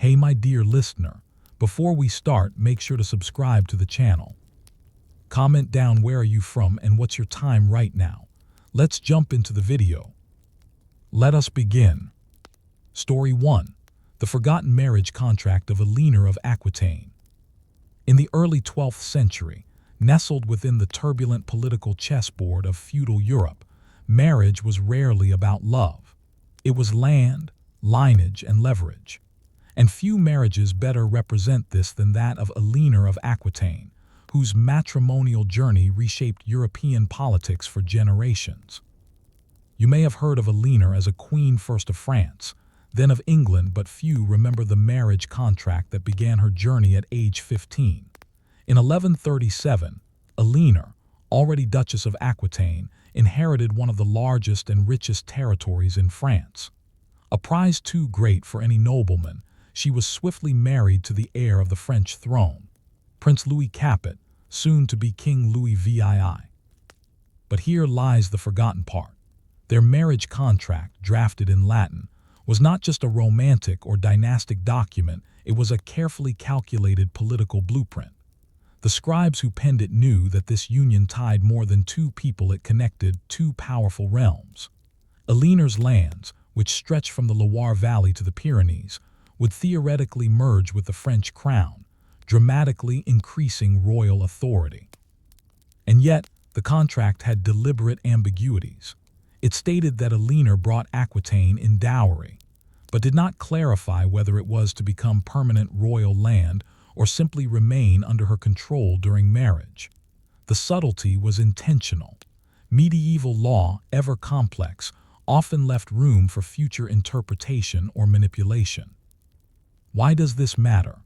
Hey my dear listener, before we start, make sure to subscribe to the channel. Comment down where are you from and what's your time right now. Let's jump into the video. Let us begin. Story 1. The Forgotten Marriage Contract of Eleanor of Aquitaine. In the early 12th century, nestled within the turbulent political chessboard of feudal Europe, marriage was rarely about love. It was land, lineage, and leverage. And few marriages better represent this than that of Eleanor of Aquitaine, whose matrimonial journey reshaped European politics for generations. You may have heard of Eleanor as a queen first of France, then of England, but few remember the marriage contract that began her journey at age 15. In 1137, Eleanor, already Duchess of Aquitaine, inherited one of the largest and richest territories in France. A prize too great for any nobleman, she was swiftly married to the heir of the French throne, Prince Louis Capet, soon to be King Louis VII. But here lies the forgotten part. Their marriage contract, drafted in Latin, was not just a romantic or dynastic document, it was a carefully calculated political blueprint. The scribes who penned it knew that this union tied more than two people, it connected two powerful realms. Eleanor's lands, which stretched from the Loire Valley to the Pyrenees, would theoretically merge with the French crown, dramatically increasing royal authority. And yet, the contract had deliberate ambiguities. It stated that Eleanor brought Aquitaine in dowry, but did not clarify whether it was to become permanent royal land or simply remain under her control during marriage. The subtlety was intentional. Medieval law, ever complex, often left room for future interpretation or manipulation. Why does this matter?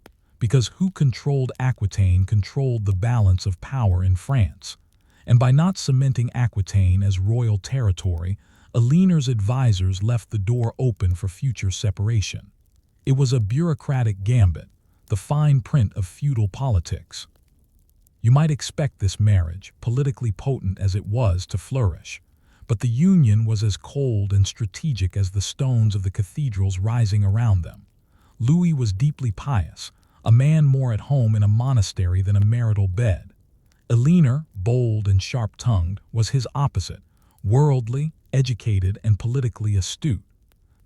Because who controlled Aquitaine controlled the balance of power in France. And by not cementing Aquitaine as royal territory, Eleanor's advisors left the door open for future separation. It was a bureaucratic gambit, the fine print of feudal politics. You might expect this marriage, politically potent as it was, to flourish, but the union was as cold and strategic as the stones of the cathedrals rising around them. Louis was deeply pious, a man more at home in a monastery than a marital bed. Eleanor, bold and sharp-tongued, was his opposite, worldly, educated, and politically astute.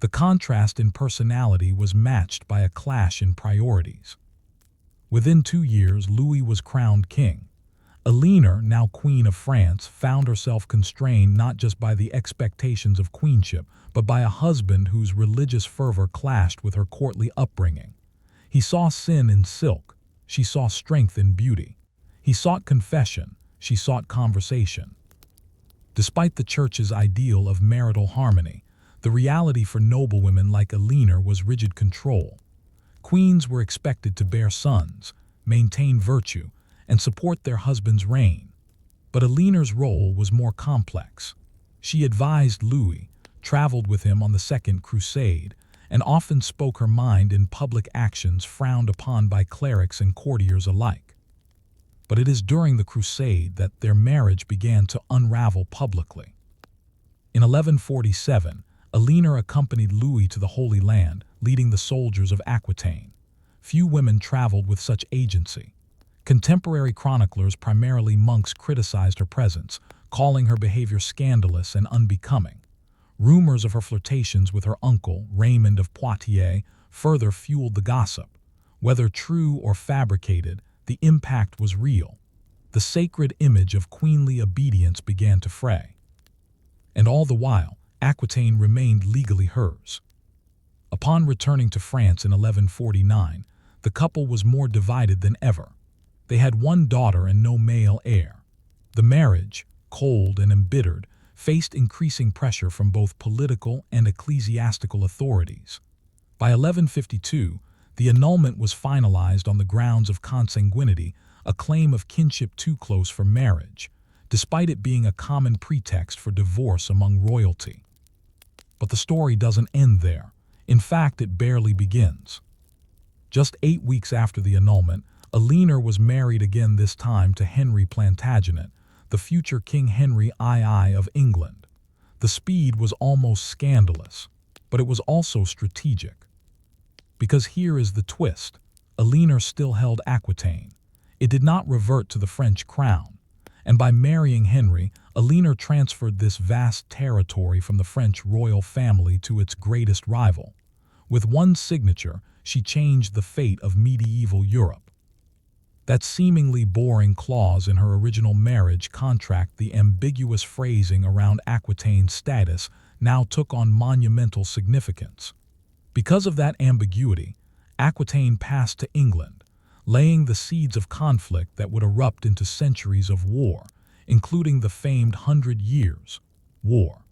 The contrast in personality was matched by a clash in priorities. Within 2 years, Louis was crowned king. Eleanor, now Queen of France, found herself constrained not just by the expectations of queenship, but by a husband whose religious fervor clashed with her courtly upbringing. He saw sin in silk, she saw strength in beauty. He sought confession, she sought conversation. Despite the church's ideal of marital harmony, the reality for noblewomen like Eleanor was rigid control. Queens were expected to bear sons, maintain virtue, and support their husband's reign. But Eleanor's role was more complex. She advised Louis, traveled with him on the Second Crusade, and often spoke her mind in public actions frowned upon by clerics and courtiers alike. But it is during the Crusade that their marriage began to unravel publicly. In 1147, Eleanor accompanied Louis to the Holy Land, leading the soldiers of Aquitaine. Few women traveled with such agency. Contemporary chroniclers, primarily monks, criticized her presence, calling her behavior scandalous and unbecoming. Rumors of her flirtations with her uncle, Raymond of Poitiers, further fueled the gossip. Whether true or fabricated, the impact was real. The sacred image of queenly obedience began to fray. And all the while, Aquitaine remained legally hers. Upon returning to France in 1149, the couple was more divided than ever. They had one daughter and no male heir. The marriage, cold and embittered, faced increasing pressure from both political and ecclesiastical authorities. By 1152, the annulment was finalized on the grounds of consanguinity, a claim of kinship too close for marriage, despite it being a common pretext for divorce among royalty. But the story doesn't end there. In fact, it barely begins. Just 8 weeks after the annulment, Eleanor was married again, this time to Henry Plantagenet, the future King Henry II of England. The speed was almost scandalous, but it was also strategic. Because here is the twist. Eleanor still held Aquitaine. It did not revert to the French crown. And by marrying Henry, Eleanor transferred this vast territory from the French royal family to its greatest rival. With one signature, she changed the fate of medieval Europe. That seemingly boring clause in her original marriage contract, the ambiguous phrasing around Aquitaine's status, now took on monumental significance. Because of that ambiguity, Aquitaine passed to England, laying the seeds of conflict that would erupt into centuries of war, including the famed 100 Years' War.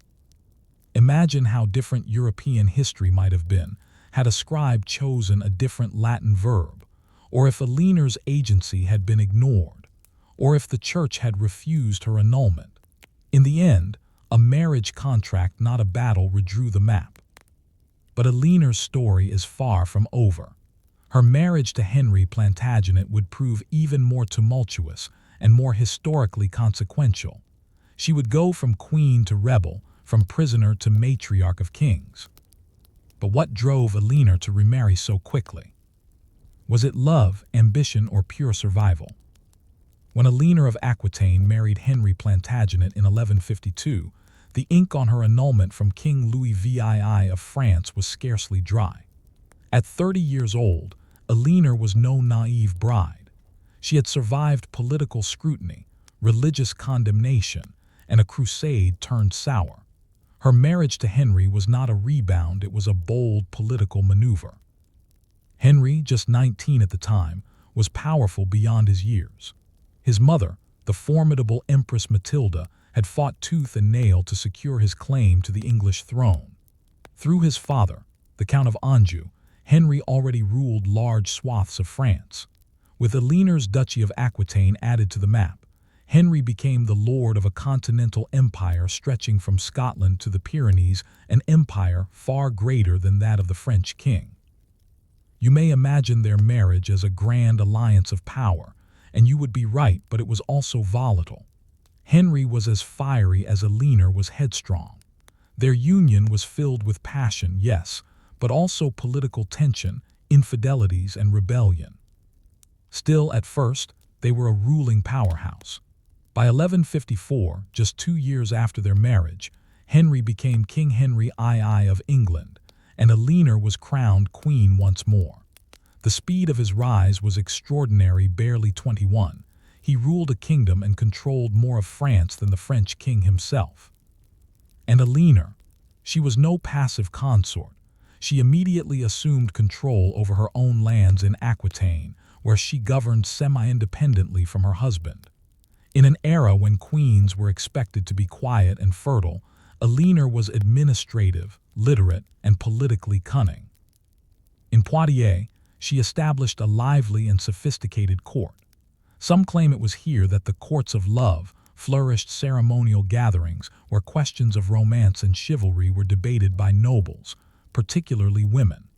Imagine how different European history might have been had a scribe chosen a different Latin verb, or if Eleanor's agency had been ignored, or if the church had refused her annulment. In the end, a marriage contract, not a battle, redrew the map. But Eleanor's story is far from over. Her marriage to Henry Plantagenet would prove even more tumultuous and more historically consequential. She would go from queen to rebel, from prisoner to matriarch of kings. But what drove Eleanor to remarry so quickly? Was it love, ambition, or pure survival? When Eleanor of Aquitaine married Henry Plantagenet in 1152, the ink on her annulment from King Louis VII of France was scarcely dry. At 30 years old, Eleanor was no naive bride. She had survived political scrutiny, religious condemnation, and a crusade turned sour. Her marriage to Henry was not a rebound, it was a bold political maneuver. Henry, just 19 at the time, was powerful beyond his years. His mother, the formidable Empress Matilda, had fought tooth and nail to secure his claim to the English throne. Through his father, the Count of Anjou, Henry already ruled large swaths of France. With Eleanor's Duchy of Aquitaine added to the map, Henry became the lord of a continental empire stretching from Scotland to the Pyrenees, an empire far greater than that of the French king. You may imagine their marriage as a grand alliance of power, and you would be right, but it was also volatile. Henry was as fiery as Eleanor was headstrong. Their union was filled with passion, yes, but also political tension, infidelities, and rebellion. Still, at first, they were a ruling powerhouse. By 1154, just 2 years after their marriage, Henry became King Henry II of England, and Eleanor was crowned queen once more. The speed of his rise was extraordinary. Barely 21, he ruled a kingdom and controlled more of France than the French king himself. And Eleanor, she was no passive consort. She immediately assumed control over her own lands in Aquitaine, where she governed semi-independently from her husband. In an era when queens were expected to be quiet and fertile, Eleanor was administrative, literate, and politically cunning. In Poitiers, she established a lively and sophisticated court. Some claim it was here that the courts of love flourished, ceremonial gatherings where questions of romance and chivalry were debated by nobles, particularly women.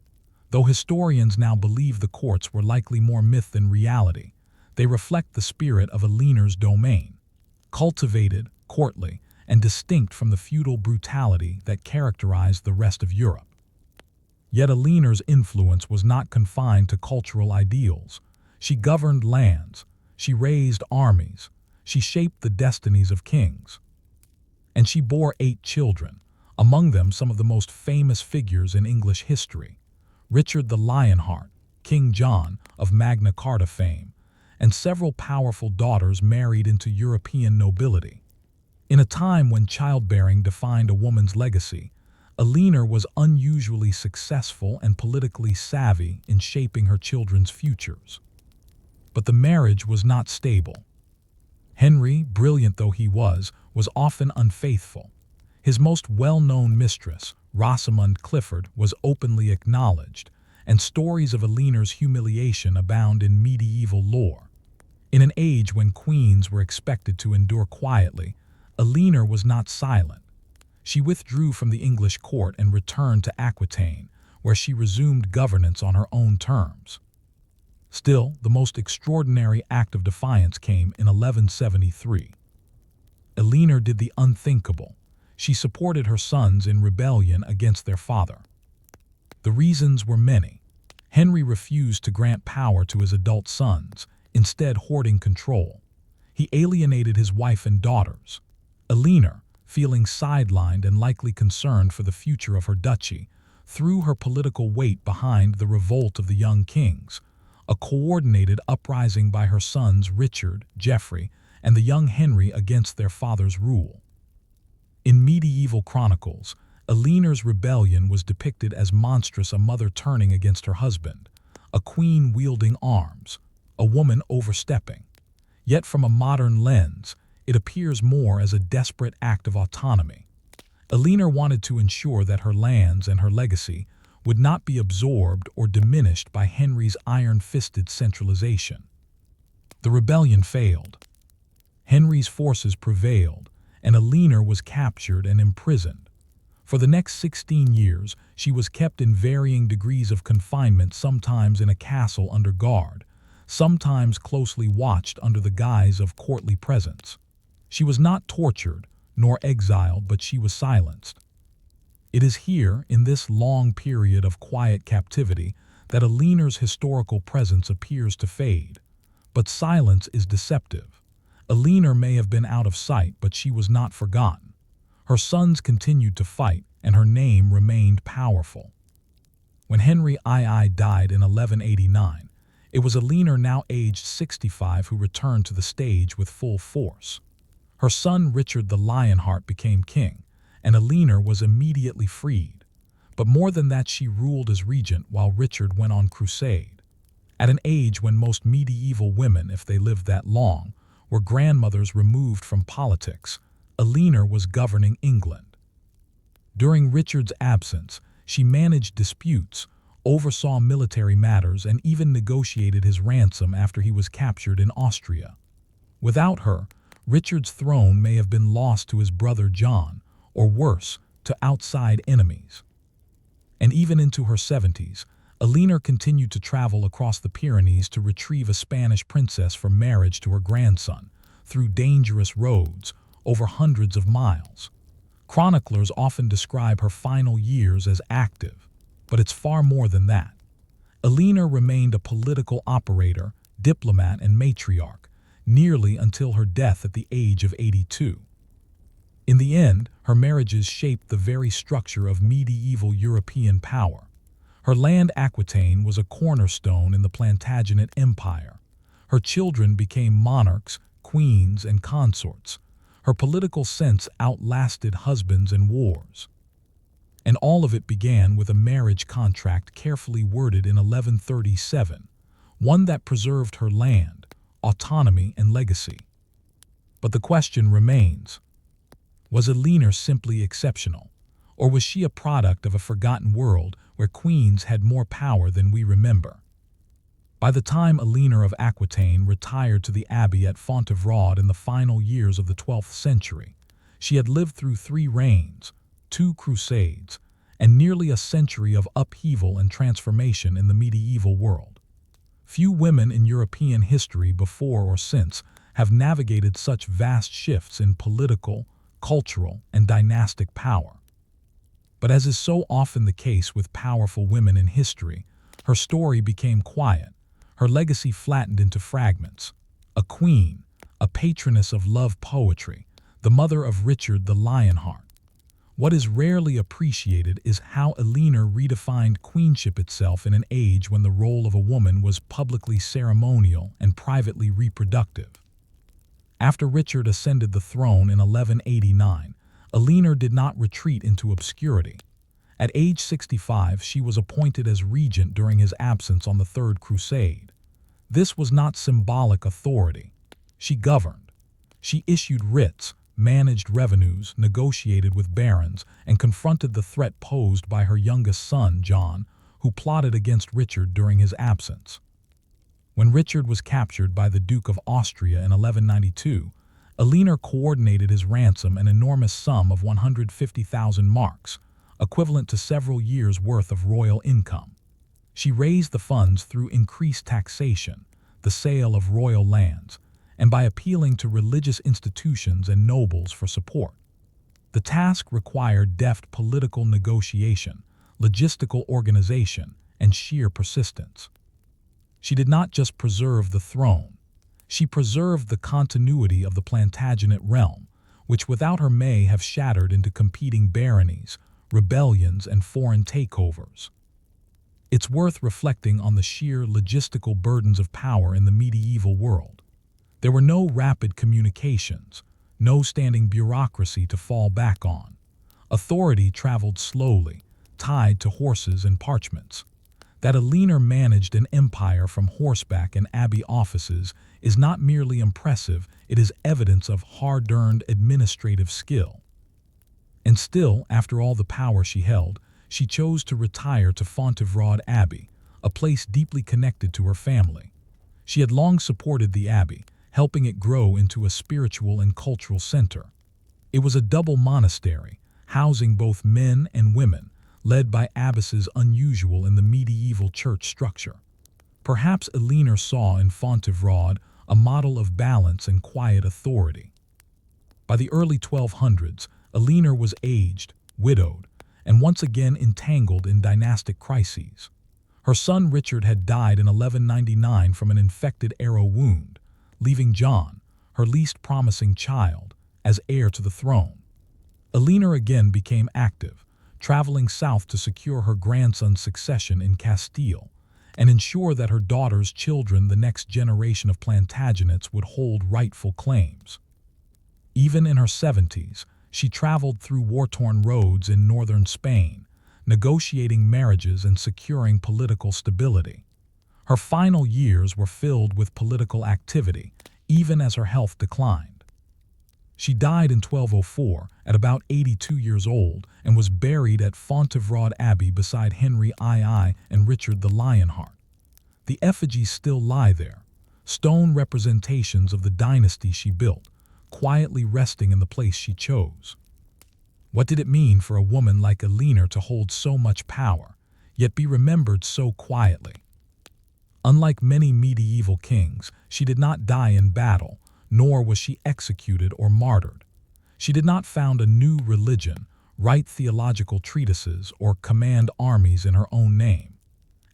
Though historians now believe the courts were likely more myth than reality, they reflect the spirit of Eleanor's domain, cultivated, courtly, and distinct from the feudal brutality that characterized the rest of Europe. Yet Eleanor's influence was not confined to cultural ideals. She governed lands, she raised armies, she shaped the destinies of kings. And she bore 8 children, among them some of the most famous figures in English history: Richard the Lionheart, King John of Magna Carta fame, and several powerful daughters married into European nobility. In a time when childbearing defined a woman's legacy, Eleanor was unusually successful and politically savvy in shaping her children's futures. But the marriage was not stable. Henry, brilliant though he was often unfaithful. His most well-known mistress, Rosamund Clifford, was openly acknowledged, and stories of Eleanor's humiliation abound in medieval lore. In an age when queens were expected to endure quietly, Eleanor was not silent. She withdrew from the English court and returned to Aquitaine, where she resumed governance on her own terms. Still, the most extraordinary act of defiance came in 1173. Eleanor did the unthinkable. She supported her sons in rebellion against their father. The reasons were many. Henry refused to grant power to his adult sons, instead hoarding control. He alienated his wife and daughters. Eleanor, feeling sidelined and likely concerned for the future of her duchy, threw her political weight behind the revolt of the young kings, a coordinated uprising by her sons Richard, Geoffrey, and the young Henry against their father's rule. In medieval chronicles, Eleanor's rebellion was depicted as monstrous, a mother turning against her husband, a queen wielding arms, a woman overstepping. Yet from a modern lens, it appears more as a desperate act of autonomy. Eleanor wanted to ensure that her lands and her legacy would not be absorbed or diminished by Henry's iron-fisted centralization. The rebellion failed. Henry's forces prevailed, and Eleanor was captured and imprisoned. For the next 16 years, she was kept in varying degrees of confinement, sometimes in a castle under guard, sometimes closely watched under the guise of courtly presence. She was not tortured nor exiled, but she was silenced. It is here, in this long period of quiet captivity, that Eleanor's historical presence appears to fade. But silence is deceptive. Eleanor may have been out of sight, but she was not forgotten. Her sons continued to fight, and her name remained powerful. When Henry II died in 1189, it was Eleanor, now aged 65, who returned to the stage with full force. Her son Richard the Lionheart became king, and Eleanor was immediately freed. But more than that, she ruled as regent while Richard went on crusade. At an age when most medieval women, if they lived that long, were grandmothers removed from politics, Eleanor was governing England. During Richard's absence, she managed disputes, oversaw military matters, and even negotiated his ransom after he was captured in Austria. Without her, Richard's throne may have been lost to his brother John, or worse, to outside enemies. And even into her 70s, Eleanor continued to travel across the Pyrenees to retrieve a Spanish princess for marriage to her grandson, through dangerous roads, over hundreds of miles. Chroniclers often describe her final years as active, but it's far more than that. Eleanor remained a political operator, diplomat, and matriarch, nearly until her death at the age of 82. In the end, her marriages shaped the very structure of medieval European power. Her land Aquitaine was a cornerstone in the Plantagenet Empire. Her children became monarchs, queens, and consorts. Her political sense outlasted husbands and wars. And all of it began with a marriage contract carefully worded in 1137, one that preserved her land, autonomy, and legacy. But the question remains, was Eleanor simply exceptional, or was she a product of a forgotten world where queens had more power than we remember? By the time Eleanor of Aquitaine retired to the abbey at Fontevraud in the final years of the 12th century, she had lived through 3 reigns, 2 crusades, and nearly a century of upheaval and transformation in the medieval world. Few women in European history before or since have navigated such vast shifts in political, cultural, and dynastic power. But as is so often the case with powerful women in history, her story became quiet, her legacy flattened into fragments. A queen, a patroness of love poetry, the mother of Richard the Lionheart. What is rarely appreciated is how Eleanor redefined queenship itself in an age when the role of a woman was publicly ceremonial and privately reproductive. After Richard ascended the throne in 1189, Eleanor did not retreat into obscurity. At age 65, she was appointed as regent during his absence on the Third Crusade. This was not symbolic authority. She governed. She issued writs, managed revenues, negotiated with barons, and confronted the threat posed by her youngest son, John, who plotted against Richard during his absence. When Richard was captured by the Duke of Austria in 1192, Eleanor coordinated his ransom, an enormous sum of 150,000 marks, equivalent to several years' worth of royal income. She raised the funds through increased taxation, the sale of royal lands, and by appealing to religious institutions and nobles for support. The task required deft political negotiation, logistical organization, and sheer persistence. She did not just preserve the throne, she preserved the continuity of the Plantagenet realm, which without her may have shattered into competing baronies, rebellions, and foreign takeovers. It's worth reflecting on the sheer logistical burdens of power in the medieval world. There were no rapid communications, no standing bureaucracy to fall back on. Authority traveled slowly, tied to horses and parchments. That a leaner managed an empire from horseback and abbey offices is not merely impressive, it is evidence of hard-earned administrative skill. And still, after all the power she held, she chose to retire to Fontevraud Abbey, a place deeply connected to her family. She had long supported the abbey, helping it grow into a spiritual and cultural center. It was a double monastery, housing both men and women, led by abbesses unusual in the medieval church structure. Perhaps Eleanor saw in Fontevraud a model of balance and quiet authority. By the early 1200s, Eleanor was aged, widowed, and once again entangled in dynastic crises. Her son Richard had died in 1199 from an infected arrow wound, leaving John, her least promising child, as heir to the throne. Eleanor again became active, traveling south to secure her grandson's succession in Castile and ensure that her daughter's children, the next generation of Plantagenets, would hold rightful claims. Even in her 70s, she traveled through war-torn roads in northern Spain, negotiating marriages and securing political stability. Her final years were filled with political activity, even as her health declined. She died in 1204 at about 82 years old and was buried at Fontevraud Abbey beside Henry II and Richard the Lionheart. The effigies still lie there, stone representations of the dynasty she built, quietly resting in the place she chose. What did it mean for a woman like Eleanor to hold so much power, yet be remembered so quietly? Unlike many medieval kings, she did not die in battle, nor was she executed or martyred. She did not found a new religion, write theological treatises, or command armies in her own name.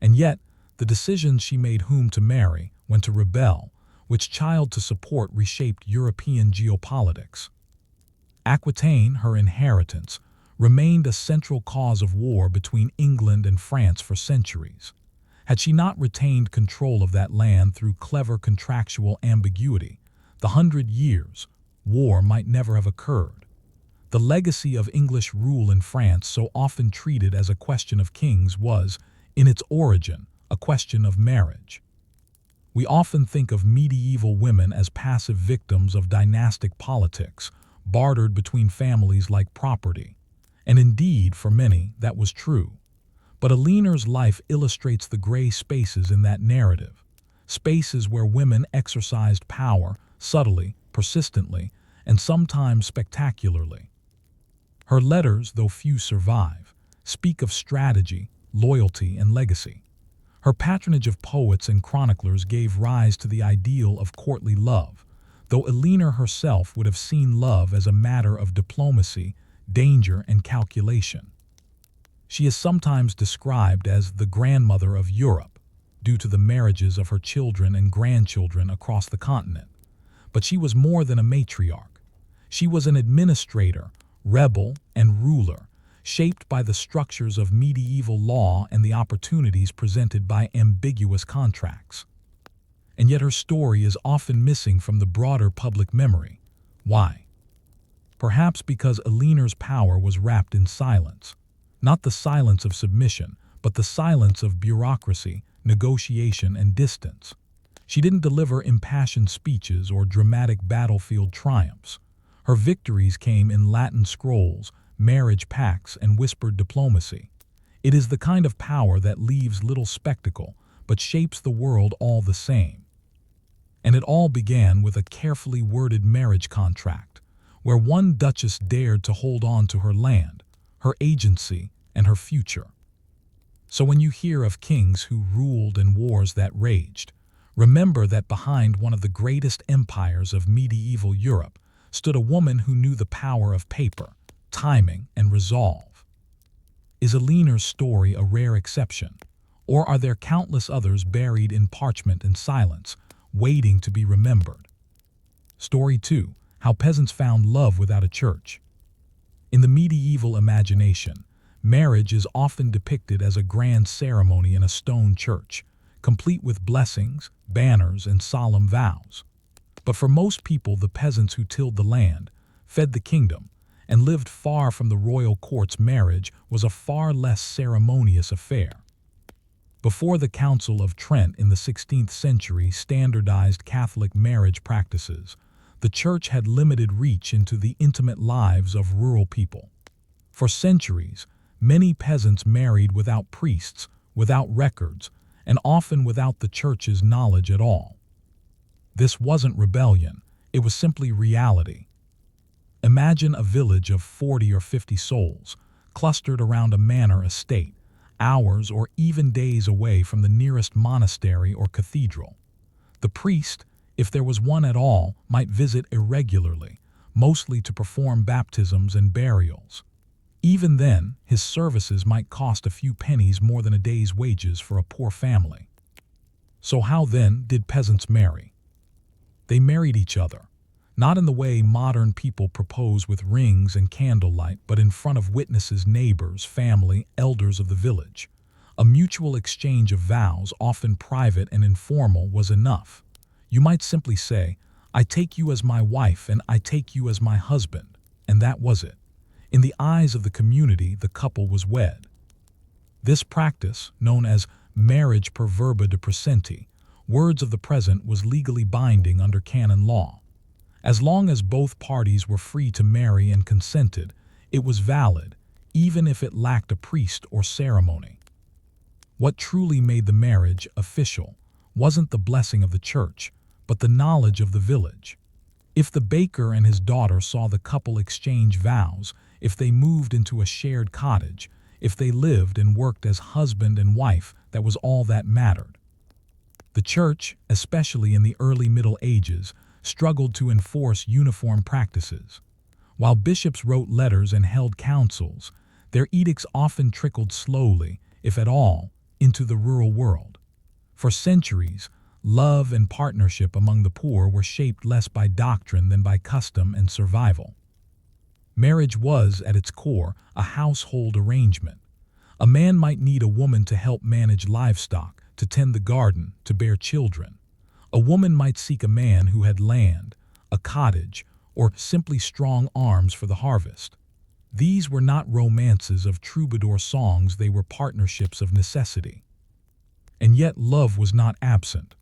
And yet, the decisions she made, whom to marry, when to rebel, which child to support, reshaped European geopolitics. Aquitaine, her inheritance, remained a central cause of war between England and France for centuries. Had she not retained control of that land through clever contractual ambiguity, the 100 Years' War might never have occurred. The legacy of English rule in France, so often treated as a question of kings, was, in its origin, a question of marriage. We often think of medieval women as passive victims of dynastic politics, bartered between families like property. And indeed, for many, that was true. But Eleanor's life illustrates the gray spaces in that narrative, spaces where women exercised power subtly, persistently, and sometimes spectacularly. Her letters, though few survive, speak of strategy, loyalty, and legacy. Her patronage of poets and chroniclers gave rise to the ideal of courtly love, though Eleanor herself would have seen love as a matter of diplomacy, danger, and calculation. She is sometimes described as the grandmother of Europe, due to the marriages of her children and grandchildren across the continent. But she was more than a matriarch. She was an administrator, rebel, and ruler, shaped by the structures of medieval law and the opportunities presented by ambiguous contracts. And yet her story is often missing from the broader public memory. Why? Perhaps because Eleanor's power was wrapped in silence. Not the silence of submission, but the silence of bureaucracy, negotiation, and distance. She didn't deliver impassioned speeches or dramatic battlefield triumphs. Her victories came in Latin scrolls, marriage pacts, and whispered diplomacy. It is the kind of power that leaves little spectacle, but shapes the world all the same. And it all began with a carefully worded marriage contract, where one duchess dared to hold on to her land, her agency, and her future. So when you hear of kings who ruled and wars that raged, remember that behind one of the greatest empires of medieval Europe stood a woman who knew the power of paper, timing, and resolve. Is Eleanor's story a rare exception, Or are there countless others buried in parchment and silence, waiting to be remembered? Story 2. How peasants found love without a church. In the medieval imagination, marriage is often depicted as a grand ceremony in a stone church, complete with blessings, banners, and solemn vows. But for most people, the peasants who tilled the land, fed the kingdom, and lived far from the royal courts, marriage was a far less ceremonious affair. Before the Council of Trent in the 16th century standardized Catholic marriage practices, the church had limited reach into the intimate lives of rural people. For centuries, many peasants married without priests, without records, and often without the church's knowledge at all. This wasn't rebellion, it was simply reality. Imagine a village of 40 or 50 souls, clustered around a manor estate, hours or even days away from the nearest monastery or cathedral. The priest, if there was one at all, might visit irregularly, mostly to perform baptisms and burials. Even then, his services might cost a few pennies more than a day's wages for a poor family. So how then did peasants marry? They married each other, not in the way modern people propose with rings and candlelight, but in front of witnesses, neighbors, family, elders of the village. A mutual exchange of vows, often private and informal, was enough. You might simply say, "I take you as my wife and I take you as my husband," and that was it. In the eyes of the community, the couple was wed. This practice, known as marriage per verba de presenti, words of the present, was legally binding under canon law. As long as both parties were free to marry and consented, it was valid, even if it lacked a priest or ceremony. What truly made the marriage official wasn't the blessing of the church, but the knowledge of the village. If the baker and his daughter saw the couple exchange vows, if they moved into a shared cottage, if they lived and worked as husband and wife, that was all that mattered. The church, especially in the early Middle Ages, struggled to enforce uniform practices. While bishops wrote letters and held councils, their edicts often trickled slowly, if at all, into the rural world. For centuries, love and partnership among the poor were shaped less by doctrine than by custom and survival. Marriage was, at its core, a household arrangement. A man might need a woman to help manage livestock, to tend the garden, to bear children. A woman might seek a man who had land, a cottage, or simply strong arms for the harvest. These were not romances of troubadour songs, they were partnerships of necessity. And yet love was not absent.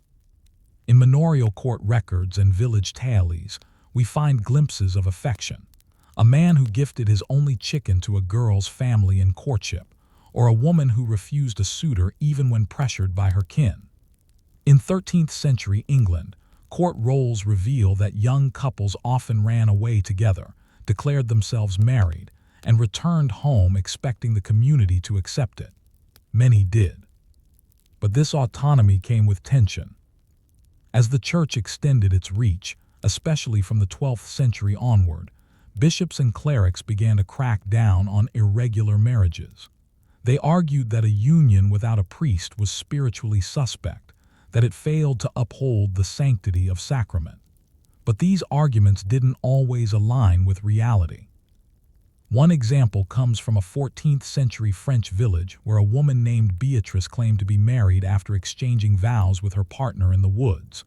In manorial court records and village tallies, we find glimpses of affection. A man who gifted his only chicken to a girl's family in courtship, or a woman who refused a suitor even when pressured by her kin. In 13th century England, court rolls reveal that young couples often ran away together, declared themselves married, and returned home expecting the community to accept it. Many did. But this autonomy came with tension. As the church extended its reach, especially from the 12th century onward, bishops and clerics began to crack down on irregular marriages. They argued that a union without a priest was spiritually suspect, that it failed to uphold the sanctity of sacrament. But these arguments didn't always align with reality. One example comes from a 14th century French village where a woman named Beatrice claimed to be married after exchanging vows with her partner in the woods.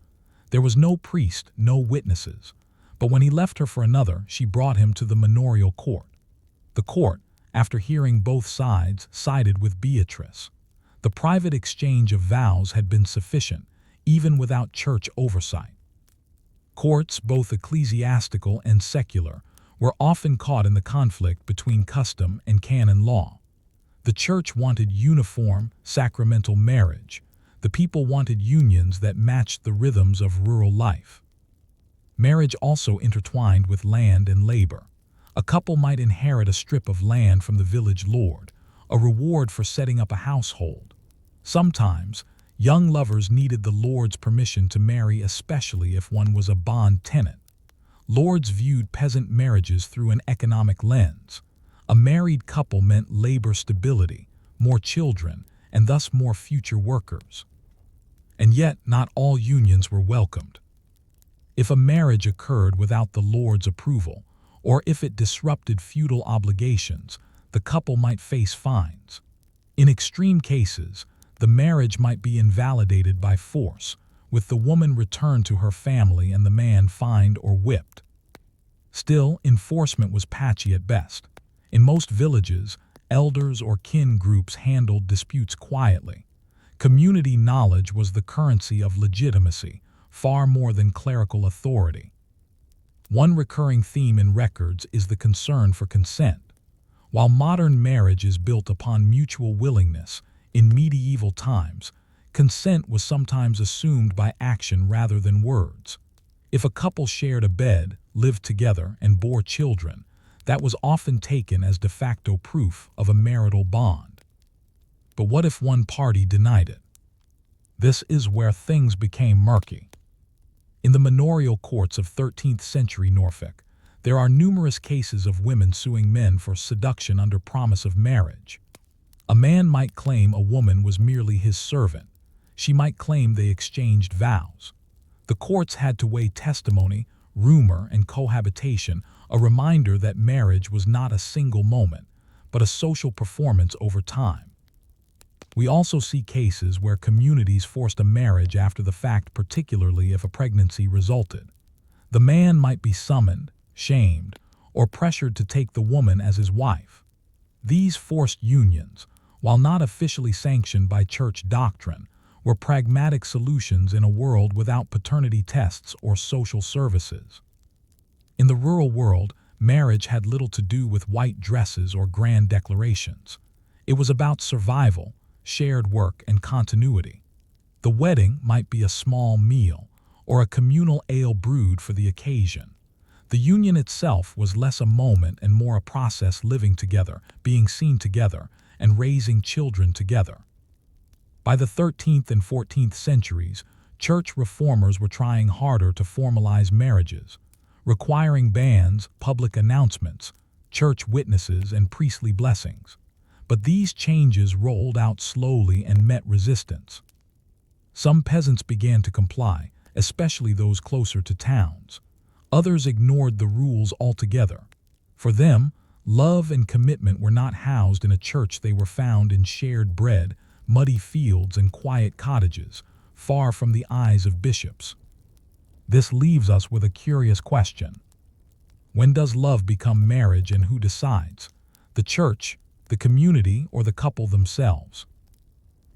There was no priest, no witnesses, but when he left her for another, she brought him to the manorial court. The court, after hearing both sides, sided with Beatrice. The private exchange of vows had been sufficient, even without church oversight. Courts, both ecclesiastical and secular, were often caught in the conflict between custom and canon law. The church wanted uniform, sacramental marriage. The people wanted unions that matched the rhythms of rural life. Marriage also intertwined with land and labor. A couple might inherit a strip of land from the village lord, a reward for setting up a household. Sometimes, young lovers needed the lord's permission to marry, especially if one was a bond tenant. Lords viewed peasant marriages through an economic lens. A married couple meant labor stability, more children, and thus more future workers. And yet, not all unions were welcomed. If a marriage occurred without the Lord's approval, or if it disrupted feudal obligations, the couple might face fines. In extreme cases, the marriage might be invalidated by force, with the woman returned to her family and the man fined or whipped. Still, enforcement was patchy at best. In most villages, elders or kin groups handled disputes quietly. Community knowledge was the currency of legitimacy, far more than clerical authority. One recurring theme in records is the concern for consent. While modern marriage is built upon mutual willingness, in medieval times, consent was sometimes assumed by action rather than words. If a couple shared a bed, lived together, and bore children, that was often taken as de facto proof of a marital bond. But what if one party denied it? This is where things became murky. In the manorial courts of 13th century Norfolk, there are numerous cases of women suing men for seduction under promise of marriage. A man might claim a woman was merely his servant. She might claim they exchanged vows. The courts had to weigh testimony, rumor, and cohabitation, a reminder that marriage was not a single moment, but a social performance over time. We also see cases where communities forced a marriage after the fact, particularly if a pregnancy resulted. The man might be summoned, shamed, or pressured to take the woman as his wife. These forced unions, while not officially sanctioned by church doctrine, were pragmatic solutions in a world without paternity tests or social services. In the rural world, marriage had little to do with white dresses or grand declarations. It was about survival, shared work, and continuity. The wedding might be a small meal or a communal ale brewed for the occasion. The union itself was less a moment and more a process, living together, being seen together, and raising children together. By the 13th and 14th centuries, church reformers were trying harder to formalize marriages, requiring bans, public announcements, church witnesses, and priestly blessings. But these changes rolled out slowly and met resistance. Some peasants began to comply, especially those closer to towns. Others ignored the rules altogether. For them, love and commitment were not housed in a church, they were found in shared bread, muddy fields, and quiet cottages, far from the eyes of bishops. This leaves us with a curious question. When does love become marriage, and who decides? The church, the community, or the couple themselves?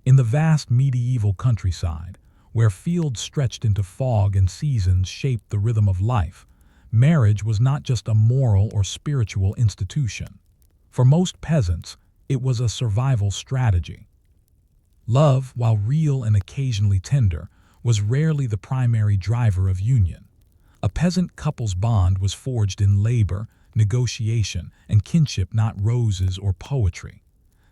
In the vast medieval countryside, where fields stretched into fog and seasons shaped the rhythm of life, marriage was not just a moral or spiritual institution. For most peasants, it was a survival strategy. Love, while real and occasionally tender, was rarely the primary driver of union. A peasant couple's bond was forged in labor, negotiation, and kinship, not roses or poetry.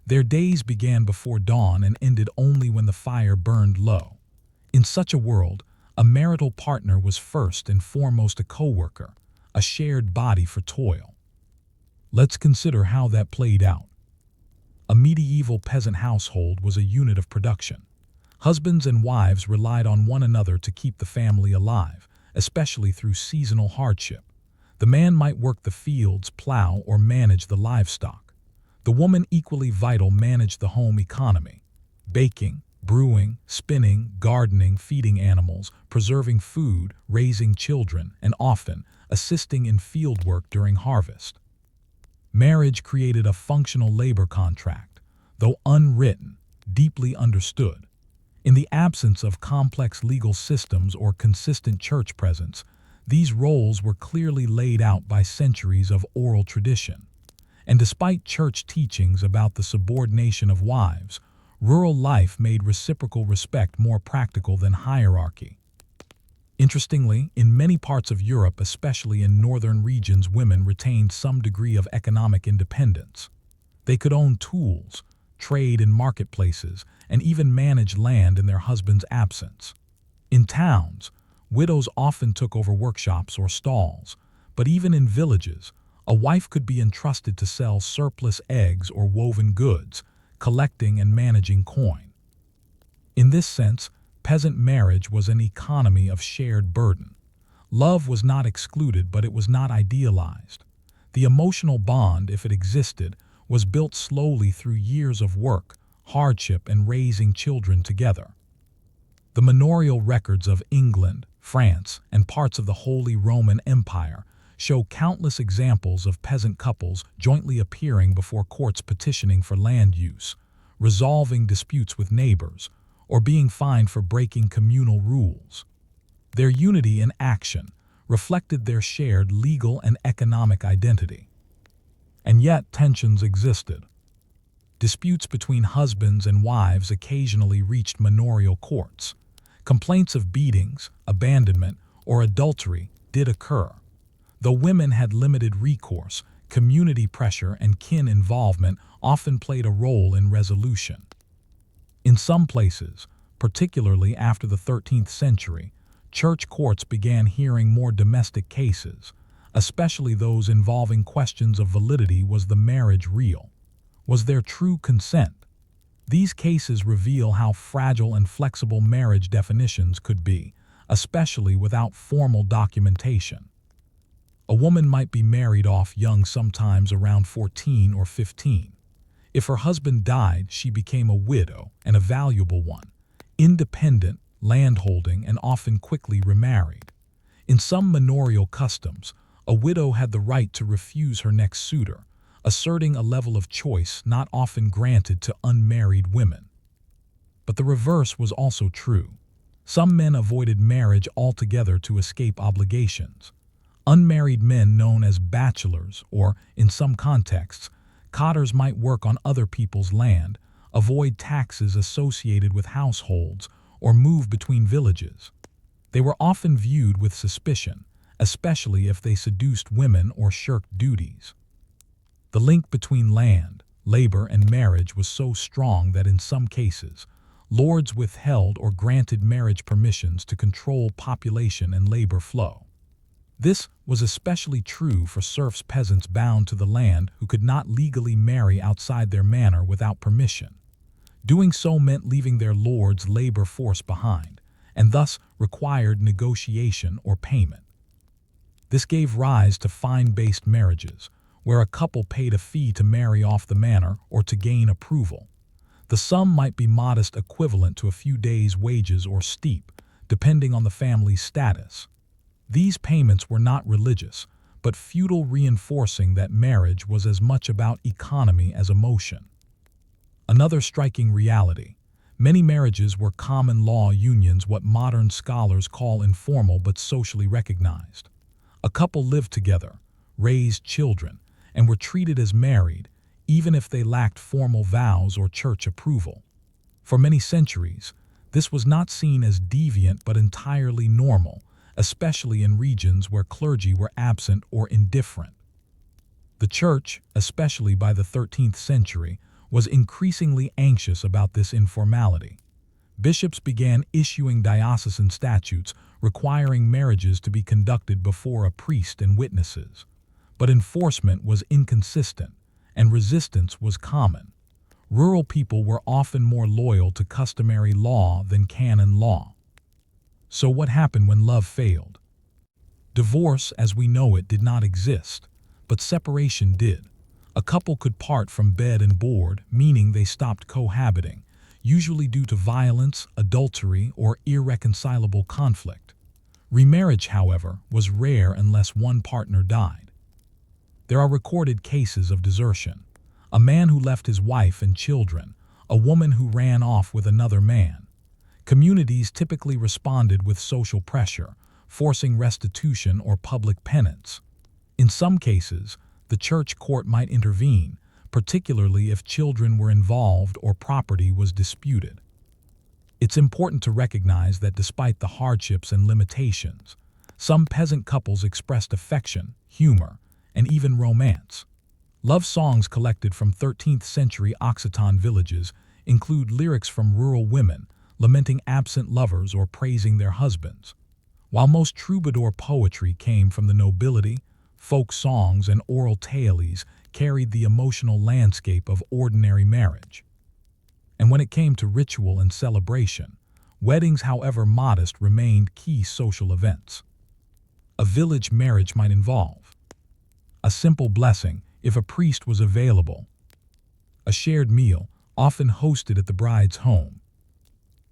Their days began before dawn and ended only when the fire burned low. In such a world, a marital partner was first and foremost a co-worker, a shared body for toil. Let's consider how that played out. A medieval peasant household was a unit of production. Husbands and wives relied on one another to keep the family alive, especially through seasonal hardship. The man might work the fields, plow, or manage the livestock. The woman, equally vital, managed the home economy: baking, brewing, spinning, gardening, feeding animals, preserving food, raising children, and often assisting in field work during harvest. Marriage created a functional labor contract, though unwritten, deeply understood. In the absence of complex legal systems or consistent church presence, these roles were clearly laid out by centuries of oral tradition. And despite church teachings about the subordination of wives, rural life made reciprocal respect more practical than hierarchy. Interestingly, in many parts of Europe, especially in northern regions, women retained some degree of economic independence. They could own tools, trade in marketplaces, and even manage land in their husband's absence. In towns, widows often took over workshops or stalls, but even in villages, a wife could be entrusted to sell surplus eggs or woven goods, collecting and managing coin. In this sense, peasant marriage was an economy of shared burden. Love was not excluded, but it was not idealized. The emotional bond, if it existed, was built slowly through years of work, hardship, and raising children together. The manorial records of England, France, and parts of the Holy Roman Empire show countless examples of peasant couples jointly appearing before courts petitioning for land use, resolving disputes with neighbors, or being fined for breaking communal rules. Their unity in action reflected their shared legal and economic identity. And yet tensions existed. Disputes between husbands and wives occasionally reached manorial courts. Complaints of beatings, abandonment, or adultery did occur. Though women had limited recourse, community pressure and kin involvement often played a role in resolution. In some places, particularly after the 13th century, church courts began hearing more domestic cases, especially those involving questions of validity. Was the marriage real? Was there true consent? These cases reveal how fragile and flexible marriage definitions could be, especially without formal documentation. A woman might be married off young, sometimes around 14 or 15. If her husband died, she became a widow, and a valuable one, independent, landholding, and often quickly remarried. In some manorial customs, a widow had the right to refuse her next suitor, asserting a level of choice not often granted to unmarried women. But the reverse was also true. Some men avoided marriage altogether to escape obligations. Unmarried men, known as bachelors, or, in some contexts, cotters, might work on other people's land, avoid taxes associated with households, or move between villages. They were often viewed with suspicion, especially if they seduced women or shirked duties. The link between land, labor, and marriage was so strong that in some cases, lords withheld or granted marriage permissions to control population and labor flow. This was especially true for serfs, peasants bound to the land who could not legally marry outside their manor without permission. Doing so meant leaving their lord's labor force behind, and thus required negotiation or payment. This gave rise to fine-based marriages, where a couple paid a fee to marry off the manor or to gain approval. The sum might be modest, equivalent to a few days' wages, or steep, depending on the family's status. These payments were not religious, but feudal, reinforcing that marriage was as much about economy as emotion. Another striking reality: many marriages were common law unions, what modern scholars call informal but socially recognized. A couple lived together, raised children, and were treated as married, even if they lacked formal vows or church approval. For many centuries, this was not seen as deviant but entirely normal, especially in regions where clergy were absent or indifferent. The church, especially by the 13th century, was increasingly anxious about this informality. Bishops began issuing diocesan statutes requiring marriages to be conducted before a priest and witnesses. But enforcement was inconsistent, and resistance was common. Rural people were often more loyal to customary law than canon law. So what happened when love failed? Divorce, as we know it, did not exist, but separation did. A couple could part from bed and board, meaning they stopped cohabiting, usually due to violence, adultery, or irreconcilable conflict. Remarriage, however, was rare unless one partner died. There are recorded cases of desertion: a man who left his wife and children, a woman who ran off with another man. Communities typically responded with social pressure, forcing restitution or public penance. In some cases, the church court might intervene, particularly if children were involved or property was disputed. It's important to recognize that despite the hardships and limitations, some peasant couples expressed affection, humor, and even romance. Love songs collected from 13th century Occitan villages include lyrics from rural women lamenting absent lovers or praising their husbands. While most troubadour poetry came from the nobility, folk songs and oral tales carried the emotional landscape of ordinary marriage. when it came to ritual and celebration, weddings, however modest, remained key social events. A village marriage might involve a simple blessing if a priest was available, a shared meal, often hosted at the bride's home,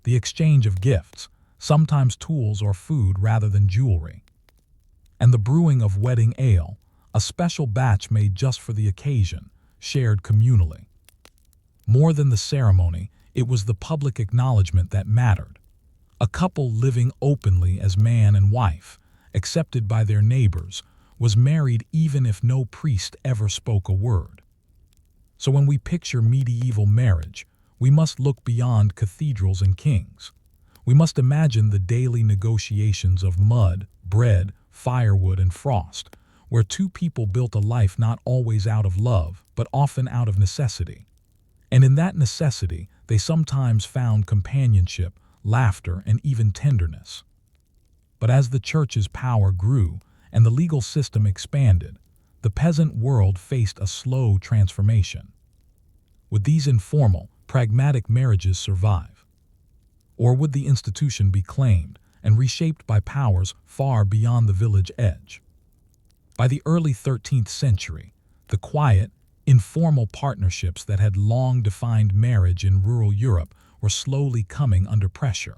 the exchange of gifts, sometimes tools or food rather than jewelry, and the brewing of wedding ale, a special batch made just for the occasion, shared communally. More than the ceremony, it was the public acknowledgement that mattered. A couple living openly as man and wife, accepted by their neighbors, was married even if no priest ever spoke a word. So when we picture medieval marriage, we must look beyond cathedrals and kings. We must imagine the daily negotiations of mud, bread, firewood, and frost, where two people built a life not always out of love, but often out of necessity. And in that necessity, they sometimes found companionship, laughter, and even tenderness. But as the church's power grew and the legal system expanded, the peasant world faced a slow transformation. Would these informal, pragmatic marriages survive? Or would the institution be claimed and reshaped by powers far beyond the village edge? By the early 13th century, the quiet, informal partnerships that had long defined marriage in rural Europe were slowly coming under pressure.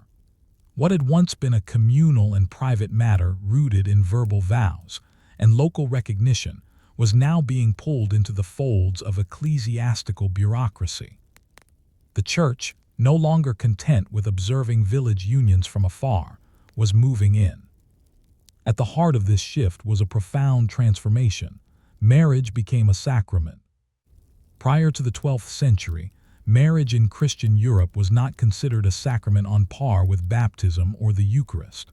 What had once been a communal and private matter rooted in verbal vows and local recognition was now being pulled into the folds of ecclesiastical bureaucracy. The church, no longer content with observing village unions from afar, was moving in. At the heart of this shift was a profound transformation. Marriage became a sacrament. Prior to the 12th century, marriage in Christian Europe was not considered a sacrament on par with baptism or the Eucharist.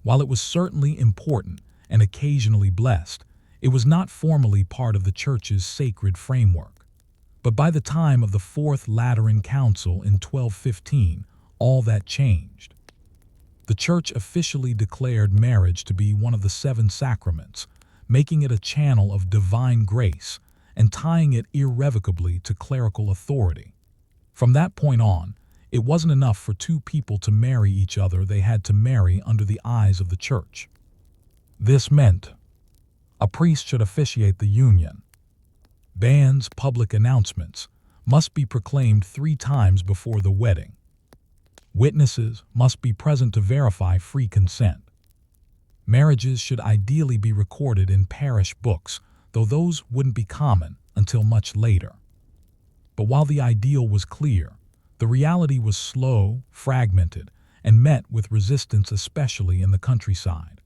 While it was certainly important and occasionally blessed, it was not formally part of the Church's sacred framework. But by the time of the Fourth Lateran Council in 1215, all that changed. The Church officially declared marriage to be one of the 7 sacraments, making it a channel of divine grace and tying it irrevocably to clerical authority. From that point on, it wasn't enough for two people to marry each other, they had to marry under the eyes of the church. This meant a priest should officiate the union. Bans, public announcements, must be proclaimed 3 times before the wedding. Witnesses must be present to verify free consent. Marriages should ideally be recorded in parish books, though those wouldn't be common until much later. But while the ideal was clear, the reality was slow, fragmented, and met with resistance, especially in the countryside.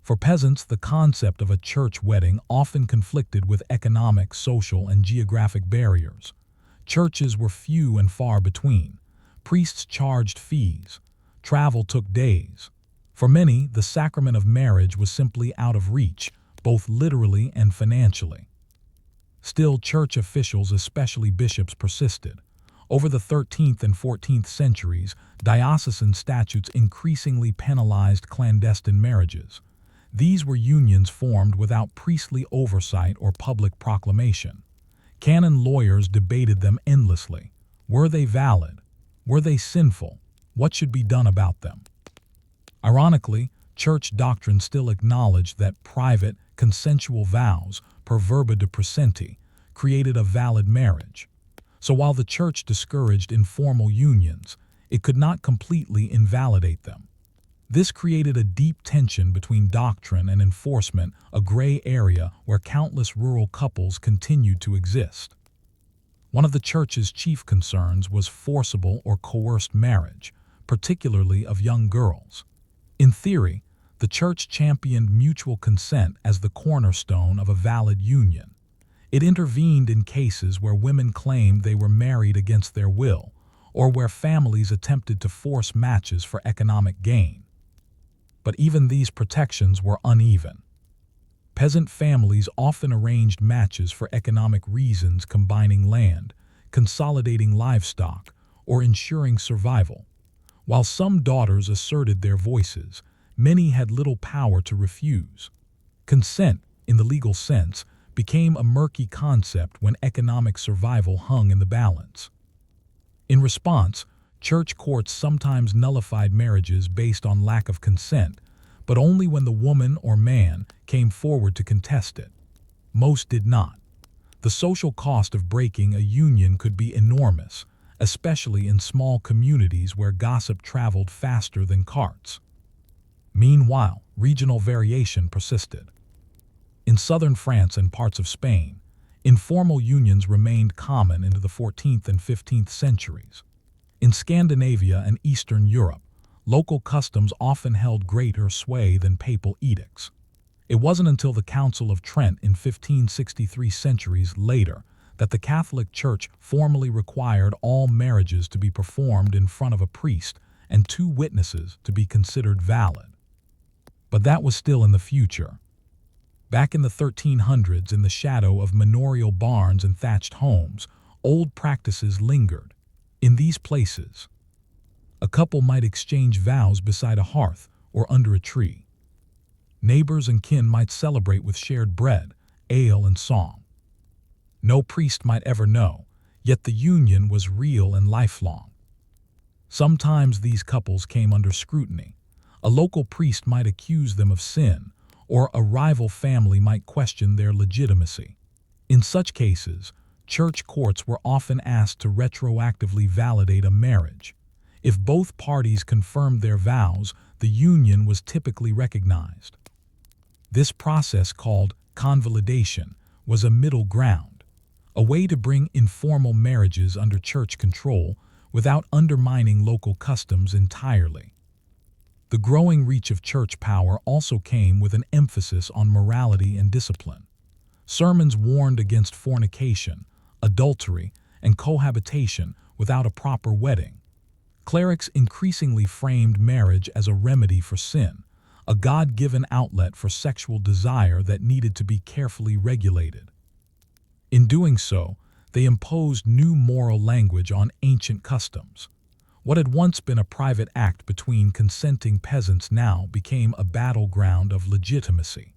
For peasants, the concept of a church wedding often conflicted with economic, social, and geographic barriers. Churches were few and far between. Priests charged fees. Travel took days. For many, the sacrament of marriage was simply out of reach, both literally and financially. Still, church officials, especially bishops, persisted. Over the 13th and 14th centuries, diocesan statutes increasingly penalized clandestine marriages. These were unions formed without priestly oversight or public proclamation. Canon lawyers debated them endlessly. Were they valid? Were they sinful? What should be done about them? Ironically, church doctrine still acknowledged that private, consensual vows, per verba de presenti, created a valid marriage. So while the church discouraged informal unions, it could not completely invalidate them. This created a deep tension between doctrine and enforcement, a gray area where countless rural couples continued to exist. One of the church's chief concerns was forcible or coerced marriage, particularly of young girls. In theory, the church championed mutual consent as the cornerstone of a valid union. It intervened in cases where women claimed they were married against their will, or where families attempted to force matches for economic gain. But even these protections were uneven. Peasant families often arranged matches for economic reasons, combining land, consolidating livestock, or ensuring survival. While some daughters asserted their voices, many had little power to refuse. Consent, in the legal sense, became a murky concept when economic survival hung in the balance. In response, church courts sometimes nullified marriages based on lack of consent, but only when the woman or man came forward to contest it. Most did not. The social cost of breaking a union could be enormous, especially in small communities where gossip traveled faster than carts. Meanwhile, regional variation persisted. In southern France and parts of Spain, informal unions remained common into the 14th and 15th centuries. In Scandinavia and Eastern Europe, local customs often held greater sway than papal edicts. It wasn't until the Council of Trent in 1563, centuries later, that the Catholic Church formally required all marriages to be performed in front of a priest and two witnesses to be considered valid. But that was still in the future. Back in the 1300s, in the shadow of manorial barns and thatched homes, old practices lingered. In these places, a couple might exchange vows beside a hearth or under a tree. Neighbors and kin might celebrate with shared bread, ale, and song. No priest might ever know, yet the union was real and lifelong. Sometimes these couples came under scrutiny. A local priest might accuse them of sin, or a rival family might question their legitimacy. In such cases, church courts were often asked to retroactively validate a marriage. If both parties confirmed their vows, the union was typically recognized. This process, called convalidation, was a middle ground, a way to bring informal marriages under church control without undermining local customs entirely. The growing reach of church power also came with an emphasis on morality and discipline. Sermons warned against fornication, adultery, and cohabitation without a proper wedding. Clerics increasingly framed marriage as a remedy for sin, a God-given outlet for sexual desire that needed to be carefully regulated. In doing so, they imposed new moral language on ancient customs. What had once been a private act between consenting peasants now became a battleground of legitimacy.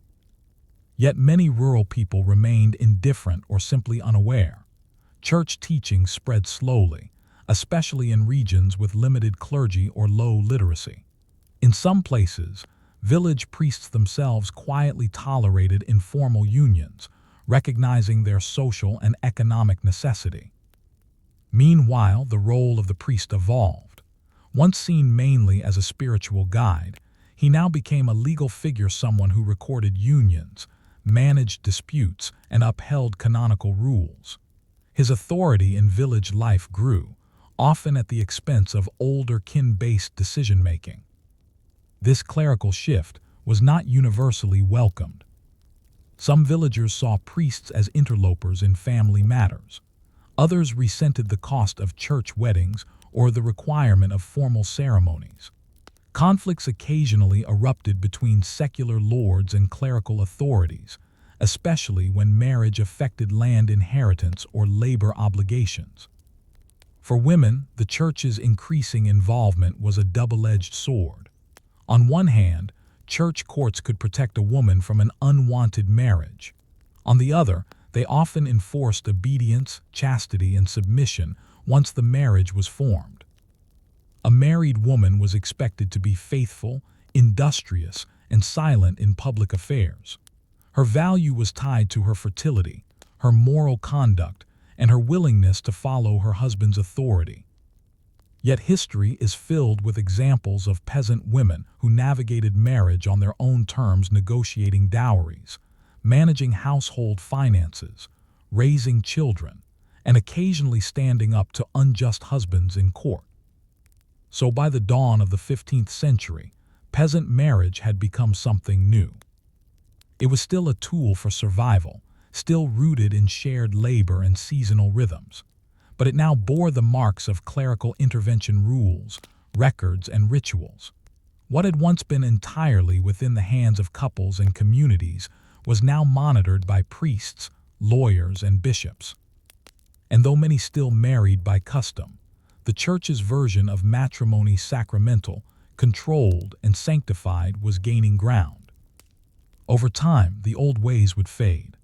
Yet many rural people remained indifferent or simply unaware. Church teaching spread slowly, especially in regions with limited clergy or low literacy. In some places, village priests themselves quietly tolerated informal unions, recognizing their social and economic necessity. Meanwhile, the role of the priest evolved. Once seen mainly as a spiritual guide, he now became a legal figure, someone who recorded unions, managed disputes, and upheld canonical rules. His authority in village life grew, often at the expense of older kin-based decision-making. This clerical shift was not universally welcomed. Some villagers saw priests as interlopers in family matters. Others resented the cost of church weddings or the requirement of formal ceremonies. Conflicts occasionally erupted between secular lords and clerical authorities, especially when marriage affected land inheritance or labor obligations. For women, the church's increasing involvement was a double-edged sword. On one hand, church courts could protect a woman from an unwanted marriage. On the other, they often enforced obedience, chastity, and submission once the marriage was formed. A married woman was expected to be faithful, industrious, and silent in public affairs. Her value was tied to her fertility, her moral conduct, and her willingness to follow her husband's authority. Yet history is filled with examples of peasant women who navigated marriage on their own terms, negotiating dowries, managing household finances, raising children, and occasionally standing up to unjust husbands in court. So by the dawn of the 15th century, peasant marriage had become something new. It was still a tool for survival, still rooted in shared labor and seasonal rhythms, but it now bore the marks of clerical intervention rules, records, and rituals. What had once been entirely within the hands of couples and communities was now monitored by priests, lawyers, and bishops. And though many still married by custom, the church's version of matrimony, sacramental, controlled, and sanctified, was gaining ground. Over time, the old ways would fade.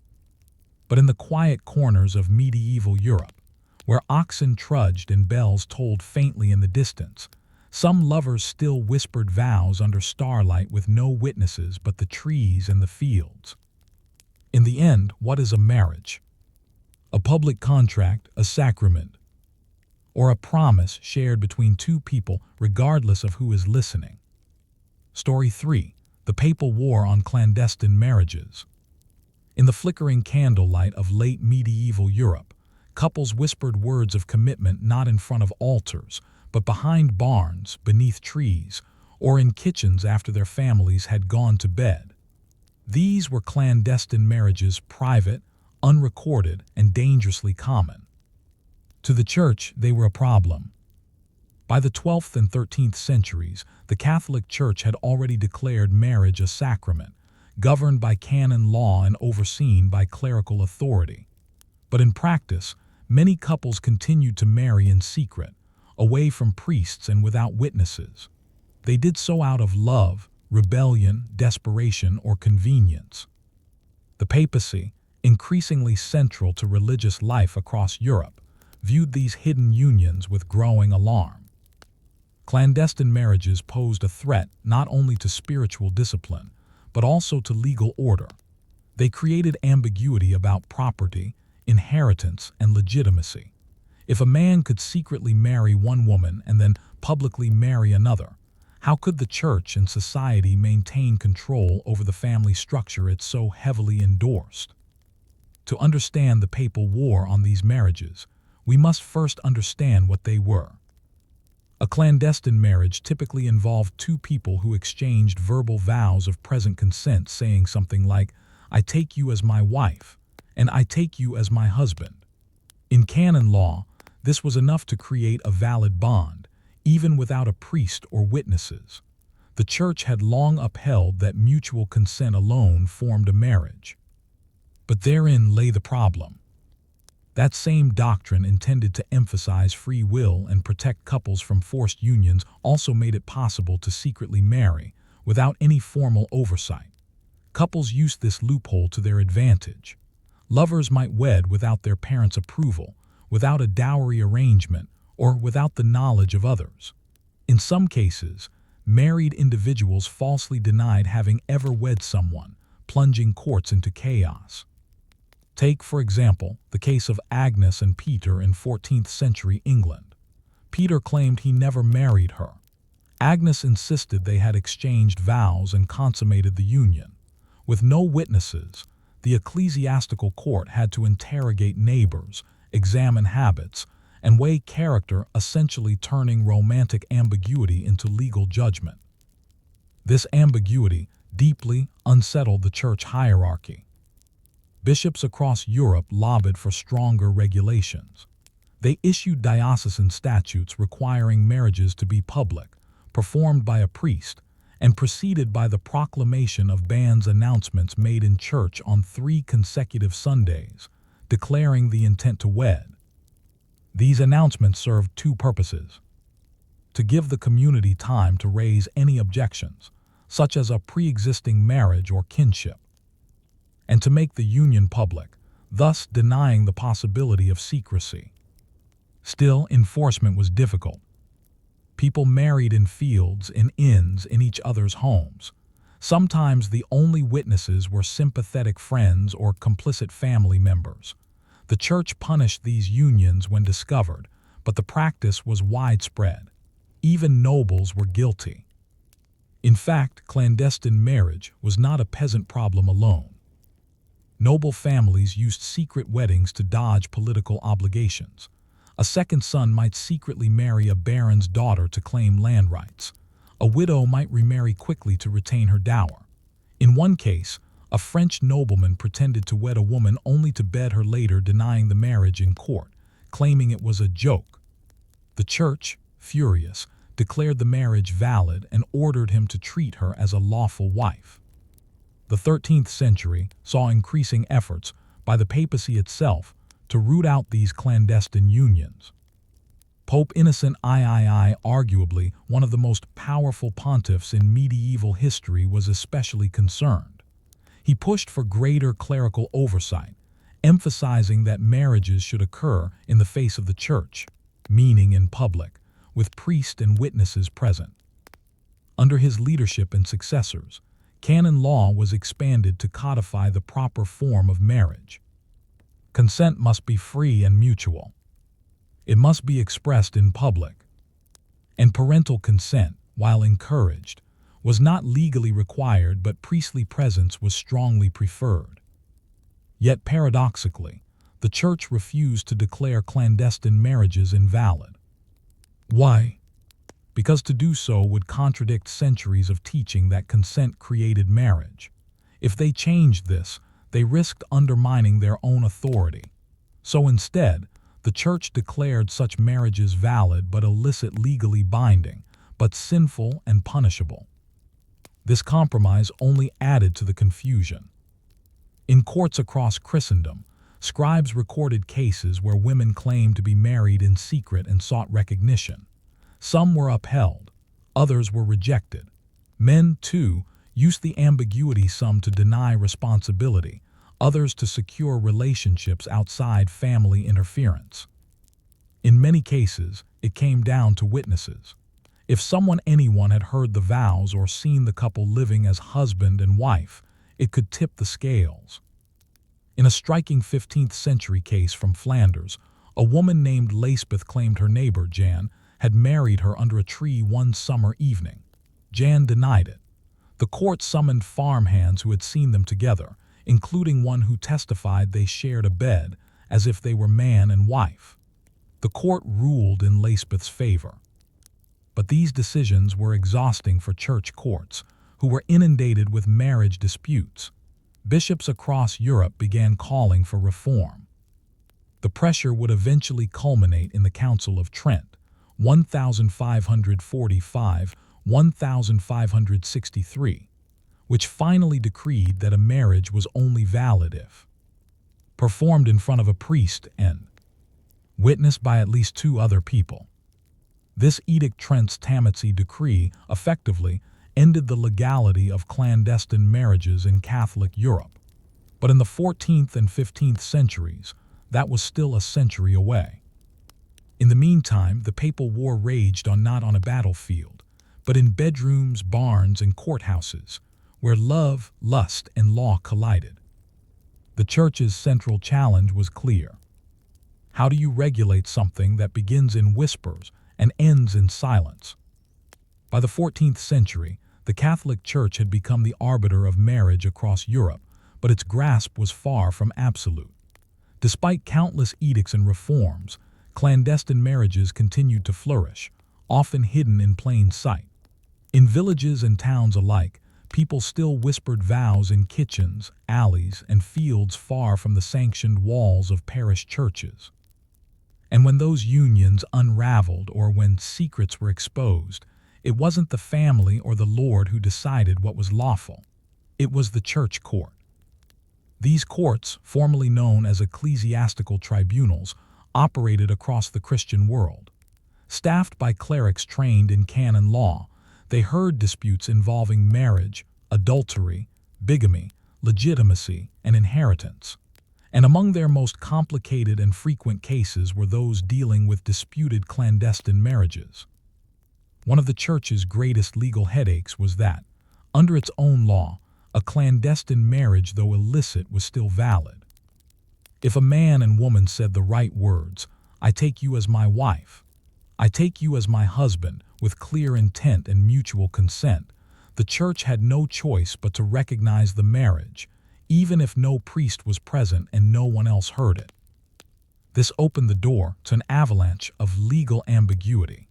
But in the quiet corners of medieval Europe, where oxen trudged and bells tolled faintly in the distance. Some lovers still whispered vows under starlight with no witnesses but the trees and the fields. In the end, what is a marriage? A public contract, a sacrament, or a promise shared between two people regardless of who is listening. Story 3. The Papal War on Clandestine Marriages. In the flickering candlelight of late medieval Europe, couples whispered words of commitment not in front of altars, but behind barns, beneath trees, or in kitchens after their families had gone to bed. These were clandestine marriages, private, unrecorded, and dangerously common. To the Church, they were a problem. By the 12th and 13th centuries, the Catholic Church had already declared marriage a sacrament, governed by canon law and overseen by clerical authority. But in practice, many couples continued to marry in secret, away from priests and without witnesses. They did so out of love, rebellion, desperation, or convenience. The papacy, increasingly central to religious life across Europe, viewed these hidden unions with growing alarm. Clandestine marriages posed a threat not only to spiritual discipline, but also to legal order. They created ambiguity about property, inheritance, and legitimacy. If a man could secretly marry one woman and then publicly marry another, how could the Church and society maintain control over the family structure it so heavily endorsed? To understand the papal war on these marriages, we must first understand what they were. A clandestine marriage typically involved two people who exchanged verbal vows of present consent, saying something like, "I take you as my wife," and "I take you as my husband." In canon law, this was enough to create a valid bond, even without a priest or witnesses. The Church had long upheld that mutual consent alone formed a marriage. But therein lay the problem. That same doctrine, intended to emphasize free will and protect couples from forced unions, also made it possible to secretly marry without any formal oversight. Couples used this loophole to their advantage. Lovers might wed without their parents' approval, without a dowry arrangement, or without the knowledge of others. In some cases, married individuals falsely denied having ever wed someone, plunging courts into chaos. Take, for example, the case of Agnes and Peter in 14th century England. Peter claimed he never married her. Agnes insisted they had exchanged vows and consummated the union. With no witnesses, the ecclesiastical court had to interrogate neighbors, examine habits, and weigh character, essentially turning romantic ambiguity into legal judgment. This ambiguity deeply unsettled the church hierarchy. Bishops across Europe lobbied for stronger regulations. They issued diocesan statutes requiring marriages to be public, performed by a priest, and preceded by the proclamation of bans announcements made in church on 3 consecutive Sundays, declaring the intent to wed. These announcements served 2 purposes: to give the community time to raise any objections, such as a pre-existing marriage or kinship, and to make the union public, thus denying the possibility of secrecy. Still, enforcement was difficult. People married in fields, in inns, in each other's homes. Sometimes the only witnesses were sympathetic friends or complicit family members. The church punished these unions when discovered, but the practice was widespread. Even nobles were guilty. In fact, clandestine marriage was not a peasant problem alone. Noble families used secret weddings to dodge political obligations. A second son might secretly marry a baron's daughter to claim land rights. A widow might remarry quickly to retain her dower. In one case, a French nobleman pretended to wed a woman only to bed her later, denying the marriage in court, claiming it was a joke. The church, furious, declared the marriage valid and ordered him to treat her as a lawful wife. The 13th century saw increasing efforts by the papacy itself to root out these clandestine unions. Pope Innocent III, arguably one of the most powerful pontiffs in medieval history, was especially concerned. He pushed for greater clerical oversight, emphasizing that marriages should occur in the face of the church, meaning in public, with priests and witnesses present. Under his leadership and successors, canon law was expanded to codify the proper form of marriage. Consent must be free and mutual. It must be expressed in public. And parental consent, while encouraged, was not legally required, but priestly presence was strongly preferred. Yet paradoxically, the church refused to declare clandestine marriages invalid. Why? Because to do so would contradict centuries of teaching that consent created marriage. If they changed this, they risked undermining their own authority. So instead, the church declared such marriages valid but illicit, legally binding, but sinful and punishable. This compromise only added to the confusion. In courts across Christendom, scribes recorded cases where women claimed to be married in secret and sought recognition. Some were upheld, others were rejected. Men, too, used the ambiguity, some to deny responsibility, others to secure relationships outside family interference. In many cases, it came down to witnesses. If anyone had heard the vows or seen the couple living as husband and wife, it could tip the scales. In a striking 15th century case from Flanders, a woman named Lisbeth claimed her neighbor, Jan, had married her under a tree one summer evening. Jan denied it. The court summoned farmhands who had seen them together, including one who testified they shared a bed, as if they were man and wife. The court ruled in Lisbeth's favor. But these decisions were exhausting for church courts, who were inundated with marriage disputes. Bishops across Europe began calling for reform. The pressure would eventually culminate in the Council of Trent, 1545-1563, which finally decreed that a marriage was only valid if performed in front of a priest and witnessed by at least 2 other people. This Edict Trent's Tammany decree effectively ended the legality of clandestine marriages in Catholic Europe. But in the 14th and 15th centuries, that was still a century away. In the meantime, the papal war raged not on a battlefield, but in bedrooms, barns, and courthouses, where love, lust, and law collided. The church's central challenge was clear. How do you regulate something that begins in whispers and ends in silence? By the 14th century, the Catholic Church had become the arbiter of marriage across Europe, but its grasp was far from absolute. Despite countless edicts and reforms, clandestine marriages continued to flourish, often hidden in plain sight. In villages and towns alike, people still whispered vows in kitchens, alleys, and fields far from the sanctioned walls of parish churches. And when those unions unraveled or when secrets were exposed, it wasn't the family or the Lord who decided what was lawful. It was the church court. These courts, formerly known as ecclesiastical tribunals, operated across the Christian world. Staffed by clerics trained in canon law, they heard disputes involving marriage, adultery, bigamy, legitimacy, and inheritance. And among their most complicated and frequent cases were those dealing with disputed clandestine marriages. One of the church's greatest legal headaches was that, under its own law, a clandestine marriage, though illicit, was still valid. If a man and woman said the right words, "I take you as my wife," "I take you as my husband," with clear intent and mutual consent, the church had no choice but to recognize the marriage, even if no priest was present and no one else heard it. This opened the door to an avalanche of legal ambiguity.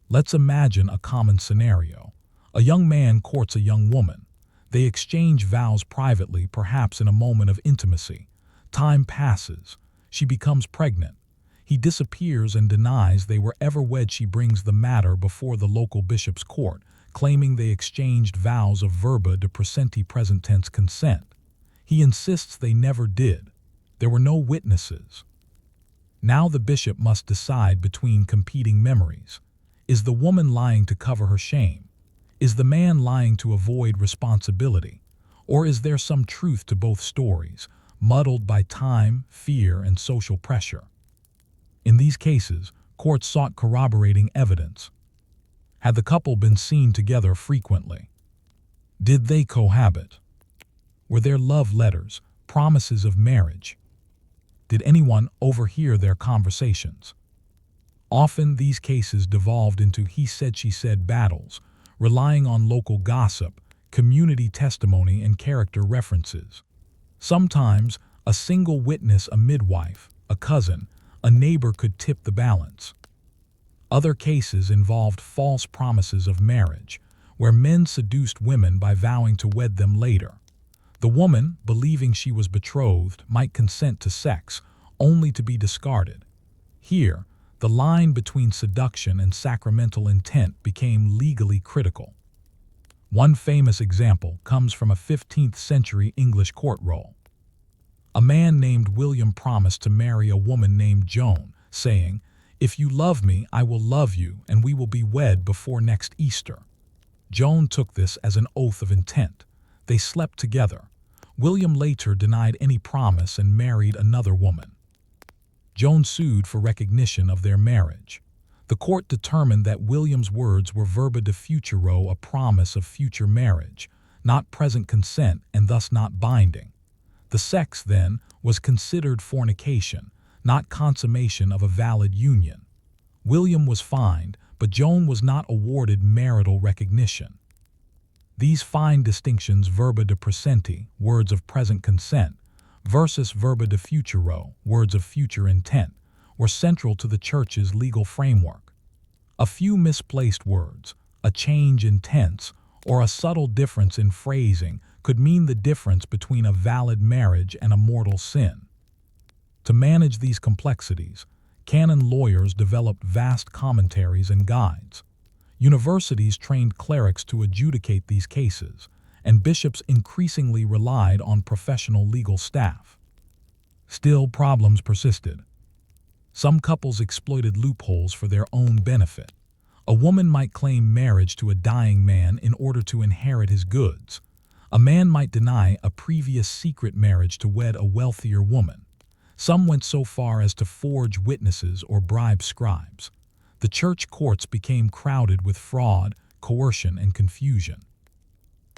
Let's imagine a common scenario. A young man courts a young woman. They exchange vows privately, perhaps in a moment of intimacy. Time passes. She becomes pregnant. He disappears and denies they were ever wed. She brings the matter before the local bishop's court, claiming they exchanged vows of verba de presenti present tense consent. He insists they never did. There were no witnesses. Now the bishop must decide between competing memories. Is the woman lying to cover her shame? Is the man lying to avoid responsibility? Or is there some truth to both stories, muddled by time, fear, and social pressure. In these cases, courts sought corroborating evidence. Had the couple been seen together frequently? Did they cohabit? Were there love letters, promises of marriage? Did anyone overhear their conversations? Often these cases devolved into he said she said battles, relying on local gossip, community testimony, and character references. Sometimes a single witness, a midwife, a cousin, a neighbor could tip the balance. Other cases involved false promises of marriage, where men seduced women by vowing to wed them later. The woman, believing she was betrothed, might consent to sex, only to be discarded. Here, the line between seduction and sacramental intent became legally critical. One famous example comes from a 15th century English court roll. A man named William promised to marry a woman named Joan, saying, "If you love me, I will love you, and we will be wed before next Easter." Joan took this as an oath of intent. They slept together. William later denied any promise and married another woman. Joan sued for recognition of their marriage. The court determined that William's words were verba de futuro, a promise of future marriage, not present consent and thus not binding. The sex, then, was considered fornication, not consummation of a valid union. William was fined, but Joan was not awarded marital recognition. These fine distinctions, verba de presenti, words of present consent, versus verba de futuro, words of future intent, were central to the Church's legal framework. A few misplaced words, a change in tense, or a subtle difference in phrasing could mean the difference between a valid marriage and a mortal sin. To manage these complexities, canon lawyers developed vast commentaries and guides. Universities trained clerics to adjudicate these cases, and bishops increasingly relied on professional legal staff. Still, problems persisted. Some couples exploited loopholes for their own benefit. A woman might claim marriage to a dying man in order to inherit his goods. A man might deny a previous secret marriage to wed a wealthier woman. Some went so far as to forge witnesses or bribe scribes. The church courts became crowded with fraud, coercion, and confusion.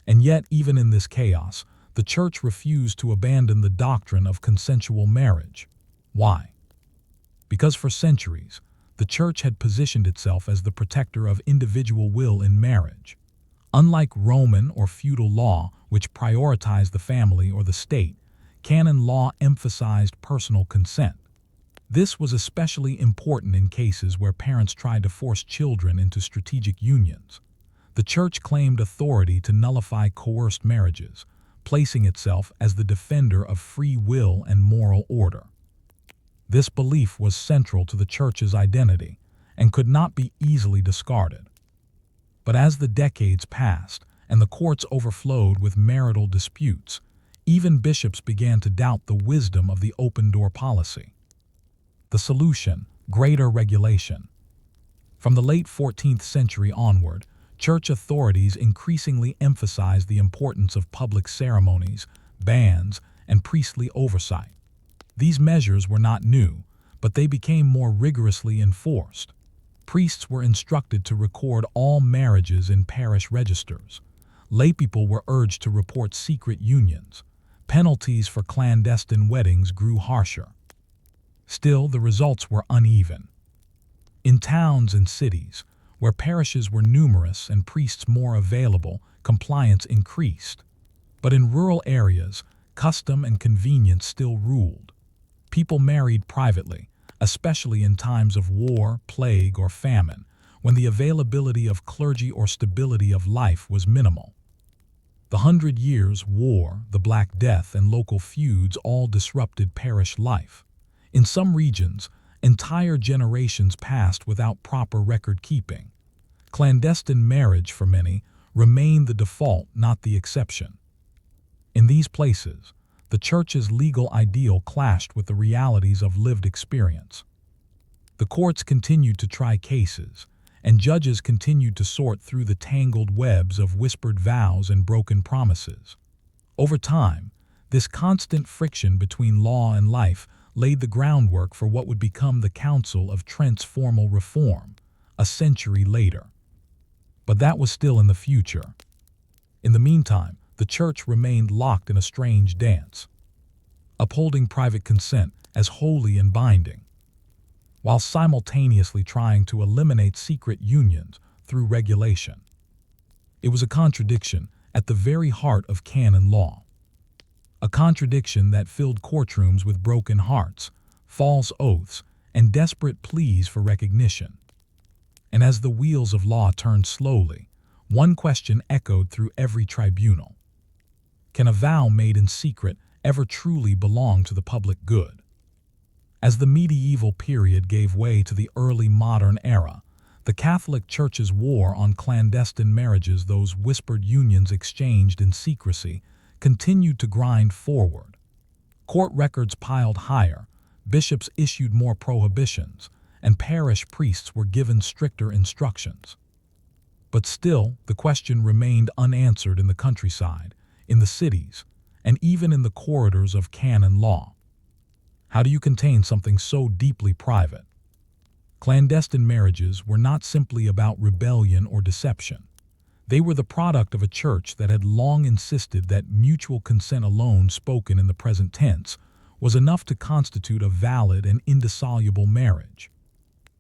And yet, even in this chaos, the church refused to abandon the doctrine of consensual marriage. Why? Because for centuries, the church had positioned itself as the protector of individual will in marriage. Unlike Roman or feudal law, which prioritized the family or the state, canon law emphasized personal consent. This was especially important in cases where parents tried to force children into strategic unions. The church claimed authority to nullify coerced marriages, placing itself as the defender of free will and moral order. This belief was central to the church's identity and could not be easily discarded. But as the decades passed and the courts overflowed with marital disputes, even bishops began to doubt the wisdom of the open-door policy. The solution: greater regulation. From the late 14th century onward, church authorities increasingly emphasized the importance of public ceremonies, bans, and priestly oversight. These measures were not new, but they became more rigorously enforced. Priests were instructed to record all marriages in parish registers. Laypeople were urged to report secret unions. Penalties for clandestine weddings grew harsher. Still, the results were uneven. In towns and cities, where parishes were numerous and priests more available, compliance increased. But in rural areas, custom and convenience still ruled. People married privately, especially in times of war, plague, or famine, when the availability of clergy or stability of life was minimal. The 100 Years' War, the Black Death, and local feuds all disrupted parish life. In some regions, entire generations passed without proper record-keeping. Clandestine marriage, for many, remained the default, not the exception. In these places, the church's legal ideal clashed with the realities of lived experience. The courts continued to try cases, and judges continued to sort through the tangled webs of whispered vows and broken promises. Over time, This constant friction between law and life laid the groundwork for what would become the Council of Trent's formal reform, a century later. But that was still in the future. In the meantime, the church remained locked in a strange dance, upholding private consent as holy and binding, while simultaneously trying to eliminate secret unions through regulation. It was a contradiction at the very heart of canon law. A contradiction that filled courtrooms with broken hearts, false oaths, and desperate pleas for recognition. And as the wheels of law turned slowly, one question echoed through every tribunal. Can a vow made in secret ever truly belong to the public good? As the medieval period gave way to the early modern era, the Catholic Church's war on clandestine marriages, those whispered unions exchanged in secrecy, continued to grind forward. Court records piled higher, bishops issued more prohibitions, and parish priests were given stricter instructions. But still, the question remained unanswered in the countryside, in the cities, and even in the corridors of canon law. How do you contain something so deeply private? Clandestine marriages were not simply about rebellion or deception. They were the product of a church that had long insisted that mutual consent alone, spoken in the present tense, was enough to constitute a valid and indissoluble marriage.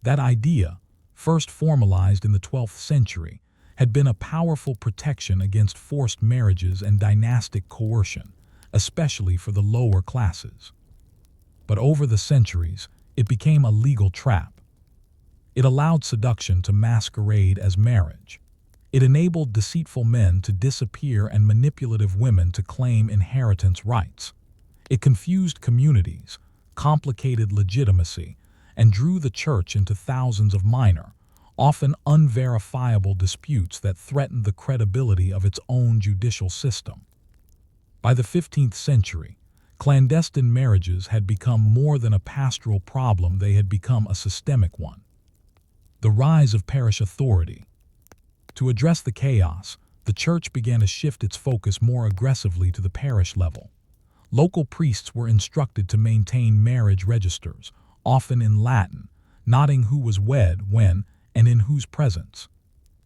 That idea, first formalized in the 12th century, had been a powerful protection against forced marriages and dynastic coercion, especially for the lower classes. But over the centuries, it became a legal trap. It allowed seduction to masquerade as marriage. It enabled deceitful men to disappear and manipulative women to claim inheritance rights. It confused communities, complicated legitimacy, and drew the church into thousands of minor, often unverifiable disputes that threatened the credibility of its own judicial system. By the 15th century, clandestine marriages had become more than a pastoral problem, they had become a systemic one. The rise of parish authority. To address the chaos, the church began to shift its focus more aggressively to the parish level. Local priests were instructed to maintain marriage registers, often in Latin, noting who was wed, when, and in whose presence.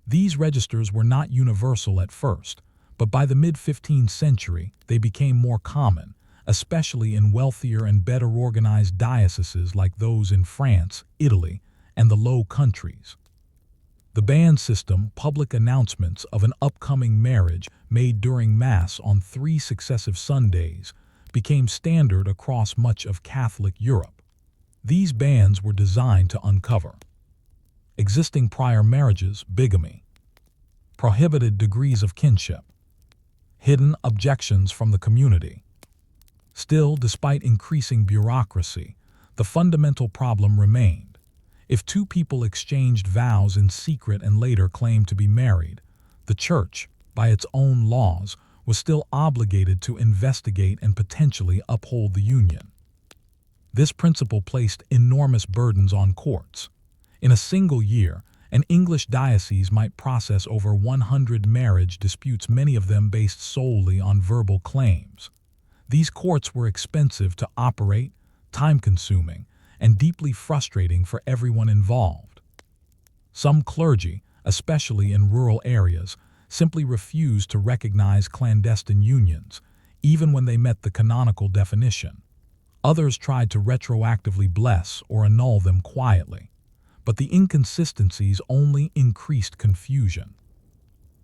These registers were not universal at first, but by the mid-15th century they became more common, especially in wealthier and better organized dioceses like those in France, Italy, and the Low Countries. The band system, public announcements of an upcoming marriage made during Mass on 3 successive Sundays, became standard across much of Catholic Europe. These bans were designed to uncover existing prior marriages, bigamy, prohibited degrees of kinship, hidden objections from the community. Still, despite increasing bureaucracy, the fundamental problem remained. If two people exchanged vows in secret and later claimed to be married, the church, by its own laws, was still obligated to investigate and potentially uphold the union. This principle placed enormous burdens on courts. In a single year, an English diocese might process over 100 marriage disputes, many of them based solely on verbal claims. These courts were expensive to operate, time-consuming, and deeply frustrating for everyone involved. Some clergy, especially in rural areas, simply refused to recognize clandestine unions, even when they met the canonical definition. Others tried to retroactively bless or annul them quietly, but the inconsistencies only increased confusion.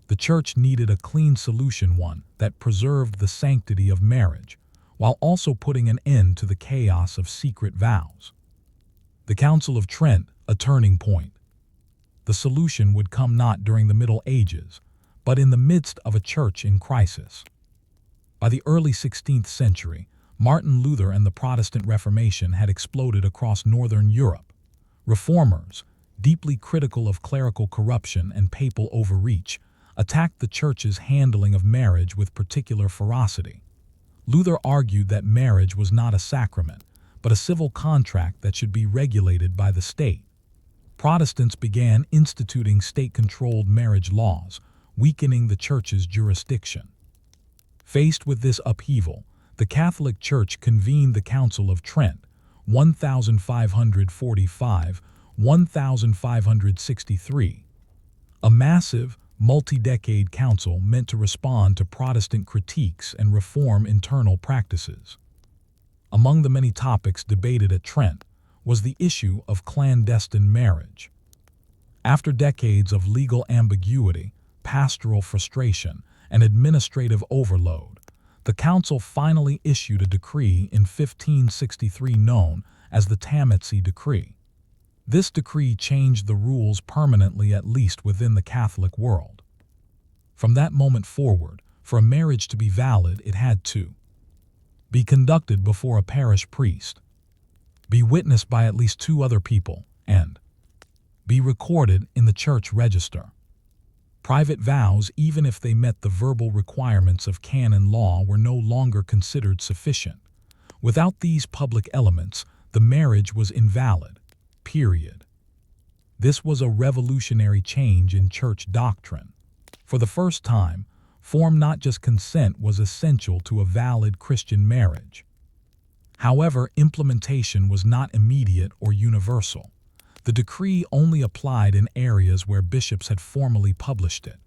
The church needed a clean solution, one that preserved the sanctity of marriage, while also putting an end to the chaos of secret vows. The Council of Trent, a turning point. The solution would come not during the Middle Ages, but in the midst of a church in crisis. By the early 16th century, Martin Luther and the Protestant Reformation had exploded across northern Europe. Reformers, deeply critical of clerical corruption and papal overreach, attacked the church's handling of marriage with particular ferocity. Luther argued that marriage was not a sacrament, but a civil contract that should be regulated by the state. Protestants began instituting state-controlled marriage laws, weakening the church's jurisdiction. Faced with this upheaval, the Catholic Church convened the Council of Trent, 1545-1563, a massive, multi-decade council meant to respond to Protestant critiques and reform internal practices. Among the many topics debated at Trent was the issue of clandestine marriage. After decades of legal ambiguity, pastoral frustration, and administrative overload, the council finally issued a decree in 1563 known as the Tammany Decree. This decree changed the rules permanently, at least within the Catholic world. From that moment forward, for a marriage to be valid, it had to be conducted before a parish priest, be witnessed by at least 2 other people, and be recorded in the church register. Private vows, even if they met the verbal requirements of canon law, were no longer considered sufficient. Without these public elements, the marriage was invalid. Period. This was a revolutionary change in church doctrine. For the first time, form, not just consent, was essential to a valid Christian marriage. However, implementation was not immediate or universal. The decree only applied in areas where bishops had formally published it.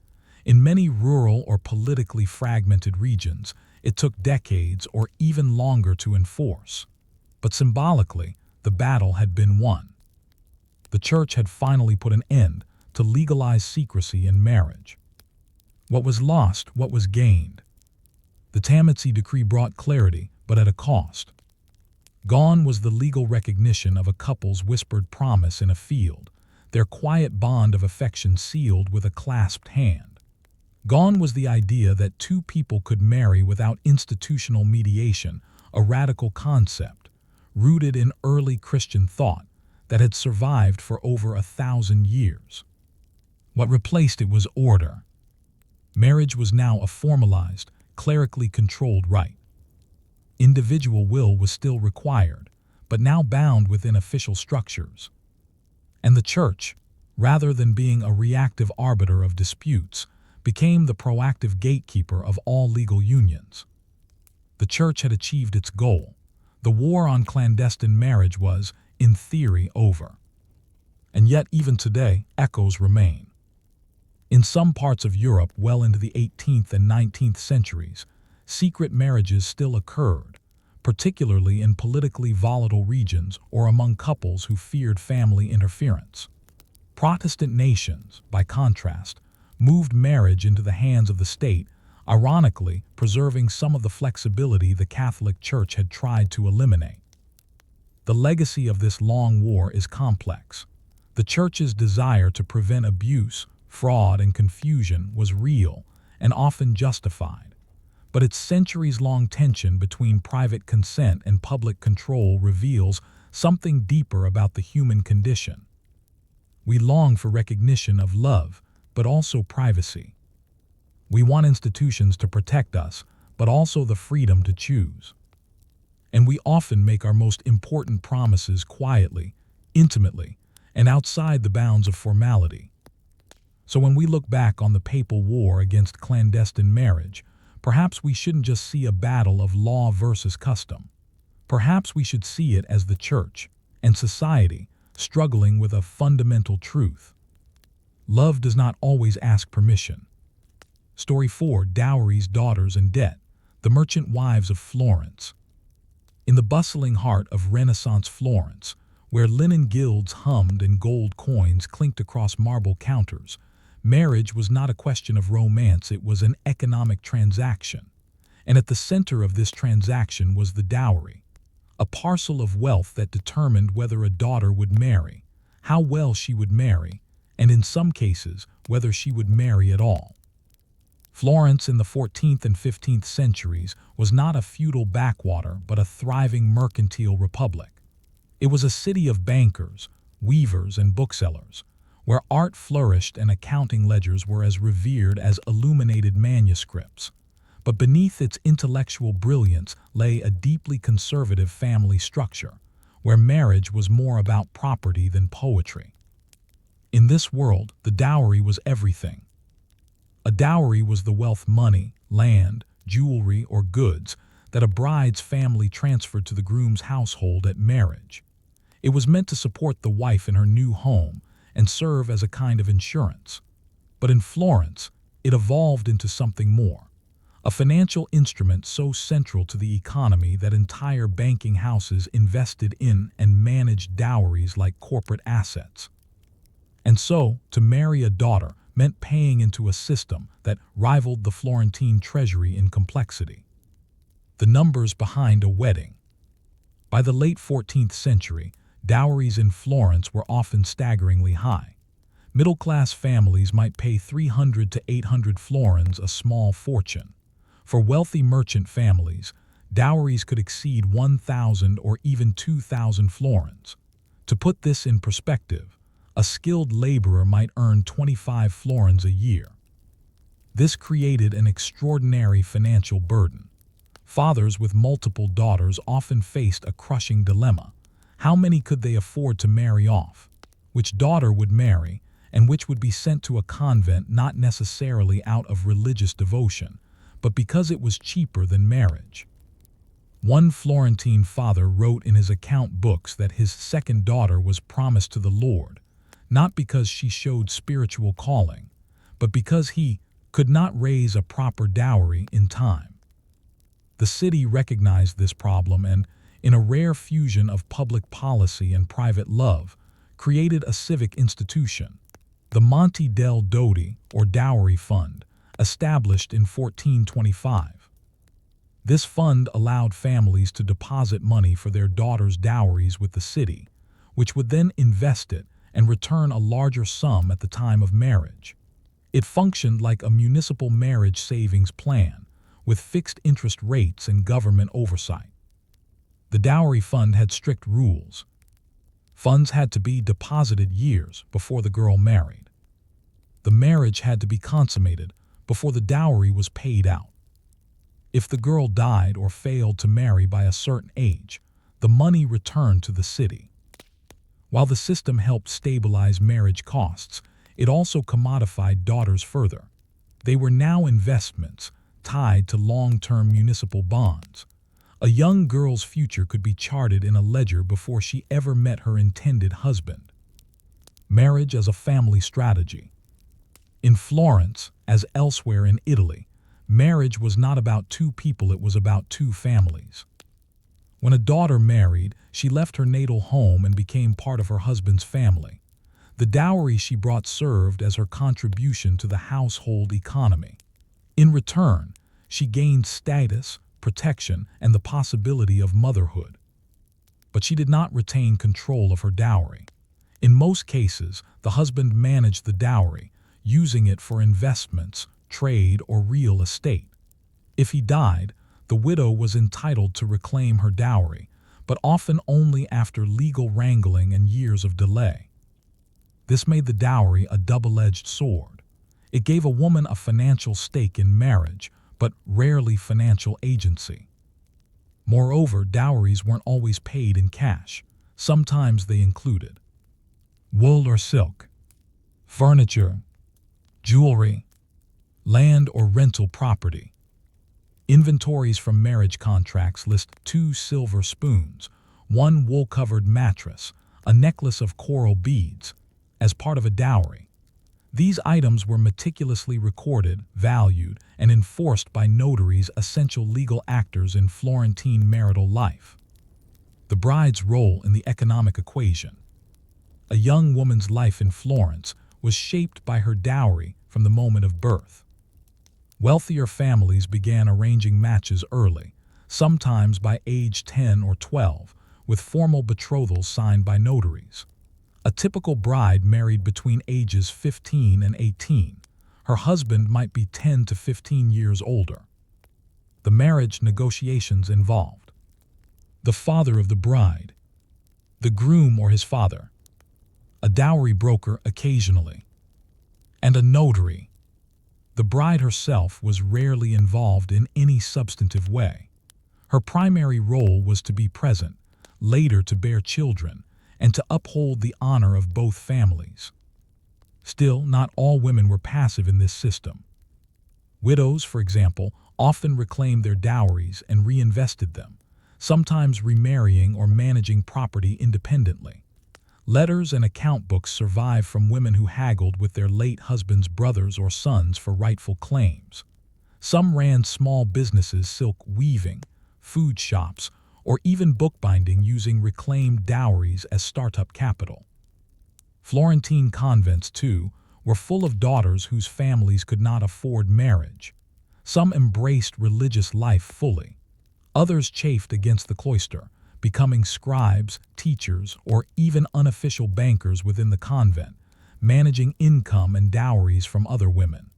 In many rural or politically fragmented regions, it took decades or even longer to enforce. But symbolically, the battle had been won. The church had finally put an end to legalized secrecy in marriage. What was lost, what was gained? The Tammany Decree brought clarity, but at a cost. Gone was the legal recognition of a couple's whispered promise in a field, their quiet bond of affection sealed with a clasped hand. Gone was the idea that 2 people could marry without institutional mediation, a radical concept, rooted in early Christian thought that had survived for over 1,000 years. What replaced it was order. Marriage was now a formalized, clerically controlled rite. Individual will was still required, but now bound within official structures. And the church, rather than being a reactive arbiter of disputes, became the proactive gatekeeper of all legal unions. The church had achieved its goal. The war on clandestine marriage was, in theory, over. And yet, even today, echoes remain. In some parts of Europe well into the 18th and 19th centuries, secret marriages still occurred, particularly in politically volatile regions or among couples who feared family interference. Protestant nations, by contrast, moved marriage into the hands of the state, ironically preserving some of the flexibility the Catholic Church had tried to eliminate. The legacy of this long war is complex. The Church's desire to prevent abuse, fraud, and confusion was real and often justified. But its centuries-long tension between private consent and public control reveals something deeper about the human condition. We long for recognition of love, but also privacy. We want institutions to protect us, but also the freedom to choose. And we often make our most important promises quietly, intimately, and outside the bounds of formality. So when we look back on the papal war against clandestine marriage, perhaps we shouldn't just see a battle of law versus custom. Perhaps we should see it as the church and society struggling with a fundamental truth. Love does not always ask permission. Story 4: Dowries, Daughters, and Debt, the Merchant Wives of Florence. In the bustling heart of Renaissance Florence, where linen guilds hummed and gold coins clinked across marble counters, marriage was not a question of romance, it was an economic transaction. And at the center of this transaction was the dowry, a parcel of wealth that determined whether a daughter would marry, how well she would marry, and in some cases, whether she would marry at all. Florence in the 14th and 15th centuries was not a feudal backwater but a thriving mercantile republic. It was a city of bankers, weavers, and booksellers, where art flourished and accounting ledgers were as revered as illuminated manuscripts. But beneath its intellectual brilliance lay a deeply conservative family structure, where marriage was more about property than poetry. In this world, the dowry was everything. A dowry was the wealth, money, land, jewelry, or goods that a bride's family transferred to the groom's household at marriage. It was meant to support the wife in her new home and serve as a kind of insurance. But in Florence, it evolved into something more. A financial instrument so central to the economy that entire banking houses invested in and managed dowries like corporate assets. And so, to marry a daughter meant paying into a system that rivaled the Florentine treasury in complexity. The numbers behind a wedding. By the late 14th century, dowries in Florence were often staggeringly high. Middle-class families might pay 300 to 800 florins, a small fortune. For wealthy merchant families, dowries could exceed 1,000 or even 2,000 florins. To put this in perspective, a skilled laborer might earn 25 florins a year. This created an extraordinary financial burden. Fathers with multiple daughters often faced a crushing dilemma. How many could they afford to marry off? Which daughter would marry, and which would be sent to a convent not necessarily out of religious devotion, but because it was cheaper than marriage? One Florentine father wrote in his account books that his second daughter was promised to the Lord, not because she showed spiritual calling, but because he could not raise a proper dowry in time. The city recognized this problem and, in a rare fusion of public policy and private love, created a civic institution, the Monte del Doti, or Dowry Fund, established in 1425. This fund allowed families to deposit money for their daughters' dowries with the city, which would then invest it and return a larger sum at the time of marriage. It functioned like a municipal marriage savings plan, with fixed interest rates and government oversight. The dowry fund had strict rules. Funds had to be deposited years before the girl married. The marriage had to be consummated before the dowry was paid out. If the girl died or failed to marry by a certain age, the money returned to the city. While the system helped stabilize marriage costs, it also commodified daughters further. They were now investments tied to long-term municipal bonds. A young girl's future could be charted in a ledger before she ever met her intended husband. Marriage as a family strategy. In Florence, as elsewhere in Italy, marriage was not about two people, it was about two families. When a daughter married, she left her natal home and became part of her husband's family. The dowry she brought served as her contribution to the household economy. In return, she gained status, protection, and the possibility of motherhood. But she did not retain control of her dowry. In most cases, the husband managed the dowry, using it for investments, trade, or real estate. If he died, the widow was entitled to reclaim her dowry, but often only after legal wrangling and years of delay. This made the dowry a double-edged sword. It gave a woman a financial stake in marriage, but rarely financial agency. Moreover, dowries weren't always paid in cash. Sometimes they included wool or silk, furniture, jewelry, land or rental property. Inventories from marriage contracts list 2 silver spoons, 1 wool-covered mattress, a necklace of coral beads, as part of a dowry. These items were meticulously recorded, valued, and enforced by notaries, essential legal actors in Florentine marital life. The bride's role in the economic equation. A young woman's life in Florence was shaped by her dowry from the moment of birth. Wealthier families began arranging matches early, sometimes by age 10 or 12, with formal betrothals signed by notaries. A typical bride married between ages 15 and 18. Her husband might be 10 to 15 years older. The marriage negotiations involved the father of the bride, the groom or his father, a dowry broker occasionally, and a notary. The bride herself was rarely involved in any substantive way. Her primary role was to be present, later to bear children, and to uphold the honor of both families. Still, not all women were passive in this system. Widows, for example, often reclaimed their dowries and reinvested them, sometimes remarrying or managing property independently. Letters and account books survive from women who haggled with their late husband's brothers or sons for rightful claims. Some ran small businesses, silk weaving, food shops, or even bookbinding, using reclaimed dowries as startup capital. Florentine convents, too, were full of daughters whose families could not afford marriage. Some embraced religious life fully. Others chafed against the cloister, becoming scribes, teachers, or even unofficial bankers within the convent, managing income and dowries from other women.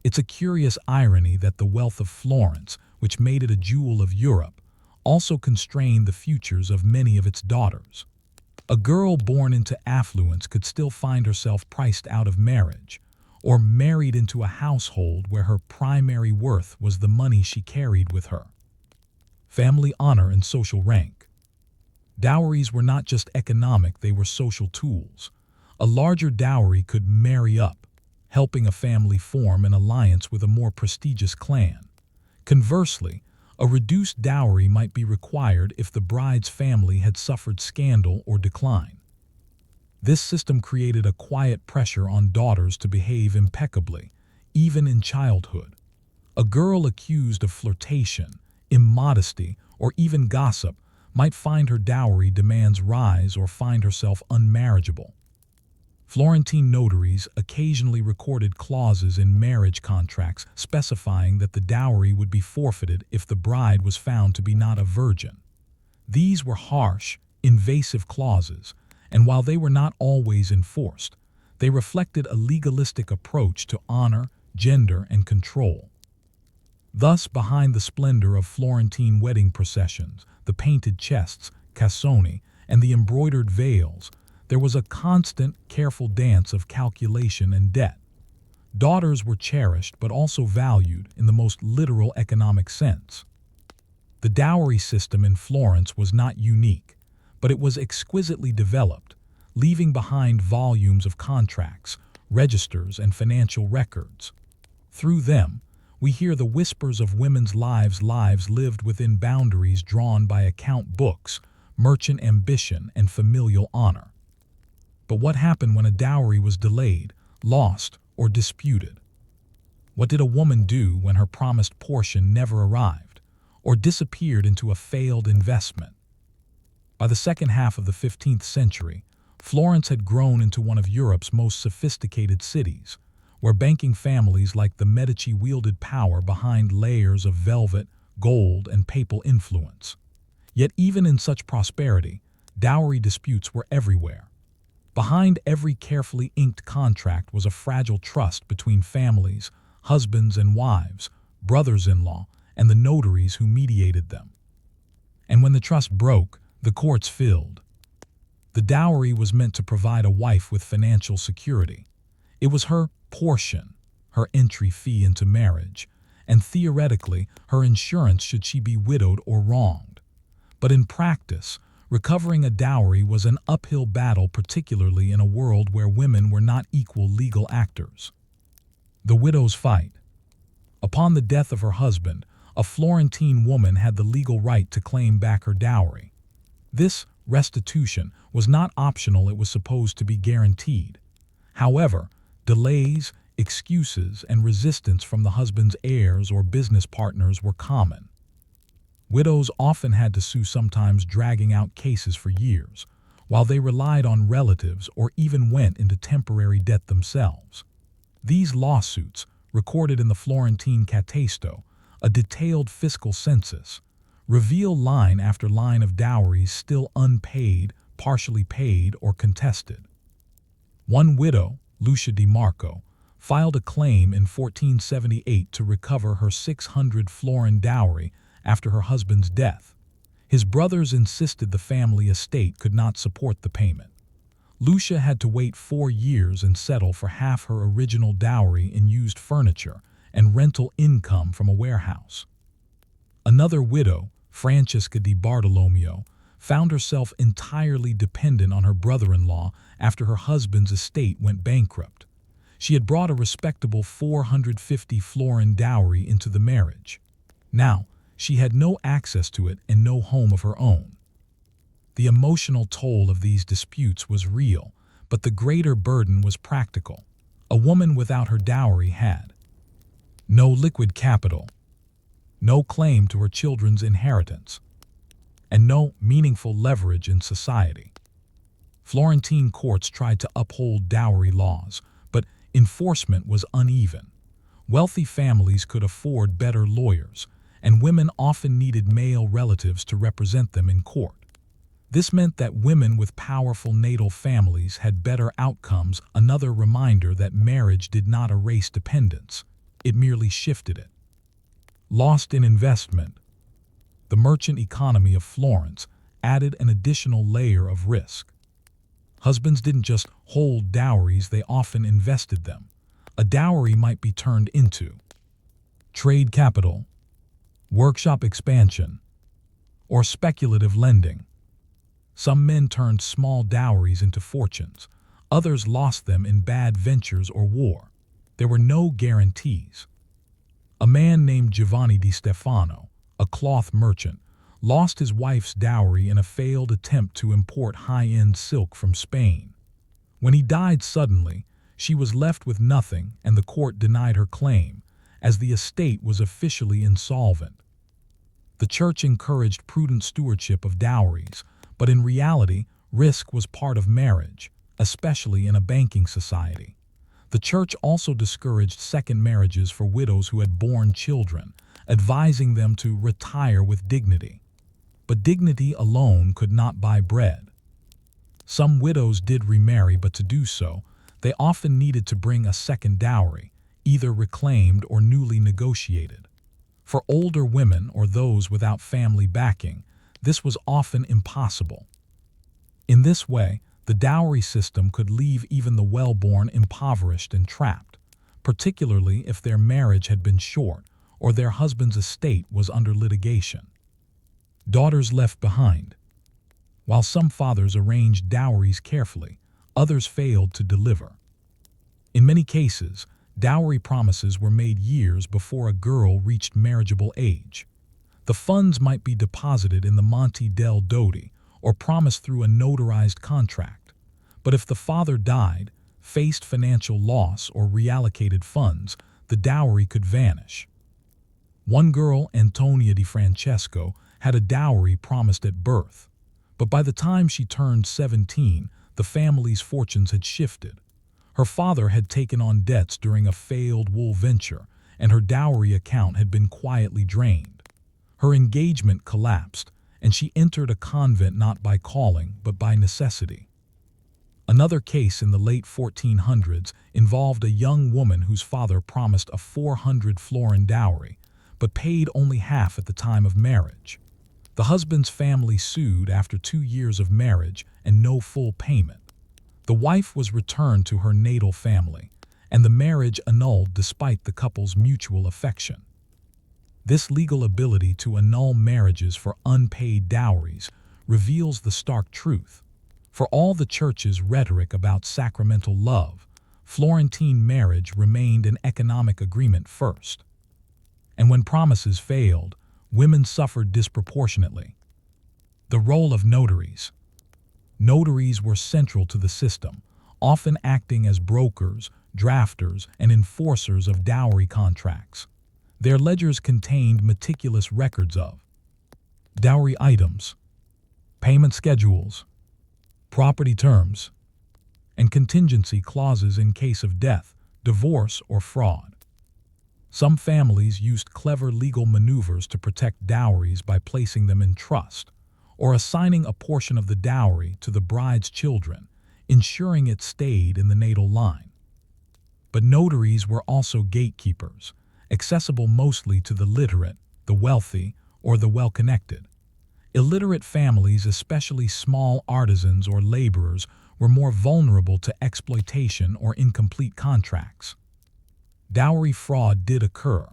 It's a curious irony that the wealth of Florence, which made it a jewel of Europe, also constrained the futures of many of its daughters. A girl born into affluence could still find herself priced out of marriage, or married into a household where her primary worth was the money she carried with her. Family honor and social rank. Dowries were not just economic, they were social tools. A larger dowry could marry up, helping a family form an alliance with a more prestigious clan. Conversely, a reduced dowry might be required if the bride's family had suffered scandal or decline. This system created a quiet pressure on daughters to behave impeccably, even in childhood. A girl accused of flirtation, immodesty, or even gossip might find her dowry demands rise or find herself unmarriageable. Florentine notaries occasionally recorded clauses in marriage contracts specifying that the dowry would be forfeited if the bride was found to be not a virgin. These were harsh, invasive clauses, and while they were not always enforced, they reflected a legalistic approach to honor, gender, and control. Thus, behind the splendor of Florentine wedding processions, the painted chests, cassoni, and the embroidered veils, there was a constant, careful dance of calculation and debt. Daughters were cherished but also valued in the most literal economic sense. The dowry system in Florence was not unique, but it was exquisitely developed, leaving behind volumes of contracts, registers, and financial records. Through them, we hear the whispers of women's lives lived within boundaries drawn by account books, merchant ambition, and familial honor. But what happened when a dowry was delayed, lost, or disputed? What did a woman do when her promised portion never arrived, or disappeared into a failed investment? By the second half of the 15th century, Florence had grown into one of Europe's most sophisticated cities, where banking families like the Medici wielded power behind layers of velvet, gold, and papal influence. Yet even in such prosperity, dowry disputes were everywhere. Behind every carefully inked contract was a fragile trust between families, husbands and wives, brothers-in-law, and the notaries who mediated them. And when the trust broke, the courts filled. The dowry was meant to provide a wife with financial security. It was her portion, her entry fee into marriage, and theoretically her insurance should she be widowed or wronged. But in practice, recovering a dowry was an uphill battle, particularly in a world where women were not equal legal actors. The widow's fight. Upon the death of her husband, a Florentine woman had the legal right to claim back her dowry. This restitution was not optional, it was supposed to be guaranteed. However, delays, excuses, and resistance from the husband's heirs or business partners were common. Widows often had to sue, sometimes dragging out cases for years, while they relied on relatives or even went into temporary debt themselves. These lawsuits, recorded in the Florentine Catasto, a detailed fiscal census, reveal line after line of dowries still unpaid, partially paid, or contested. One widow, Lucia di Marco, filed a claim in 1478 to recover her 600 florin dowry after her husband's death. His brothers insisted the family estate could not support the payment. Lucia had to wait 4 years and settle for half her original dowry in used furniture and rental income from a warehouse. Another widow, Francesca di Bartolomeo, found herself entirely dependent on her brother-in-law after her husband's estate went bankrupt. She had brought a respectable 450 florin dowry into the marriage. Now, she had no access to it and no home of her own. The emotional toll of these disputes was real, but the greater burden was practical. A woman without her dowry had no liquid capital, no claim to her children's inheritance, and no meaningful leverage in society. Florentine courts tried to uphold dowry laws, but enforcement was uneven. Wealthy families could afford better lawyers, and women often needed male relatives to represent them in court. This meant that women with powerful natal families had better outcomes, another reminder that marriage did not erase dependence, it merely shifted it. Lost in investment, the merchant economy of Florence added an additional layer of risk. Husbands didn't just hold dowries, they often invested them. A dowry might be turned into trade capital, workshop expansion, or speculative lending. Some men turned small dowries into fortunes. Others lost them in bad ventures or war. There were no guarantees. A man named Giovanni di Stefano, a cloth merchant, lost his wife's dowry in a failed attempt to import high-end silk from Spain. When he died suddenly, she was left with nothing and the court denied her claim, as the estate was officially insolvent. The church encouraged prudent stewardship of dowries, but in reality, risk was part of marriage, especially in a banking society. The church also discouraged second marriages for widows who had borne children, advising them to retire with dignity. But dignity alone could not buy bread. Some widows did remarry, but to do so, they often needed to bring a second dowry, either reclaimed or newly negotiated. For older women or those without family backing, this was often impossible. In this way, the dowry system could leave even the well-born impoverished and trapped, particularly if their marriage had been short or their husband's estate was under litigation. Daughters left behind. While some fathers arranged dowries carefully, others failed to deliver. In many cases, dowry promises were made years before a girl reached marriageable age. The funds might be deposited in the Monte del Doti or promised through a notarized contract. But if the father died, faced financial loss, or reallocated funds, the dowry could vanish. One girl, Antonia di Francesco, had a dowry promised at birth. But by the time she turned 17, the family's fortunes had shifted. Her father had taken on debts during a failed wool venture, and her dowry account had been quietly drained. Her engagement collapsed, and she entered a convent not by calling, but by necessity. Another case in the late 1400s involved a young woman whose father promised a 400 florin dowry, but paid only half at the time of marriage. The husband's family sued after 2 years of marriage and no full payment. The wife was returned to her natal family, and the marriage annulled despite the couple's mutual affection. This legal ability to annul marriages for unpaid dowries reveals the stark truth. For all the church's rhetoric about sacramental love, Florentine marriage remained an economic agreement first. And when promises failed, women suffered disproportionately. The role of notaries. Notaries were central to the system, often acting as brokers, drafters, and enforcers of dowry contracts. Their ledgers contained meticulous records of dowry items, payment schedules, property terms, and contingency clauses in case of death, divorce, or fraud. Some families used clever legal maneuvers to protect dowries by placing them in trust, or assigning a portion of the dowry to the bride's children, ensuring it stayed in the natal line. But notaries were also gatekeepers, accessible mostly to the literate, the wealthy, or the well-connected. Illiterate families, especially small artisans or laborers, were more vulnerable to exploitation or incomplete contracts. Dowry fraud did occur.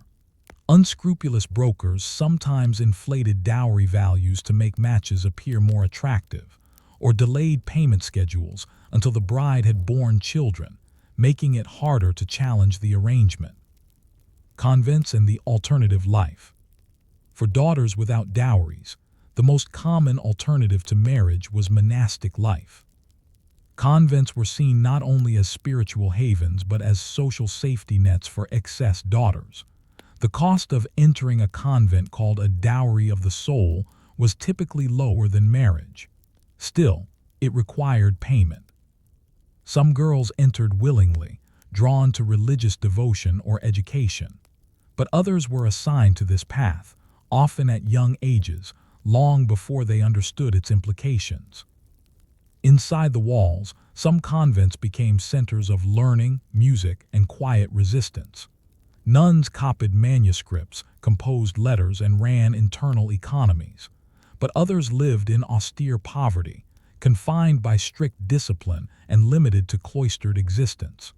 Unscrupulous brokers sometimes inflated dowry values to make matches appear more attractive, or delayed payment schedules until the bride had borne children, making it harder to challenge the arrangement. Convents and the alternative life. For daughters without dowries, the most common alternative to marriage was monastic life. Convents were seen not only as spiritual havens but as social safety nets for excess daughters. The cost of entering a convent, called a dowry of the soul, was typically lower than marriage. Still, it required payment. Some girls entered willingly, drawn to religious devotion or education, but others were assigned to this path, often at young ages, long before they understood its implications. Inside the walls, some convents became centers of learning, music, and quiet resistance. Nuns copied manuscripts, composed letters, and ran internal economies, but others lived in austere poverty, confined by strict discipline and limited to cloistered existence.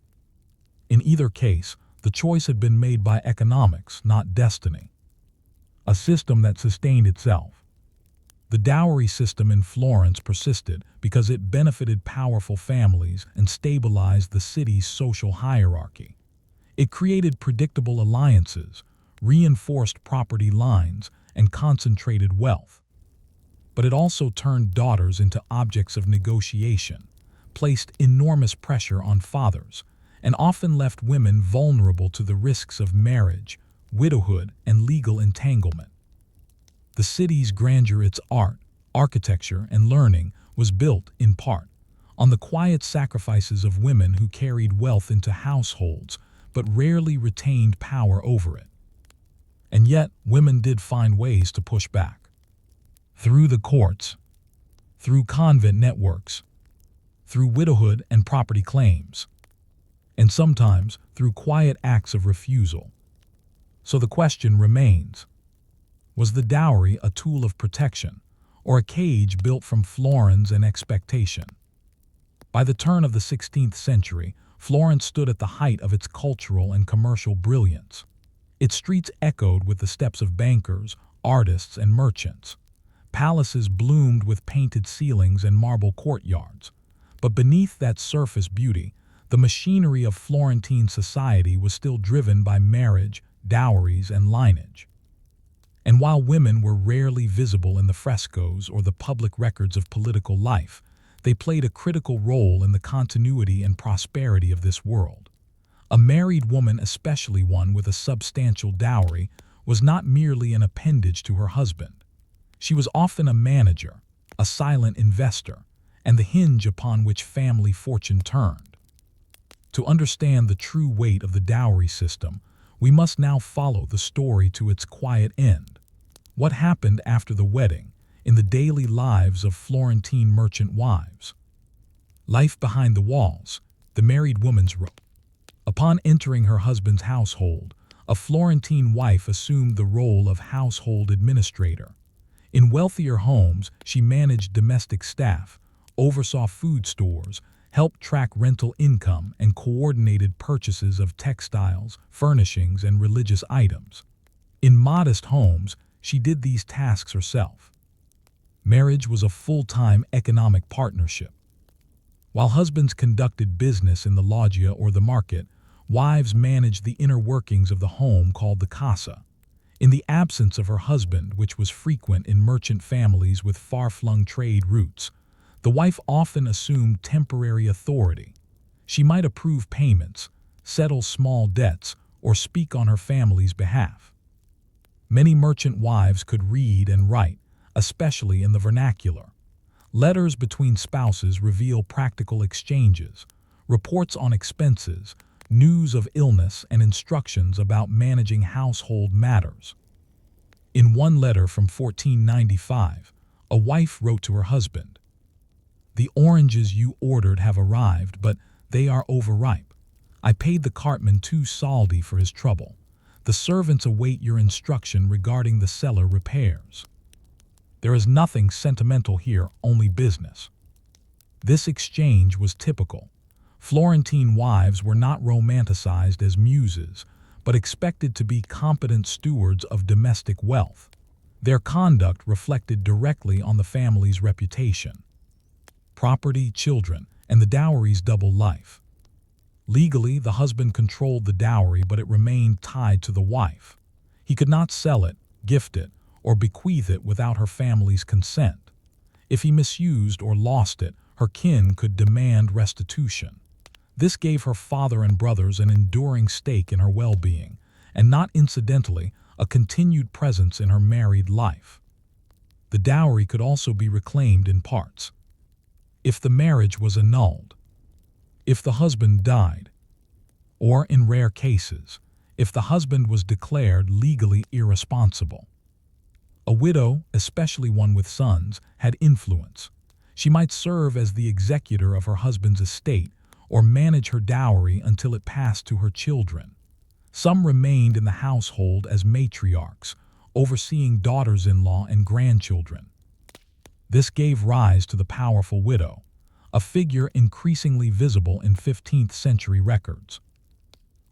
In either case, the choice had been made by economics, not destiny. A system that sustained itself. The dowry system in Florence persisted because it benefited powerful families and stabilized the city's social hierarchy. It created predictable alliances, reinforced property lines, and concentrated wealth. But it also turned daughters into objects of negotiation, placed enormous pressure on fathers, and often left women vulnerable to the risks of marriage, widowhood, and legal entanglement. The city's grandeur, its art, architecture, and learning, was built, in part, on the quiet sacrifices of women who carried wealth into households but rarely retained power over it. And yet, women did find ways to push back. Through the courts, through convent networks, through widowhood and property claims, and sometimes through quiet acts of refusal. So the question remains, was the dowry a tool of protection, or a cage built from florins and expectation? By the turn of the 16th century, Florence stood at the height of its cultural and commercial brilliance. Its streets echoed with the steps of bankers, artists, and merchants. Palaces bloomed with painted ceilings and marble courtyards. But beneath that surface beauty, the machinery of Florentine society was still driven by marriage, dowries, and lineage. And while women were rarely visible in the frescoes or the public records of political life, they played a critical role in the continuity and prosperity of this world. A married woman, especially one with a substantial dowry, was not merely an appendage to her husband. She was often a manager, a silent investor, and the hinge upon which family fortune turned. To understand the true weight of the dowry system, we must now follow the story to its quiet end. What happened after the wedding in the daily lives of Florentine merchant wives? Life behind the walls, the married woman's role. Upon entering her husband's household, a Florentine wife assumed the role of household administrator. In wealthier homes, she managed domestic staff, oversaw food stores, helped track rental income, and coordinated purchases of textiles, furnishings, and religious items. In modest homes, she did these tasks herself. Marriage was a full-time economic partnership. While husbands conducted business in the loggia or the market, wives managed the inner workings of the home, called the casa. In the absence of her husband, which was frequent in merchant families with far-flung trade routes, the wife often assumed temporary authority. She might approve payments, settle small debts, or speak on her family's behalf. Many merchant wives could read and write, especially in the vernacular. Letters between spouses reveal practical exchanges, reports on expenses, news of illness, and instructions about managing household matters. In one letter from 1495, a wife wrote to her husband, "The oranges you ordered have arrived, but they are overripe. I paid the cartman 2 soldi for his trouble. The servants await your instruction regarding the cellar repairs." There is nothing sentimental here, only business. This exchange was typical. Florentine wives were not romanticized as muses, but expected to be competent stewards of domestic wealth. Their conduct reflected directly on the family's reputation. Property, children, and the dowry's double life. Legally, the husband controlled the dowry, but it remained tied to the wife. He could not sell it, gift it, or bequeath it without her family's consent. If he misused or lost it, her kin could demand restitution. This gave her father and brothers an enduring stake in her well-being, and not incidentally, a continued presence in her married life. The dowry could also be reclaimed in parts. If the marriage was annulled, if the husband died, or in rare cases, if the husband was declared legally irresponsible. A widow, especially one with sons, had influence. She might serve as the executor of her husband's estate or manage her dowry until it passed to her children. Some remained in the household as matriarchs, overseeing daughters-in-law and grandchildren. This gave rise to the powerful widow, a figure increasingly visible in 15th century records.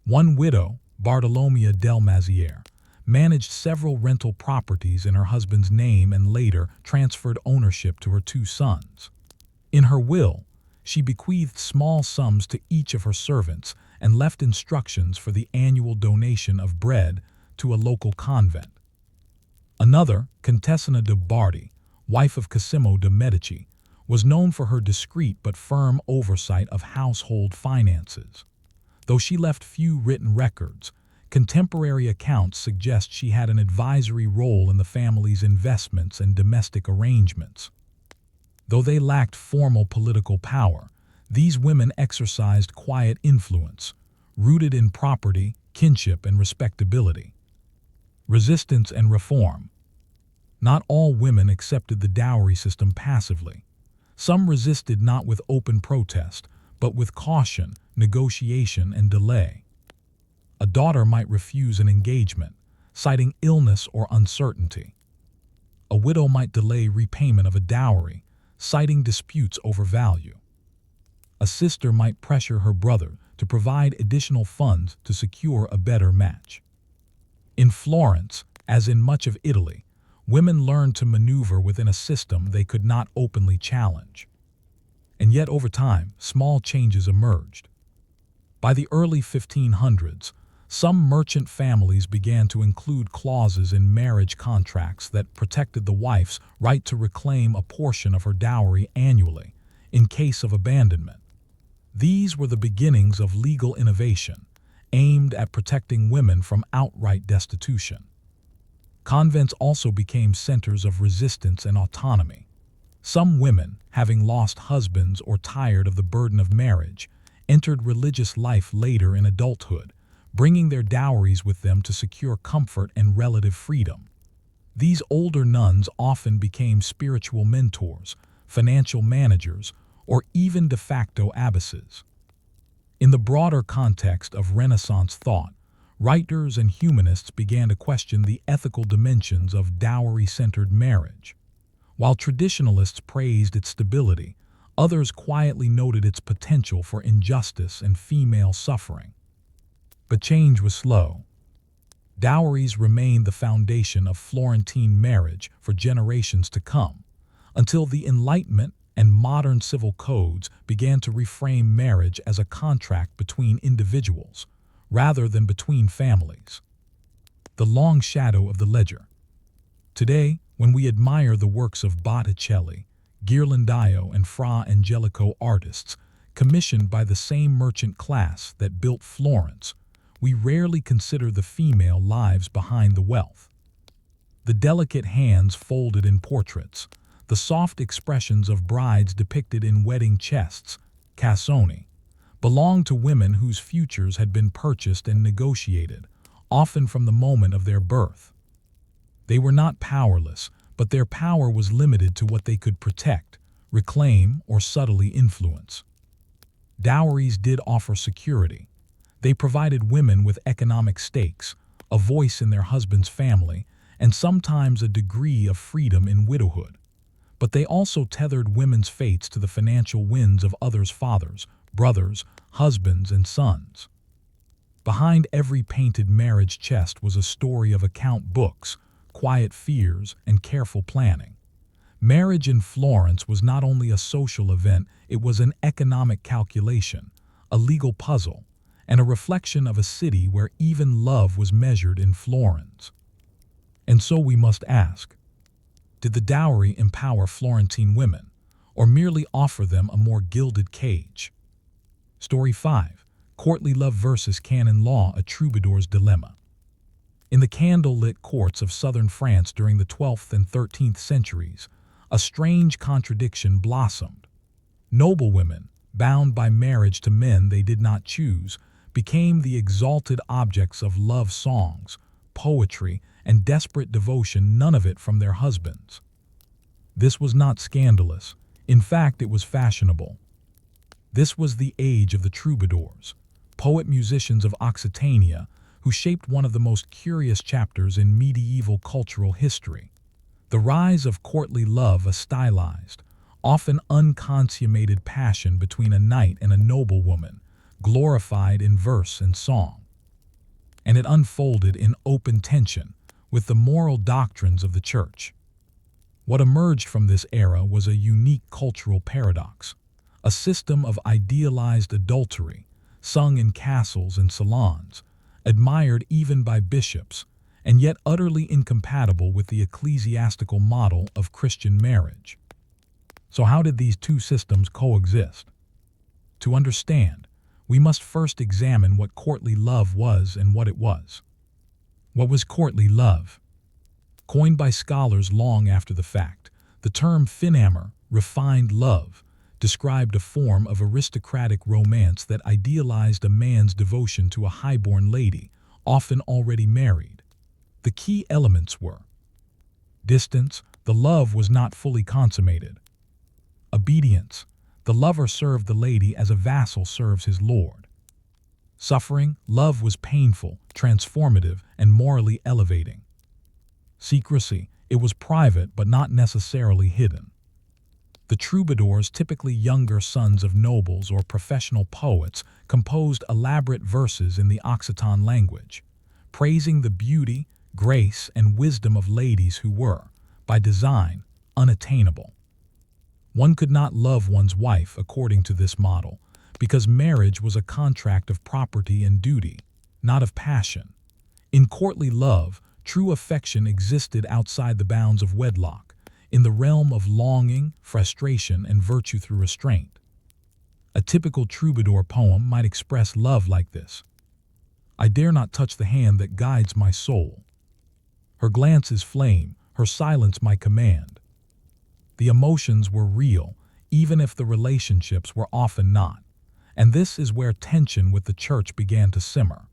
One widow, Bartolomea del Maziere, managed several rental properties in her husband's name and later transferred ownership to her two sons. In her will, she bequeathed small sums to each of her servants and left instructions for the annual donation of bread to a local convent. Another, Contessina de Bardi, wife of Cosimo de' Medici, was known for her discreet but firm oversight of household finances. Though she left few written records, contemporary accounts suggest she had an advisory role in the family's investments and domestic arrangements. Though they lacked formal political power, these women exercised quiet influence, rooted in property, kinship, and respectability. Resistance and reform. Not all women accepted the dowry system passively. Some resisted not with open protest, but with caution, negotiation, and delay. A daughter might refuse an engagement, citing illness or uncertainty. A widow might delay repayment of a dowry, citing disputes over value. A sister might pressure her brother to provide additional funds to secure a better match. In Florence, as in much of Italy, women learned to maneuver within a system they could not openly challenge. And yet over time, small changes emerged. By the early 1500s, some merchant families began to include clauses in marriage contracts that protected the wife's right to reclaim a portion of her dowry annually, in case of abandonment. These were the beginnings of legal innovation, aimed at protecting women from outright destitution. Convents also became centers of resistance and autonomy. Some women, having lost husbands or tired of the burden of marriage, entered religious life later in adulthood, bringing their dowries with them to secure comfort and relative freedom. These older nuns often became spiritual mentors, financial managers, or even de facto abbesses. In the broader context of Renaissance thought, writers and humanists began to question the ethical dimensions of dowry-centered marriage. While traditionalists praised its stability, others quietly noted its potential for injustice and female suffering. But change was slow. Dowries remained the foundation of Florentine marriage for generations to come, until the Enlightenment and modern civil codes began to reframe marriage as a contract between individuals, rather than between families. The long shadow of the ledger. Today, when we admire the works of Botticelli, Ghirlandaio, and Fra Angelico artists, commissioned by the same merchant class that built Florence, we rarely consider the female lives behind the wealth. The delicate hands folded in portraits, the soft expressions of brides depicted in wedding chests, cassoni, belonged to women whose futures had been purchased and negotiated, often from the moment of their birth. They were not powerless, but their power was limited to what they could protect, reclaim, or subtly influence. Dowries did offer security. They provided women with economic stakes, a voice in their husband's family, and sometimes a degree of freedom in widowhood. But they also tethered women's fates to the financial winds of others' fathers, brothers, husbands, and sons. Behind every painted marriage chest was a story of account books, quiet fears, and careful planning. Marriage in Florence was not only a social event, it was an economic calculation, a legal puzzle, and a reflection of a city where even love was measured in florins. And so we must ask, did the dowry empower Florentine women, or merely offer them a more gilded cage? Story 5. Courtly Love versus Canon Law, a Troubadour's Dilemma. In the candle-lit courts of southern France during the 12th and 13th centuries, a strange contradiction blossomed. Noblewomen, bound by marriage to men they did not choose, became the exalted objects of love songs, poetry, and desperate devotion, none of it from their husbands. This was not scandalous. In fact, it was fashionable. This was the age of the troubadours, poet-musicians of Occitania, who shaped one of the most curious chapters in medieval cultural history. The rise of courtly love, a stylized, often unconsummated passion between a knight and a noblewoman, glorified in verse and song. And it unfolded in open tension with the moral doctrines of the church. What emerged from this era was a unique cultural paradox, a system of idealized adultery, sung in castles and salons, admired even by bishops, and yet utterly incompatible with the ecclesiastical model of Christian marriage. So how did these two systems coexist? To understand, we must first examine what courtly love was and what it was. What was courtly love? Coined by scholars long after the fact, the term finamer, refined love, described a form of aristocratic romance that idealized a man's devotion to a highborn lady, often already married. The key elements were: distance, the love was not fully consummated; obedience, the lover served the lady as a vassal serves his lord; suffering, love was painful, transformative, and morally elevating; secrecy, it was private but not necessarily hidden. The troubadours, typically younger sons of nobles or professional poets, composed elaborate verses in the Occitan language, praising the beauty, grace, and wisdom of ladies who were, by design, unattainable. One could not love one's wife according to this model, because marriage was a contract of property and duty, not of passion. In courtly love, true affection existed outside the bounds of wedlock, in the realm of longing, frustration, and virtue through restraint. A typical troubadour poem might express love like this: I dare not touch the hand that guides my soul. Her glance is flame, her silence my command. The emotions were real, even if the relationships were often not. And this is where tension with the church began to simmer.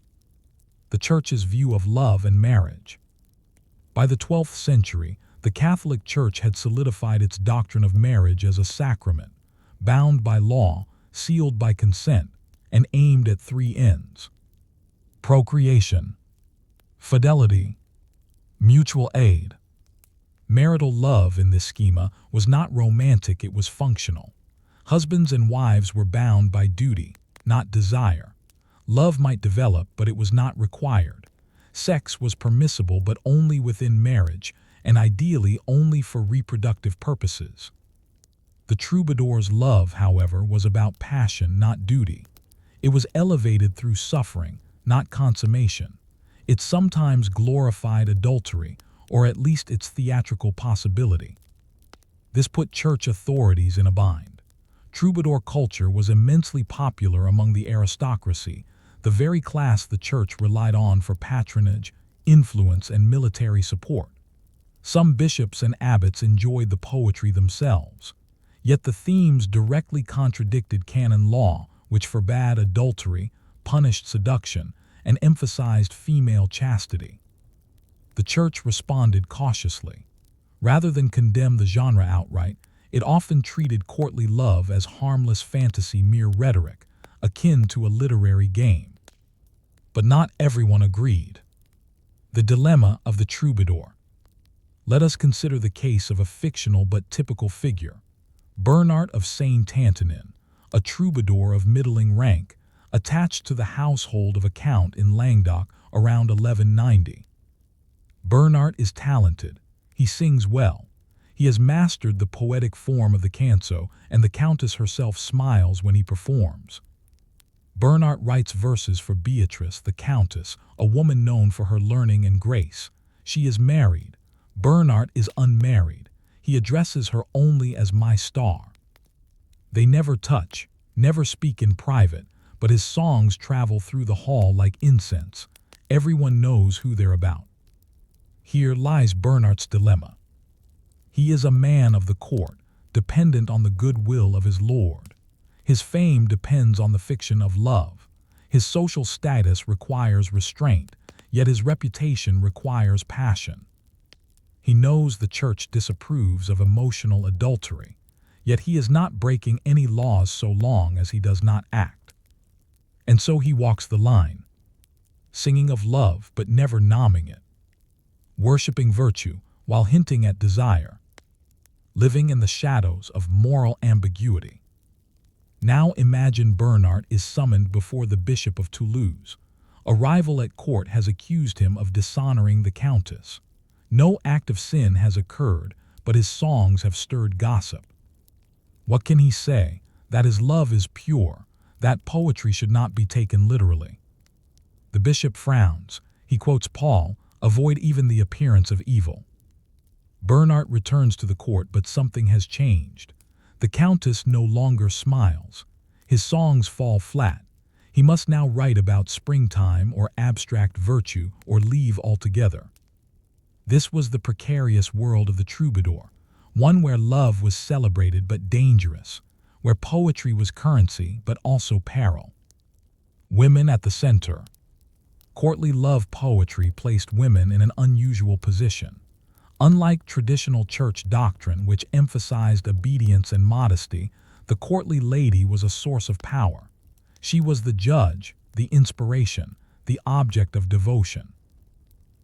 The church's view of love and marriage. By the 12th century, the Catholic Church had solidified its doctrine of marriage as a sacrament, bound by law, sealed by consent, and aimed at three ends: procreation, fidelity, mutual aid. Marital love in this schema was not romantic, it was functional. Husbands and wives were bound by duty, not desire. Love might develop, but it was not required. Sex was permissible, but only within marriage, and ideally only for reproductive purposes. The troubadour's love, however, was about passion, not duty. It was elevated through suffering, not consummation. It sometimes glorified adultery, or at least its theatrical possibility. This put church authorities in a bind. Troubadour culture was immensely popular among the aristocracy, the very class the church relied on for patronage, influence, and military support. Some bishops and abbots enjoyed the poetry themselves, yet the themes directly contradicted canon law, which forbade adultery, punished seduction, and emphasized female chastity. The church responded cautiously. Rather than condemn the genre outright, it often treated courtly love as harmless fantasy, mere rhetoric, akin to a literary game. But not everyone agreed. The dilemma of the troubadour. Let us consider the case of a fictional but typical figure, Bernard of Saint-Antonin, a troubadour of middling rank, attached to the household of a count in Languedoc around 1190. Bernard is talented. He sings well. He has mastered the poetic form of the canso, and the countess herself smiles when he performs. Bernard writes verses for Beatrice, the Countess, a woman known for her learning and grace. She is married. Bernard is unmarried. He addresses her only as my star. They never touch, never speak in private, but his songs travel through the hall like incense. Everyone knows who they're about. Here lies Bernard's dilemma. He is a man of the court, dependent on the goodwill of his lord. His fame depends on the fiction of love. His social status requires restraint, yet his reputation requires passion. He knows the church disapproves of emotional adultery, yet he is not breaking any laws so long as he does not act. And so he walks the line, singing of love but never nomming it, worshiping virtue while hinting at desire, living in the shadows of moral ambiguity. Now imagine Bernard is summoned before the Bishop of Toulouse. A rival at court has accused him of dishonoring the Countess. No act of sin has occurred, but his songs have stirred gossip. What can he say? That his love is pure, that poetry should not be taken literally. The bishop frowns. He quotes Paul, "Avoid even the appearance of evil." Bernard returns to the court, but something has changed. The Countess no longer smiles. His songs fall flat. He must now write about springtime or abstract virtue or leave altogether. This was the precarious world of the troubadour, one where love was celebrated but dangerous, where poetry was currency but also peril. Women at the center. Courtly love poetry placed women in an unusual position. Unlike traditional church doctrine, which emphasized obedience and modesty, the courtly lady was a source of power. She was the judge, the inspiration, the object of devotion.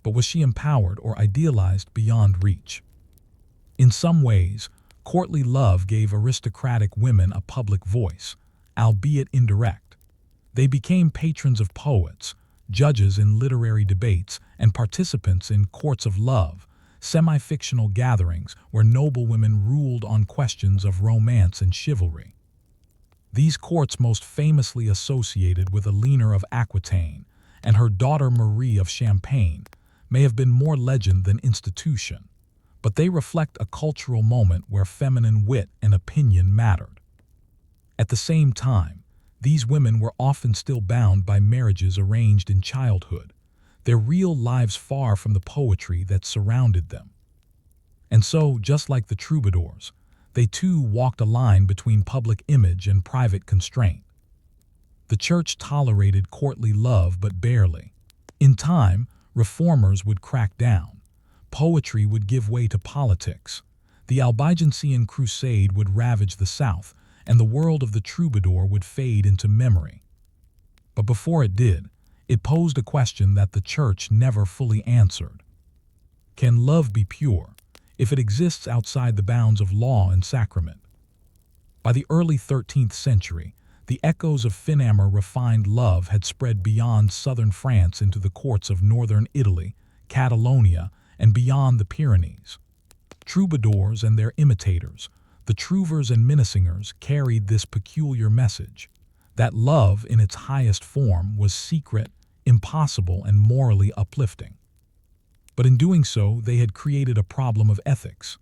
But was she empowered or idealized beyond reach? In some ways, courtly love gave aristocratic women a public voice, albeit indirect. They became patrons of poets, judges in literary debates, and participants in courts of love, semi-fictional gatherings where noblewomen ruled on questions of romance and chivalry. These courts most famously associated with Eleanor of Aquitaine and her daughter Marie of Champagne may have been more legend than institution, but they reflect a cultural moment where feminine wit and opinion mattered. At the same time, these women were often still bound by marriages arranged in childhood, their real lives far from the poetry that surrounded them. And so, just like the troubadours, they too walked a line between public image and private constraint. The church tolerated courtly love but barely. In time, reformers would crack down. Poetry would give way to politics. The Albigensian crusade would ravage the South, and the world of the troubadour would fade into memory. But before it did, it posed a question that the church never fully answered. Can love be pure if it exists outside the bounds of law and sacrament? By the early 13th century, the echoes of Finamar refined love had spread beyond southern France into the courts of northern Italy, Catalonia, and beyond the Pyrenees. Troubadours and their imitators, the trouvers and minnesingers, carried this peculiar message, that love in its highest form was secret, impossible, and morally uplifting. But in doing so, they had created a problem of ethics.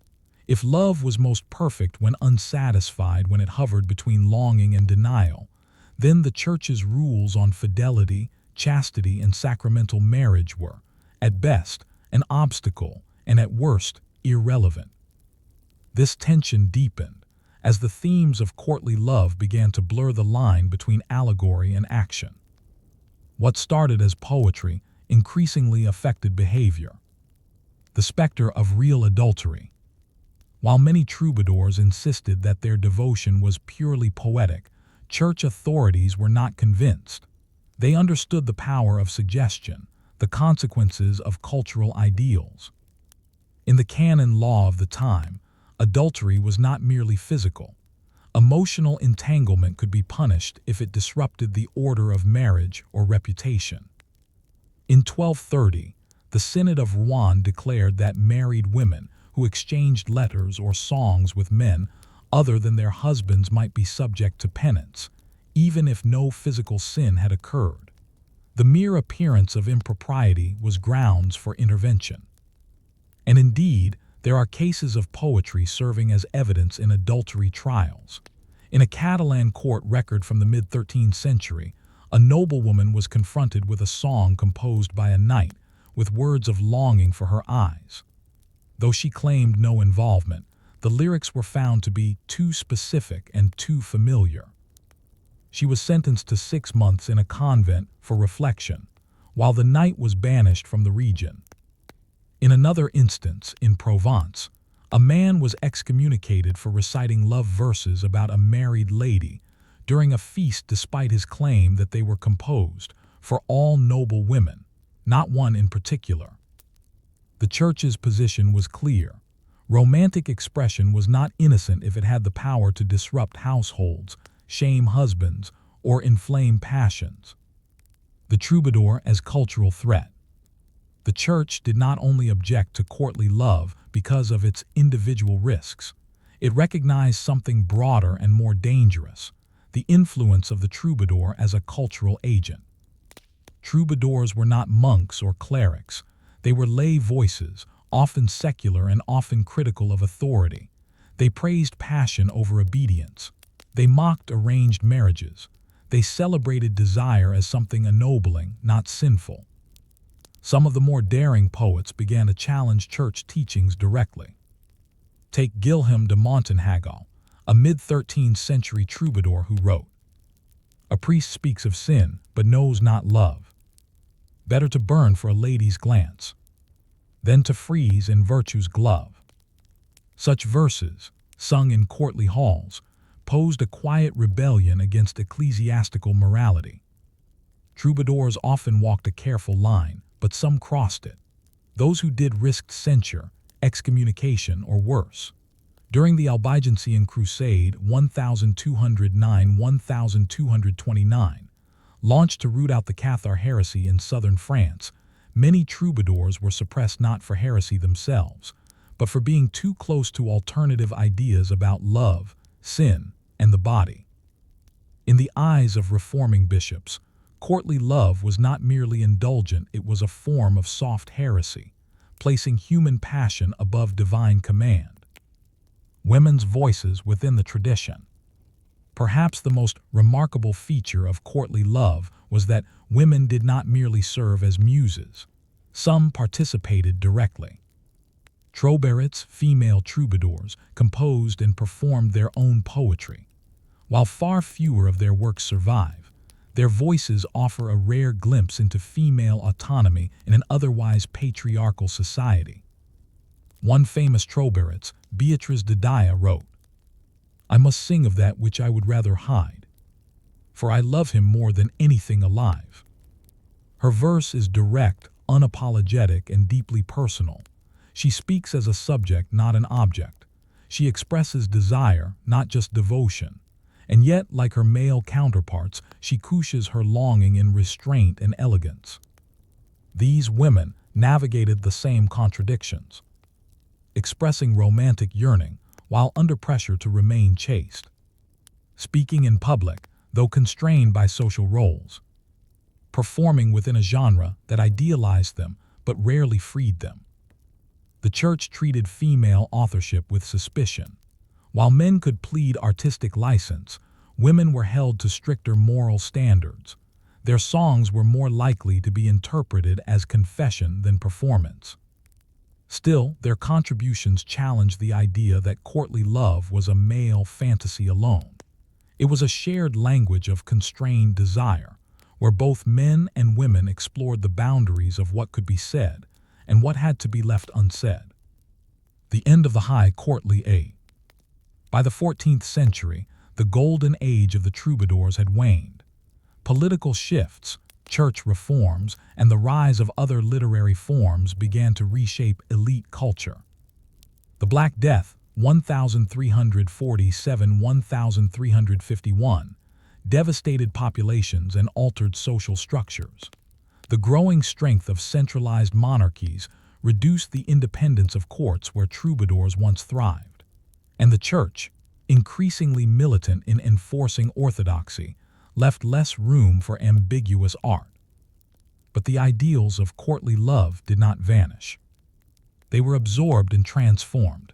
If love was most perfect when unsatisfied, when it hovered between longing and denial, then the church's rules on fidelity, chastity, and sacramental marriage were, at best, an obstacle, and at worst, irrelevant. This tension deepened as the themes of courtly love began to blur the line between allegory and action. What started as poetry increasingly affected behavior. The specter of real adultery. While many troubadours insisted that their devotion was purely poetic, church authorities were not convinced. They understood the power of suggestion, the consequences of cultural ideals. In the canon law of the time, adultery was not merely physical. Emotional entanglement could be punished if it disrupted the order of marriage or reputation. In 1230, the Synod of Rouen declared that married women who exchanged letters or songs with men other than their husbands might be subject to penance, even if no physical sin had occurred. The mere appearance of impropriety was grounds for intervention. And indeed, there are cases of poetry serving as evidence in adultery trials. In a Catalan court record from the mid-13th century, a noblewoman was confronted with a song composed by a knight with words of longing for her eyes. Though she claimed no involvement, the lyrics were found to be too specific and too familiar. She was sentenced to 6 months in a convent for reflection, while the knight was banished from the region. In another instance, in Provence, a man was excommunicated for reciting love verses about a married lady during a feast despite his claim that they were composed for all noble women, not one in particular. The church's position was clear. Romantic expression was not innocent if it had the power to disrupt households, shame husbands, or inflame passions. The troubadour as cultural threat. The church did not only object to courtly love because of its individual risks. It recognized something broader and more dangerous, the influence of the troubadour as a cultural agent. Troubadours were not monks or clerics. They were lay voices, often secular and often critical of authority. They praised passion over obedience. They mocked arranged marriages. They celebrated desire as something ennobling, not sinful. Some of the more daring poets began to challenge church teachings directly. Take Guilhem de Montenhagal, a mid-13th century troubadour who wrote, "A priest speaks of sin, but knows not love. Better to burn for a lady's glance, than to freeze in virtue's glove." Such verses, sung in courtly halls, posed a quiet rebellion against ecclesiastical morality. Troubadours often walked a careful line, but some crossed it. Those who did risked censure, excommunication, or worse. During the Albigensian Crusade 1209–1229, launched to root out the Cathar heresy in southern France, many troubadours were suppressed not for heresy themselves, but for being too close to alternative ideas about love, sin, and the body. In the eyes of reforming bishops, courtly love was not merely indulgent, it was a form of soft heresy, placing human passion above divine command. Women's voices within the tradition. Perhaps the most remarkable feature of courtly love was that women did not merely serve as muses. Some participated directly. Troubadours, female troubadours, composed and performed their own poetry. While far fewer of their works survive, their voices offer a rare glimpse into female autonomy in an otherwise patriarchal society. One famous troubadouress, Beatrice de Daya, wrote, "I must sing of that which I would rather hide, for I love him more than anything alive." Her verse is direct, unapologetic, and deeply personal. She speaks as a subject, not an object. She expresses desire, not just devotion. And yet, like her male counterparts, she couches her longing in restraint and elegance. These women navigated the same contradictions, expressing romantic yearning while under pressure to remain chaste, speaking in public, though constrained by social roles, performing within a genre that idealized them but rarely freed them. The church treated female authorship with suspicion. While men could plead artistic license, women were held to stricter moral standards. Their songs were more likely to be interpreted as confession than performance. Still, their contributions challenged the idea that courtly love was a male fantasy alone. It was a shared language of constrained desire, where both men and women explored the boundaries of what could be said and what had to be left unsaid. The end of the high courtly age. By the 14th century, the golden age of the troubadours had waned. Political shifts, church reforms, and the rise of other literary forms began to reshape elite culture. The Black Death, 1347–1351, devastated populations and altered social structures. The growing strength of centralized monarchies reduced the independence of courts where troubadours once thrived. And the church, increasingly militant in enforcing orthodoxy, left less room for ambiguous art. But the ideals of courtly love did not vanish. They were absorbed and transformed.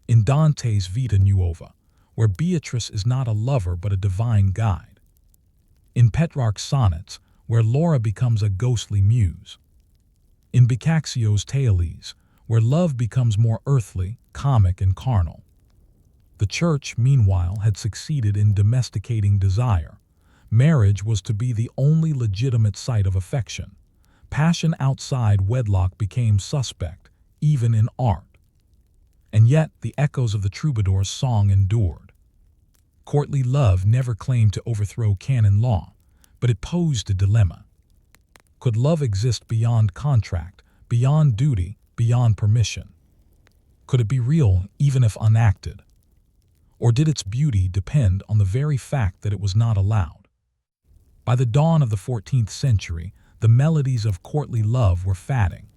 In Dante's Vita Nuova, where Beatrice is not a lover but a divine guide. In Petrarch's sonnets, where Laura becomes a ghostly muse. In Boccaccio's Tales, where love becomes more earthly, comic, and carnal. The church, meanwhile, had succeeded in domesticating desire. Marriage was to be the only legitimate site of affection. Passion outside wedlock became suspect, even in art. And yet, the echoes of the troubadour's song endured. Courtly love never claimed to overthrow canon law, but it posed a dilemma. Could love exist beyond contract, beyond duty, beyond permission? Could it be real even if unacted? Or did its beauty depend on the very fact that it was not allowed? By the dawn of the 14th century, the melodies of courtly love were fading.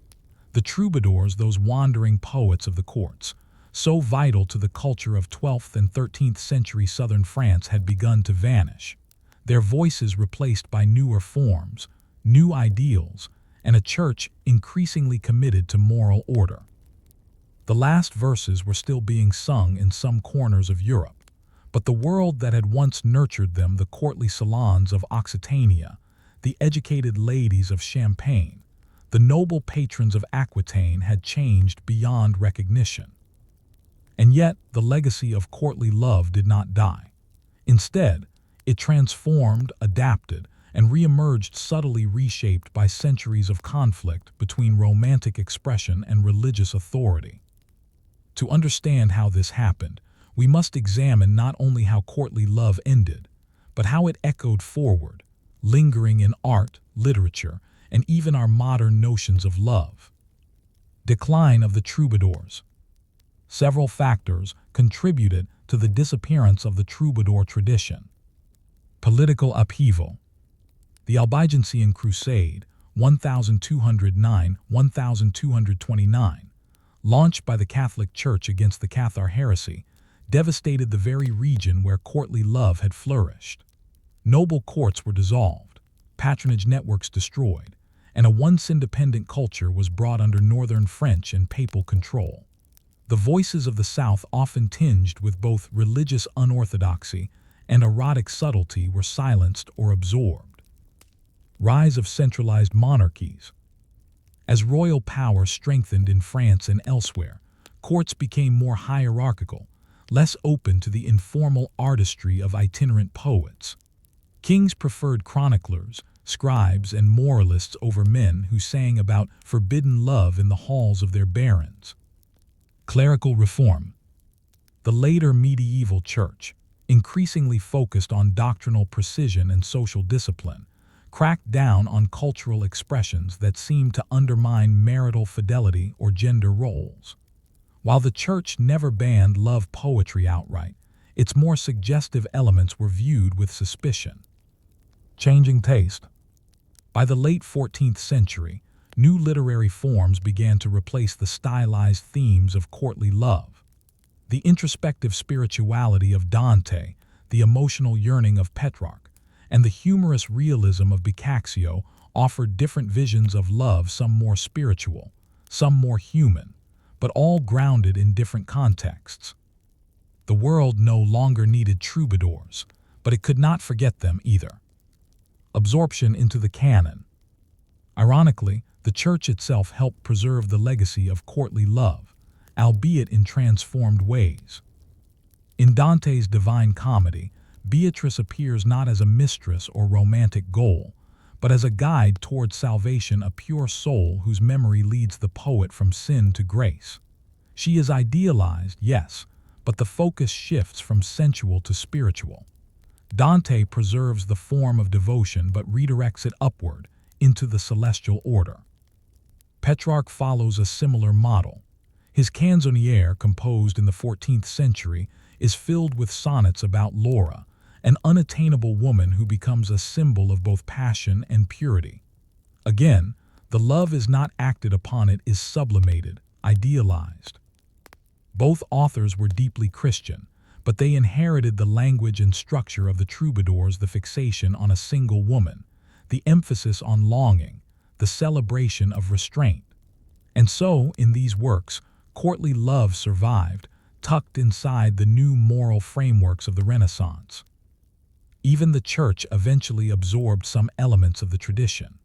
The troubadours, those wandering poets of the courts, so vital to the culture of 12th and 13th century southern France, had begun to vanish, their voices replaced by newer forms, new ideals, and a church increasingly committed to moral order. The last verses were still being sung in some corners of Europe, but the world that had once nurtured them, the courtly salons of Occitania, the educated ladies of Champagne, the noble patrons of Aquitaine, had changed beyond recognition. And yet, the legacy of courtly love did not die. Instead, it transformed, adapted, and re-emerged, subtly reshaped by centuries of conflict between romantic expression and religious authority. To understand how this happened, we must examine not only how courtly love ended, but how it echoed forward, lingering in art, literature, and even our modern notions of love. Decline of the troubadours. Several factors contributed to the disappearance of the troubadour tradition. Political upheaval. The Albigensian Crusade, 1209-1229, launched by the Catholic Church against the Cathar heresy, devastated the very region where courtly love had flourished. Noble courts were dissolved, patronage networks destroyed, and a once independent culture was brought under northern French and papal control. The voices of the South, often tinged with both religious unorthodoxy and erotic subtlety, were silenced or absorbed. Rise of centralized monarchies. As royal power strengthened in France and elsewhere, courts became more hierarchical, less open to the informal artistry of itinerant poets. Kings preferred chroniclers, scribes, and moralists over men who sang about forbidden love in the halls of their barons. Clerical reform. The later medieval church, increasingly focused on doctrinal precision and social discipline, cracked down on cultural expressions that seemed to undermine marital fidelity or gender roles. While the church never banned love poetry outright, its more suggestive elements were viewed with suspicion. Changing taste. By the late 14th century, new literary forms began to replace the stylized themes of courtly love. The introspective spirituality of Dante, the emotional yearning of Petrarch, and the humorous realism of Boccaccio offered different visions of love, some more spiritual, some more human, but all grounded in different contexts. The world no longer needed troubadours, but it could not forget them either. Absorption into the canon. Ironically, the church itself helped preserve the legacy of courtly love, albeit in transformed ways. In Dante's Divine Comedy, Beatrice appears not as a mistress or romantic goal, but as a guide towards salvation, a pure soul whose memory leads the poet from sin to grace. She is idealized, yes, but the focus shifts from sensual to spiritual. Dante preserves the form of devotion but redirects it upward into the celestial order. Petrarch follows a similar model. His canzoniere, composed in the 14th century, is filled with sonnets about Laura, an unattainable woman who becomes a symbol of both passion and purity. Again, the love is not acted upon, it is sublimated, idealized. Both authors were deeply Christian, but they inherited the language and structure of the troubadours, the fixation on a single woman, the emphasis on longing, the celebration of restraint. And so, in these works, courtly love survived, tucked inside the new moral frameworks of the Renaissance. Even the Church eventually absorbed some elements of the tradition.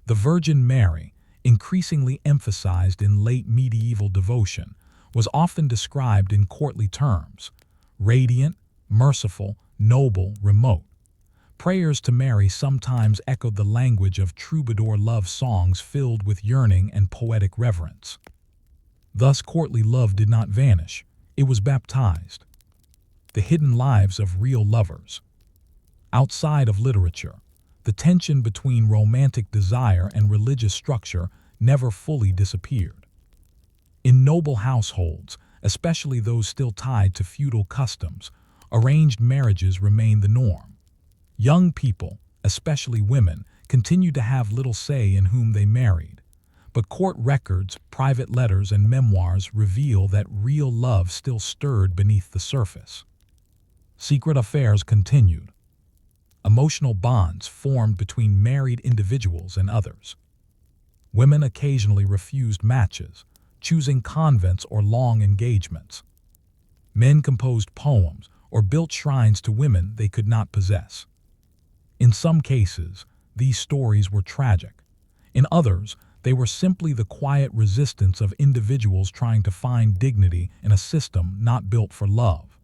The Virgin Mary, increasingly emphasized in late medieval devotion, was often described in courtly terms: radiant, merciful, noble, remote. Prayers to Mary sometimes echoed the language of troubadour love songs filled with yearning and poetic reverence. Thus, courtly love did not vanish, it was baptized. The hidden lives of real lovers. Outside of literature, the tension between romantic desire and religious structure never fully disappeared. In noble households, especially those still tied to feudal customs, arranged marriages remained the norm. Young people, especially women, continued to have little say in whom they married. But court records, private letters, and memoirs reveal that real love still stirred beneath the surface. Secret affairs continued. Emotional bonds formed between married individuals and others. Women occasionally refused matches, choosing convents or long engagements. Men composed poems or built shrines to women they could not possess. In some cases, these stories were tragic. In others, they were simply the quiet resistance of individuals trying to find dignity in a system not built for love.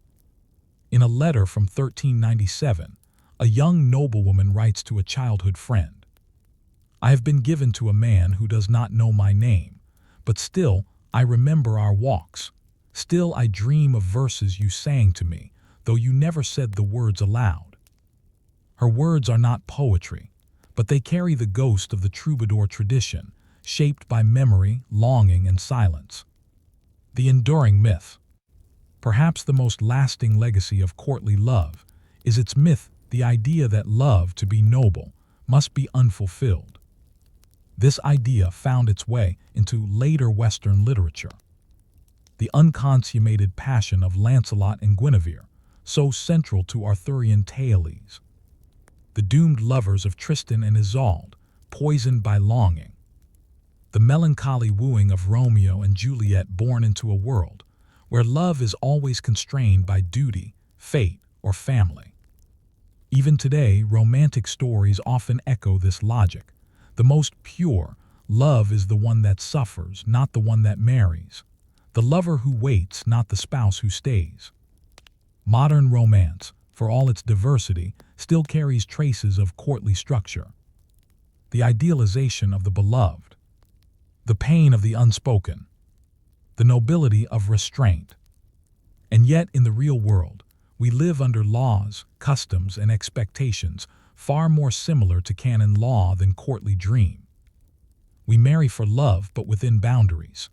In a letter from 1397, a young noblewoman writes to a childhood friend, "I have been given to a man who does not know my name, but still I remember our walks. Still I dream of verses you sang to me, though you never said the words aloud." Her words are not poetry, but they carry the ghost of the troubadour tradition, shaped by memory, longing, and silence. The enduring myth. Perhaps the most lasting legacy of courtly love is its myth, the idea that love, to be noble, must be unfulfilled. This idea found its way into later Western literature. The unconsummated passion of Lancelot and Guinevere, so central to Arthurian tales. The doomed lovers of Tristan and Isolde, poisoned by longing. The melancholy wooing of Romeo and Juliet, born into a world where love is always constrained by duty, fate, or family. Even today, romantic stories often echo this logic. The most pure love is the one that suffers, not the one that marries. The lover who waits, not the spouse who stays. Modern romance, for all its diversity, still carries traces of courtly structure. The idealization of the beloved. The pain of the unspoken. The nobility of restraint. And yet, in the real world, we live under laws, customs, and expectations far more similar to canon law than courtly dream. We marry for love, but within boundaries.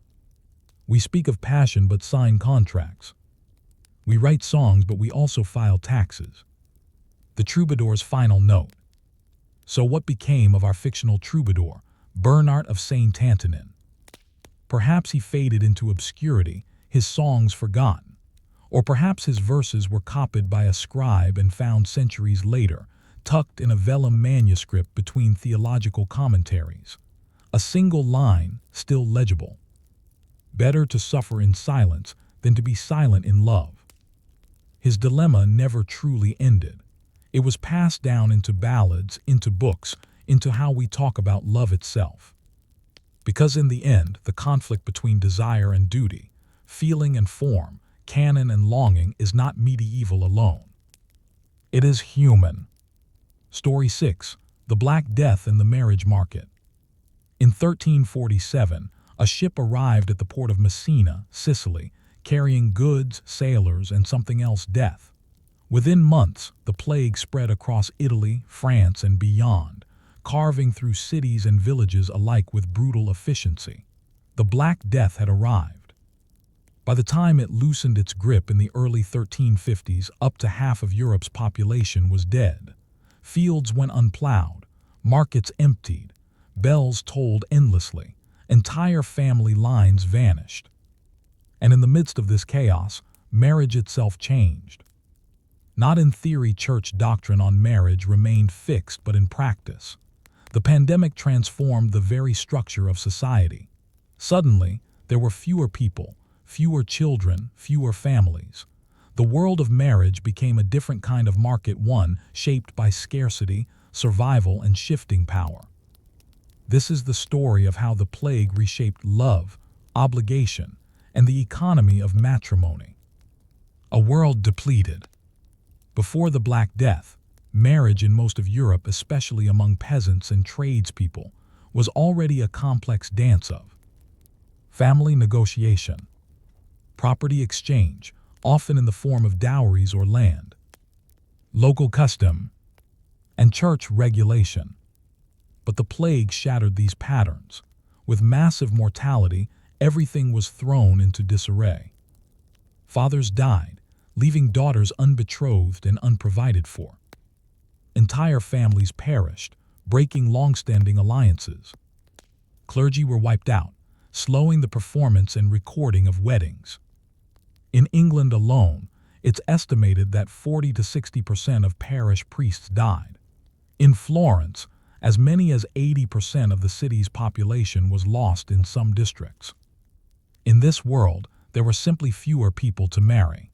We speak of passion, but sign contracts. We write songs, but we also file taxes. The troubadour's final note. So what became of our fictional troubadour, Bernard of Saint Antonin? Perhaps he faded into obscurity, his songs forgotten. Or perhaps his verses were copied by a scribe and found centuries later, tucked in a vellum manuscript between theological commentaries. A single line, still legible. Better to suffer in silence than to be silent in love. His dilemma never truly ended. It was passed down into ballads, into books, into how we talk about love itself. Because in the end, the conflict between desire and duty, feeling and form, canon and longing is not medieval alone. It is human. Story 6. The Black Death and the Marriage Market. In 1347, a ship arrived at the port of Messina, Sicily, carrying goods, sailors, and something else, death. Within months, the plague spread across Italy, France, and beyond, carving through cities and villages alike with brutal efficiency. The Black Death had arrived. By the time it loosened its grip in the early 1350s, up to half of Europe's population was dead. Fields went unplowed, markets emptied, bells tolled endlessly, entire family lines vanished. And in the midst of this chaos, marriage itself changed. Not in theory, church doctrine on marriage remained fixed, but in practice. The pandemic transformed the very structure of society. Suddenly, there were fewer people, fewer children, fewer families. The world of marriage became a different kind of market, one shaped by scarcity, survival, and shifting power. This is the story of how the plague reshaped love, obligation, and the economy of matrimony. A world depleted. Before the Black Death, marriage in most of Europe, especially among peasants and tradespeople, was already a complex dance of family negotiation, property exchange, often in the form of dowries or land, local custom, and church regulation. But the plague shattered these patterns. With massive mortality, everything was thrown into disarray. Fathers died, leaving daughters unbetrothed and unprovided for. Entire families perished, breaking long-standing alliances. Clergy were wiped out, slowing the performance and recording of weddings. In England alone, it's estimated that 40 to 60% of parish priests died. In Florence, as many as 80% of the city's population was lost in some districts. In this world, there were simply fewer people to marry.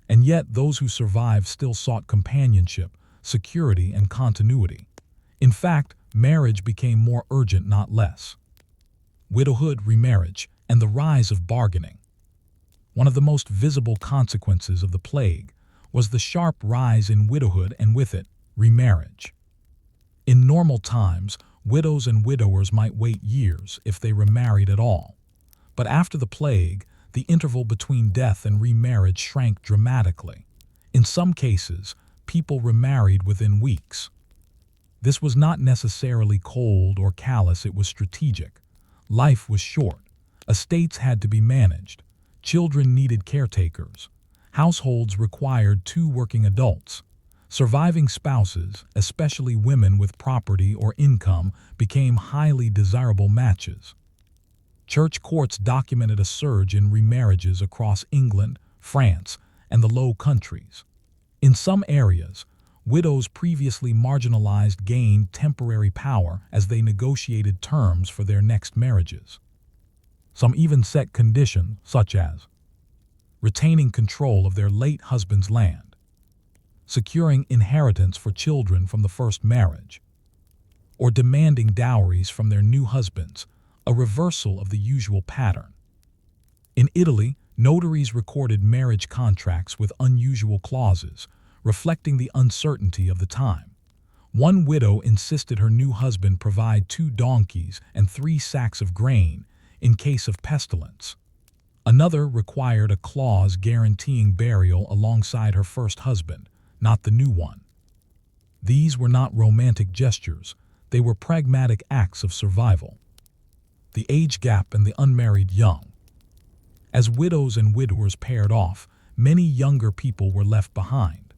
And yet those who survived still sought companionship, security, and continuity. In fact, marriage became more urgent, not less. Widowhood, remarriage, and the rise of bargaining. One of the most visible consequences of the plague was the sharp rise in widowhood and with it, remarriage. In normal times, widows and widowers might wait years if they remarried at all. But after the plague, the interval between death and remarriage shrank dramatically. In some cases, people remarried within weeks. This was not necessarily cold or callous, it was strategic. Life was short. Estates had to be managed. Children needed caretakers. Households required 2 working adults. Surviving spouses, especially women with property or income, became highly desirable matches. Church courts documented a surge in remarriages across England, France, and the Low Countries. In some areas, widows previously marginalized gained temporary power as they negotiated terms for their next marriages. Some even set conditions, such as retaining control of their late husband's land, securing inheritance for children from the first marriage, or demanding dowries from their new husbands, a reversal of the usual pattern. In Italy, notaries recorded marriage contracts with unusual clauses, reflecting the uncertainty of the time. One widow insisted her new husband provide 2 donkeys and 3 sacks of grain in case of pestilence. Another required a clause guaranteeing burial alongside her first husband, not the new one. These were not romantic gestures, they were pragmatic acts of survival. The age gap and the unmarried young. As widows and widowers paired off, many younger people were left behind.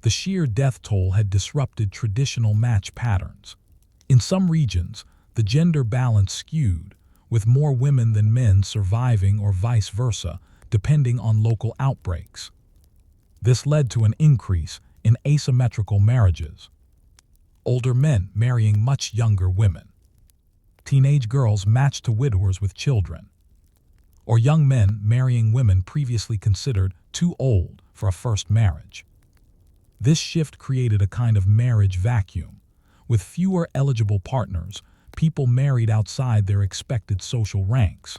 The sheer death toll had disrupted traditional match patterns. In some regions, the gender balance skewed, with more women than men surviving or vice versa, depending on local outbreaks. This led to an increase in asymmetrical marriages. Older men marrying much younger women. Teenage girls matched to widowers with children. Or young men marrying women previously considered too old for a first marriage. This shift created a kind of marriage vacuum. With fewer eligible partners, people married outside their expected social ranks.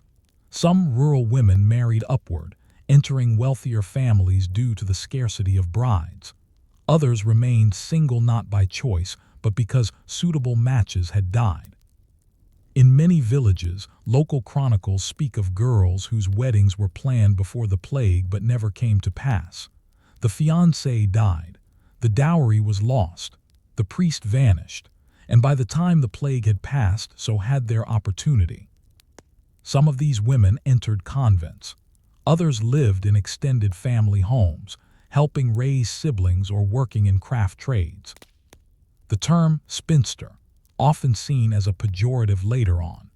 Some rural women married upward, entering wealthier families due to the scarcity of brides. Others remained single not by choice, but because suitable matches had died. In many villages, local chronicles speak of girls whose weddings were planned before the plague but never came to pass. The fiancé died, the dowry was lost, the priest vanished, and by the time the plague had passed, so had their opportunity. Some of these women entered convents. Others lived in extended family homes, helping raise siblings or working in craft trades. The term spinster, often seen as a pejorative later on,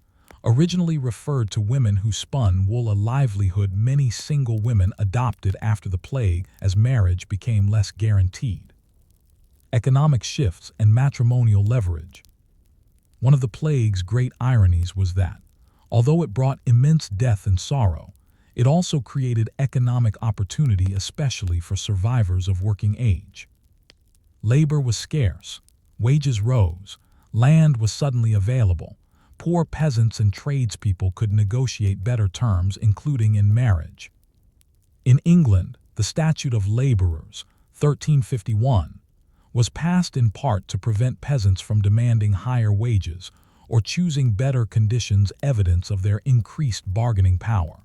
Originally referred to women who spun wool, a livelihood many single women adopted after the plague as marriage became less guaranteed. Economic shifts and matrimonial leverage. One of the plague's great ironies was that, although it brought immense death and sorrow, it also created economic opportunity, especially for survivors of working age. Labor was scarce, wages rose, land was suddenly available. Poor peasants and tradespeople could negotiate better terms, including in marriage. In England, the Statute of Labourers, 1351, was passed in part to prevent peasants from demanding higher wages or choosing better conditions, evidence of their increased bargaining power.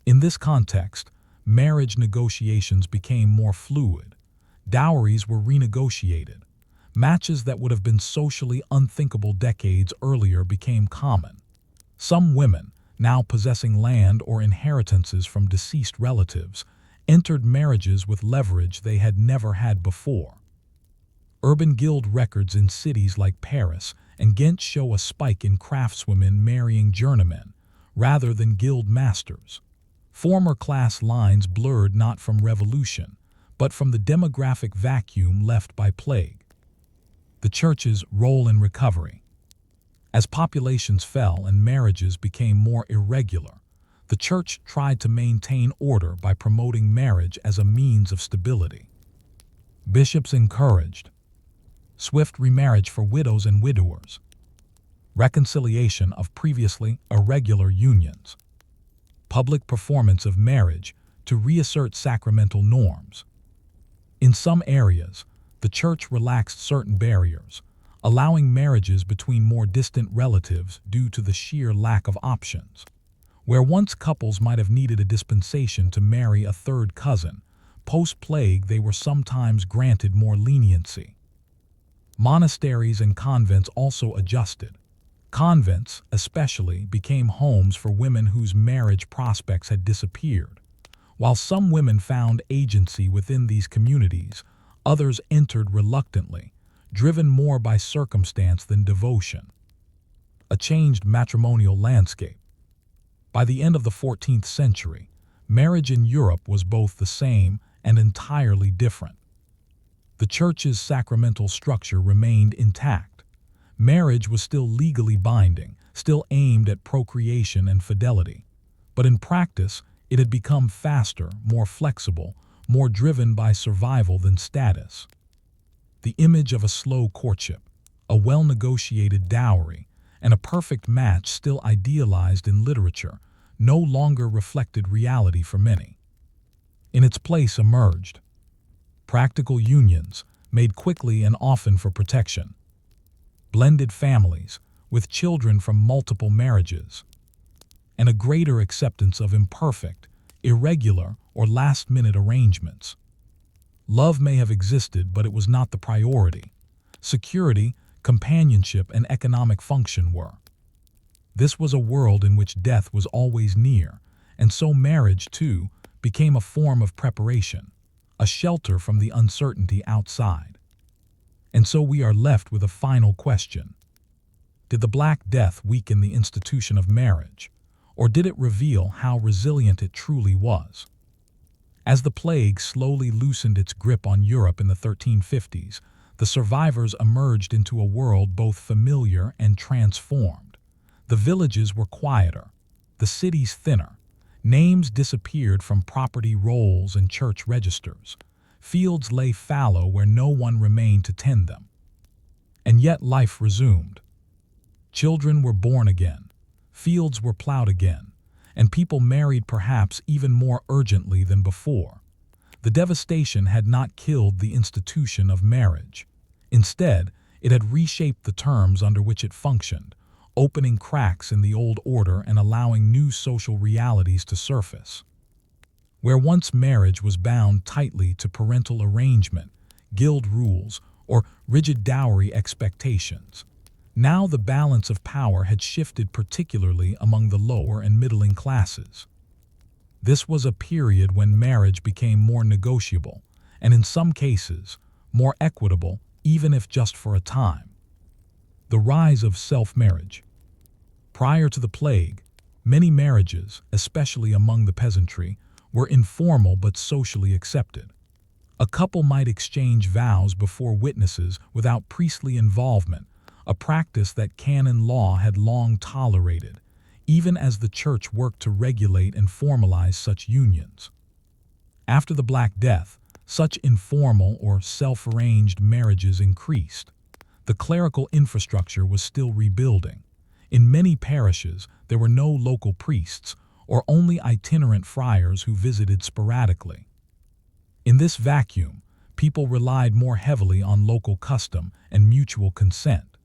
In this context, marriage negotiations became more fluid. Dowries were renegotiated. Matches that would have been socially unthinkable decades earlier became common. Some women, now possessing land or inheritances from deceased relatives, entered marriages with leverage they had never had before. Urban guild records in cities like Paris and Ghent show a spike in craftswomen marrying journeymen rather than guild masters. Former class lines blurred not from revolution, but from the demographic vacuum left by plague. The church's role in recovery. As populations fell and marriages became more irregular, the church tried to maintain order by promoting marriage as a means of stability. Bishops encouraged swift remarriage for widows and widowers, reconciliation of previously irregular unions, public performance of marriage to reassert sacramental norms. In some areas, the church relaxed certain barriers, allowing marriages between more distant relatives due to the sheer lack of options. Where once couples might have needed a dispensation to marry a third cousin, post-plague they were sometimes granted more leniency. Monasteries and convents also adjusted. Convents, especially, became homes for women whose marriage prospects had disappeared. While some women found agency within these communities, others entered reluctantly, driven more by circumstance than devotion. A changed matrimonial landscape. By the end of the 14th century, marriage in Europe was both the same and entirely different. The church's sacramental structure remained intact. Marriage was still legally binding, still aimed at procreation and fidelity. But in practice, it had become faster, more flexible, more driven by survival than status. The image of a slow courtship, a well-negotiated dowry, and a perfect match still idealized in literature no longer reflected reality for many. In its place emerged practical unions, made quickly and often for protection, blended families, with children from multiple marriages, and a greater acceptance of imperfect, irregular, or last-minute arrangements. Love may have existed, but it was not the priority. Security, companionship, and economic function were. This was a world in which death was always near, and so marriage, too, became a form of preparation, a shelter from the uncertainty outside. And so we are left with a final question. Did the Black Death weaken the institution of marriage, or did it reveal how resilient it truly was? As the plague slowly loosened its grip on Europe in the 1350s, the survivors emerged into a world both familiar and transformed. The villages were quieter, the cities thinner, names disappeared from property rolls and church registers, fields lay fallow where no one remained to tend them. And yet life resumed. Children were born again, fields were plowed again, and people married perhaps even more urgently than before. The devastation had not killed the institution of marriage. Instead, it had reshaped the terms under which it functioned, opening cracks in the old order and allowing new social realities to surface. Where once marriage was bound tightly to parental arrangement, guild rules, or rigid dowry expectations, now the balance of power had shifted, particularly among the lower and middling classes. This was a period when marriage became more negotiable, and in some cases, more equitable, even if just for a time. The rise of self-marriage. Prior to the plague, many marriages, especially among the peasantry, were informal but socially accepted. A couple might exchange vows before witnesses without priestly involvement, a practice that canon law had long tolerated, even as the church worked to regulate and formalize such unions. After the Black Death, such informal or self-arranged marriages increased. The clerical infrastructure was still rebuilding. In many parishes, there were no local priests, or only itinerant friars who visited sporadically. In this vacuum, people relied more heavily on local custom and mutual consent.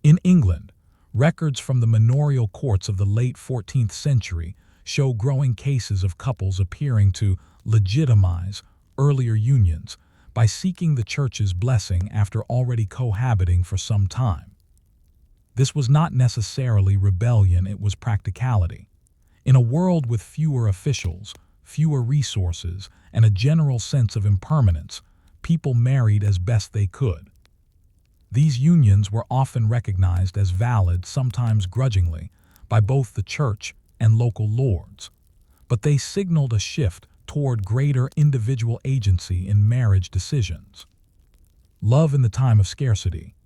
In England, records from the manorial courts of the late 14th century show growing cases of couples appearing to legitimize earlier unions by seeking the church's blessing after already cohabiting for some time. This was not necessarily rebellion, it was practicality. In a world with fewer officials, fewer resources, and a general sense of impermanence, people married as best they could. These unions were often recognized as valid, sometimes grudgingly, by both the church and local lords. But they signaled a shift toward greater individual agency in marriage decisions. Love in the time of scarcity.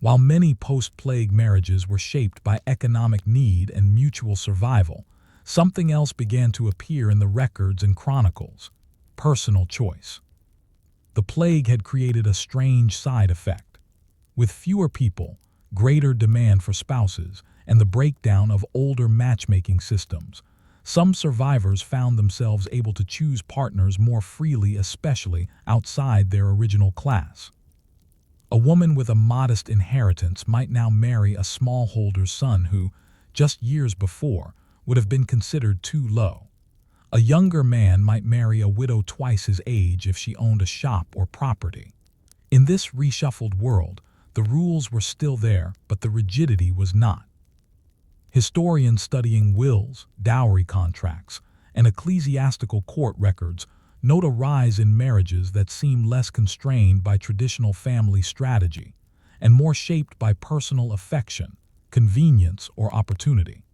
While many post-plague marriages were shaped by economic need and mutual survival, something else began to appear in the records and chronicles: personal choice. The plague had created a strange side effect. With fewer people, greater demand for spouses, and the breakdown of older matchmaking systems, some survivors found themselves able to choose partners more freely, especially outside their original class. A woman with a modest inheritance might now marry a smallholder's son who, just years before, would have been considered too low. A younger man might marry a widow twice his age if she owned a shop or property. In this reshuffled world, the rules were still there, but the rigidity was not. Historians studying wills, dowry contracts, and ecclesiastical court records note a rise in marriages that seem less constrained by traditional family strategy and more shaped by personal affection, convenience, or opportunity.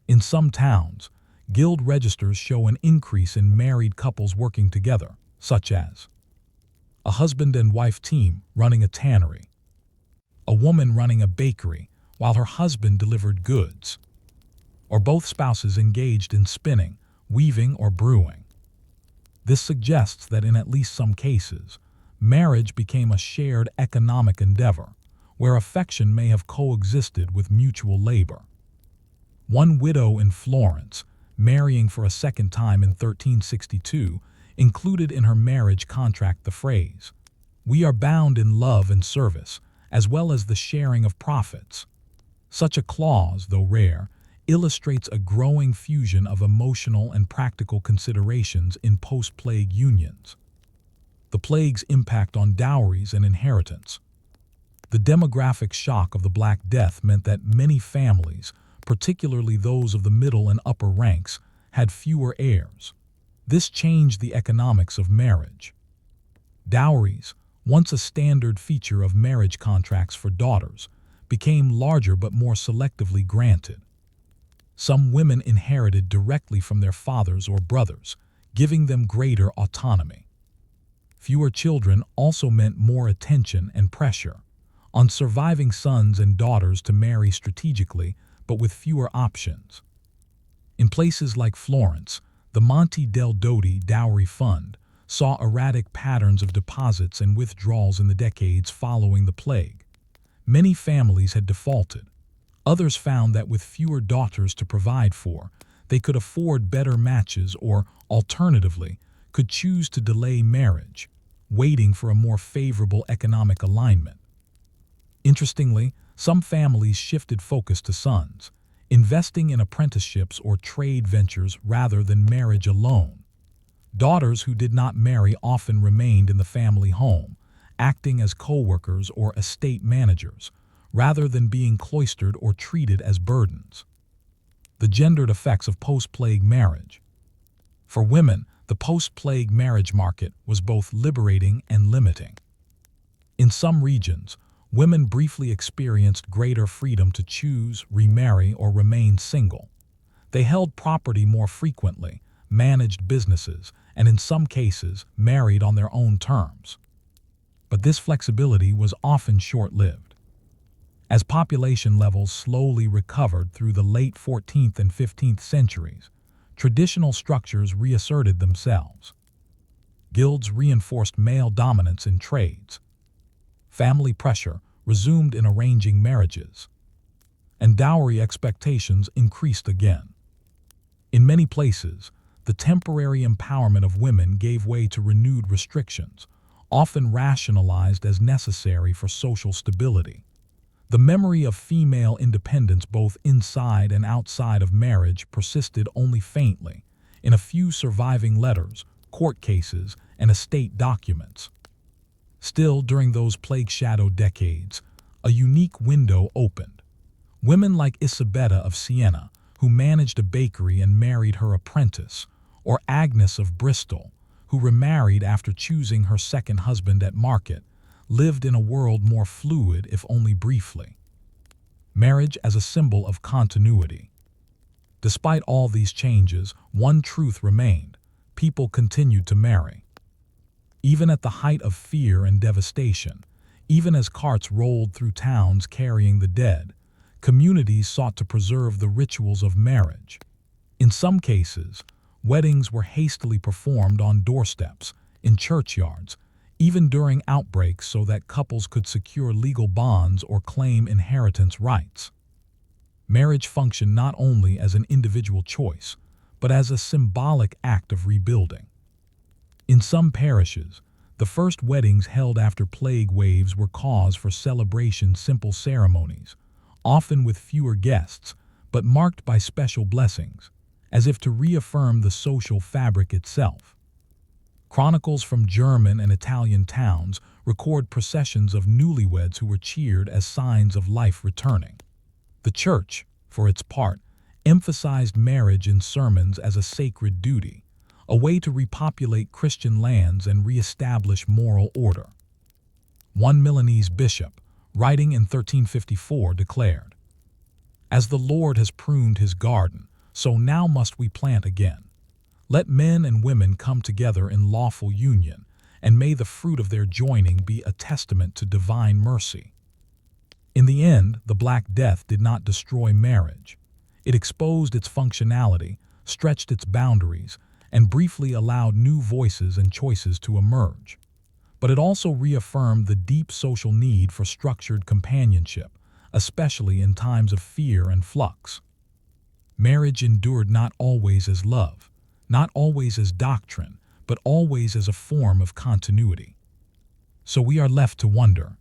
In some towns, guild registers show an increase in married couples working together, such as a husband and wife team running a tannery, a woman running a bakery while her husband delivered goods, or both spouses engaged in spinning, weaving, or brewing. This suggests that in at least some cases, marriage became a shared economic endeavor, where affection may have coexisted with mutual labor. One widow in Florence, marrying for a second time in 1362, included in her marriage contract the phrase, "We are bound in love and service, as well as the sharing of profits." Such a clause, though rare, illustrates a growing fusion of emotional and practical considerations in post-plague unions. The plague's impact on dowries and inheritance. The demographic shock of the Black Death meant that many families, particularly those of the middle and upper ranks, had fewer heirs. This changed the economics of marriage. Dowries, once a standard feature of marriage contracts for daughters, became larger but more selectively granted. Some women inherited directly from their fathers or brothers, giving them greater autonomy. Fewer children also meant more attention and pressure on surviving sons and daughters to marry strategically, but with fewer options. In places like Florence, the Monte del Dotti dowry fund saw erratic patterns of deposits and withdrawals in the decades following the plague. Many families had defaulted. Others found that with fewer daughters to provide for, they could afford better matches or, alternatively, could choose to delay marriage, waiting for a more favorable economic alignment. Interestingly, some families shifted focus to sons, investing in apprenticeships or trade ventures rather than marriage alone. Daughters who did not marry often remained in the family home, acting as co-workers or estate managers, rather than being cloistered or treated as burdens. The gendered effects of post-plague marriage. For women, the post-plague marriage market was both liberating and limiting. In some regions, women briefly experienced greater freedom to choose, remarry, or remain single. They held property more frequently, managed businesses, and in some cases, married on their own terms. But this flexibility was often short-lived. As population levels slowly recovered through the late 14th and 15th centuries, traditional structures reasserted themselves. Guilds reinforced male dominance in trades. Family pressure resumed in arranging marriages. And dowry expectations increased again. In many places, the temporary empowerment of women gave way to renewed restrictions, often rationalized as necessary for social stability. The memory of female independence both inside and outside of marriage persisted only faintly in a few surviving letters, court cases, and estate documents. Still, during those plague-shadowed decades, a unique window opened. Women like Isabella of Siena, who managed a bakery and married her apprentice, or Agnes of Bristol, who remarried after choosing her second husband at market, lived in a world more fluid if only briefly. Marriage as a symbol of continuity. Despite all these changes, one truth remained: people continued to marry. Even at the height of fear and devastation, even as carts rolled through towns carrying the dead, communities sought to preserve the rituals of marriage. In some cases, weddings were hastily performed on doorsteps, in churchyards, even during outbreaks so that couples could secure legal bonds or claim inheritance rights. Marriage functioned not only as an individual choice, but as a symbolic act of rebuilding. In some parishes, the first weddings held after plague waves were cause for celebration, simple ceremonies, often with fewer guests, but marked by special blessings, as if to reaffirm the social fabric itself. Chronicles from German and Italian towns record processions of newlyweds who were cheered as signs of life returning. The Church, for its part, emphasized marriage in sermons as a sacred duty, a way to repopulate Christian lands and reestablish moral order. One Milanese bishop, writing in 1354, declared, "As the Lord has pruned his garden, so now must we plant again. Let men and women come together in lawful union, and may the fruit of their joining be a testament to divine mercy." In the end, the Black Death did not destroy marriage. It exposed its functionality, stretched its boundaries, and briefly allowed new voices and choices to emerge. But it also reaffirmed the deep social need for structured companionship, especially in times of fear and flux. Marriage endured not always as love, not always as doctrine, but always as a form of continuity. So we are left to wonder,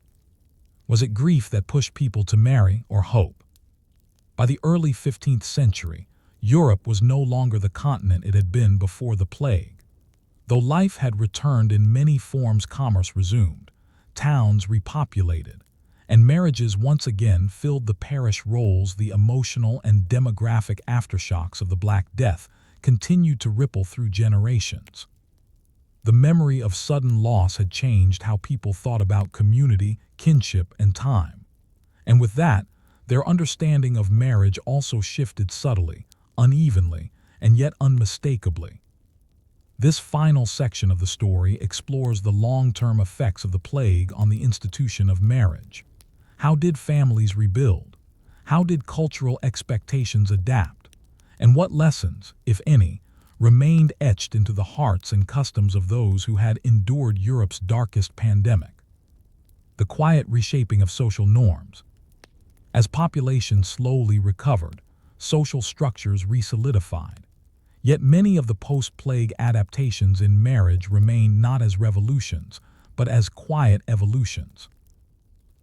was it grief that pushed people to marry, or hope? By the early 15th century, Europe was no longer the continent it had been before the plague. Though life had returned in many forms, commerce resumed, towns repopulated, and marriages once again filled the parish rolls. The emotional and demographic aftershocks of the Black Death continued to ripple through generations. The memory of sudden loss had changed how people thought about community, kinship, and time. And with that, their understanding of marriage also shifted subtly, unevenly, and yet unmistakably. This final section of the story explores the long-term effects of the plague on the institution of marriage. How did families rebuild? How did cultural expectations adapt? And what lessons, if any, remained etched into the hearts and customs of those who had endured Europe's darkest pandemic? The quiet reshaping of social norms. As population slowly recovered, social structures re-solidified. Yet many of the post-plague adaptations in marriage remained not as revolutions, but as quiet evolutions.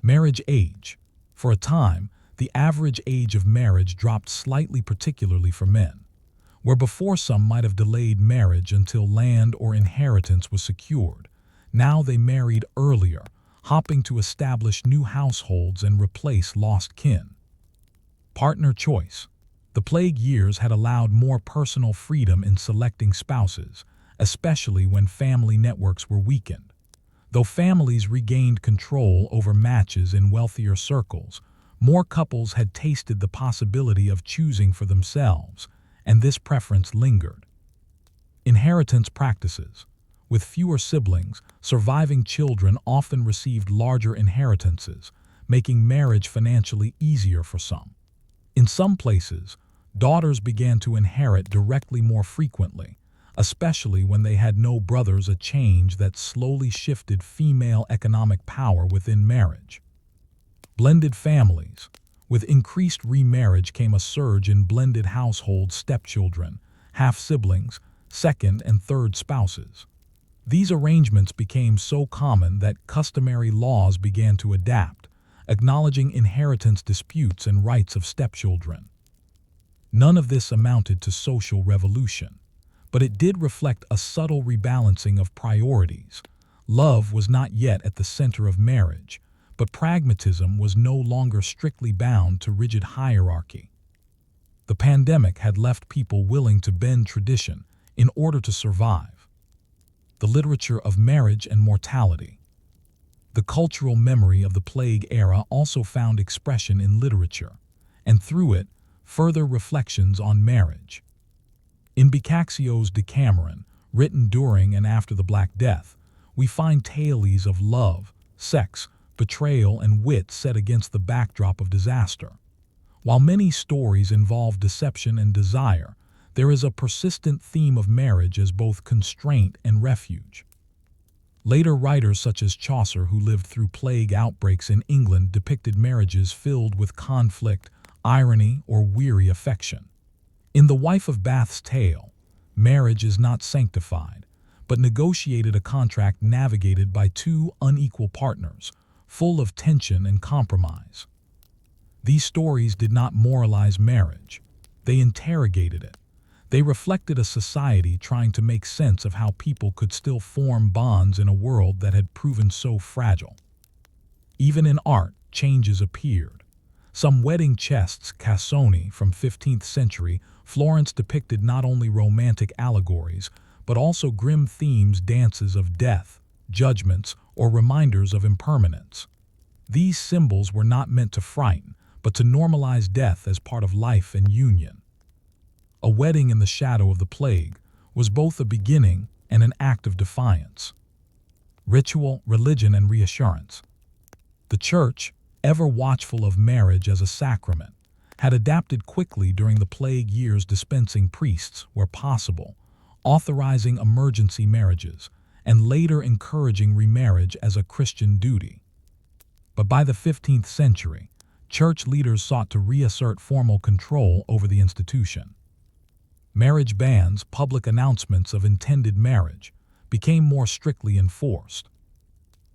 Marriage age. For a time, the average age of marriage dropped slightly, particularly for men. Where before some might have delayed marriage until land or inheritance was secured, now they married earlier, hopping to establish new households and replace lost kin. Partner choice. The plague years had allowed more personal freedom in selecting spouses, especially when family networks were weakened. Though families regained control over matches in wealthier circles, more couples had tasted the possibility of choosing for themselves, and this preference lingered. Inheritance practices. With fewer siblings, surviving children often received larger inheritances, making marriage financially easier for some. In some places, daughters began to inherit directly more frequently, especially when they had no brothers, a change that slowly shifted female economic power within marriage. Blended families. With increased remarriage came a surge in blended households, stepchildren, half-siblings, second and third spouses. These arrangements became so common that customary laws began to adapt, acknowledging inheritance disputes and rights of stepchildren. None of this amounted to social revolution, but it did reflect a subtle rebalancing of priorities. Love was not yet at the center of marriage, but pragmatism was no longer strictly bound to rigid hierarchy. The pandemic had left people willing to bend tradition in order to survive. The literature of marriage and mortality. The cultural memory of the plague era also found expression in literature, and through it, further reflections on marriage. In Boccaccio's Decameron, written during and after the Black Death, we find tales of love, sex, betrayal, and wit set against the backdrop of disaster. While many stories involve deception and desire, there is a persistent theme of marriage as both constraint and refuge. Later writers such as Chaucer, who lived through plague outbreaks in England, depicted marriages filled with conflict, irony, or weary affection. In The Wife of Bath's Tale, marriage is not sanctified, but negotiated, a contract navigated by two unequal partners, full of tension and compromise. These stories did not moralize marriage. They interrogated it. They reflected a society trying to make sense of how people could still form bonds in a world that had proven so fragile. Even in art, changes appeared. Some wedding chests, cassoni from 15th century Florence, depicted not only romantic allegories, but also grim themes, dances of death, judgments, or reminders of impermanence. These symbols were not meant to frighten, but to normalize death as part of life and union. A wedding in the shadow of the plague was both a beginning and an act of defiance. Ritual, religion, and reassurance. The Church, ever watchful of marriage as a sacrament, had adapted quickly during the plague years, dispensing priests where possible, authorizing emergency marriages, and later encouraging remarriage as a Christian duty. But by the 15th century, church leaders sought to reassert formal control over the institution. Marriage bans, public announcements of intended marriage, became more strictly enforced.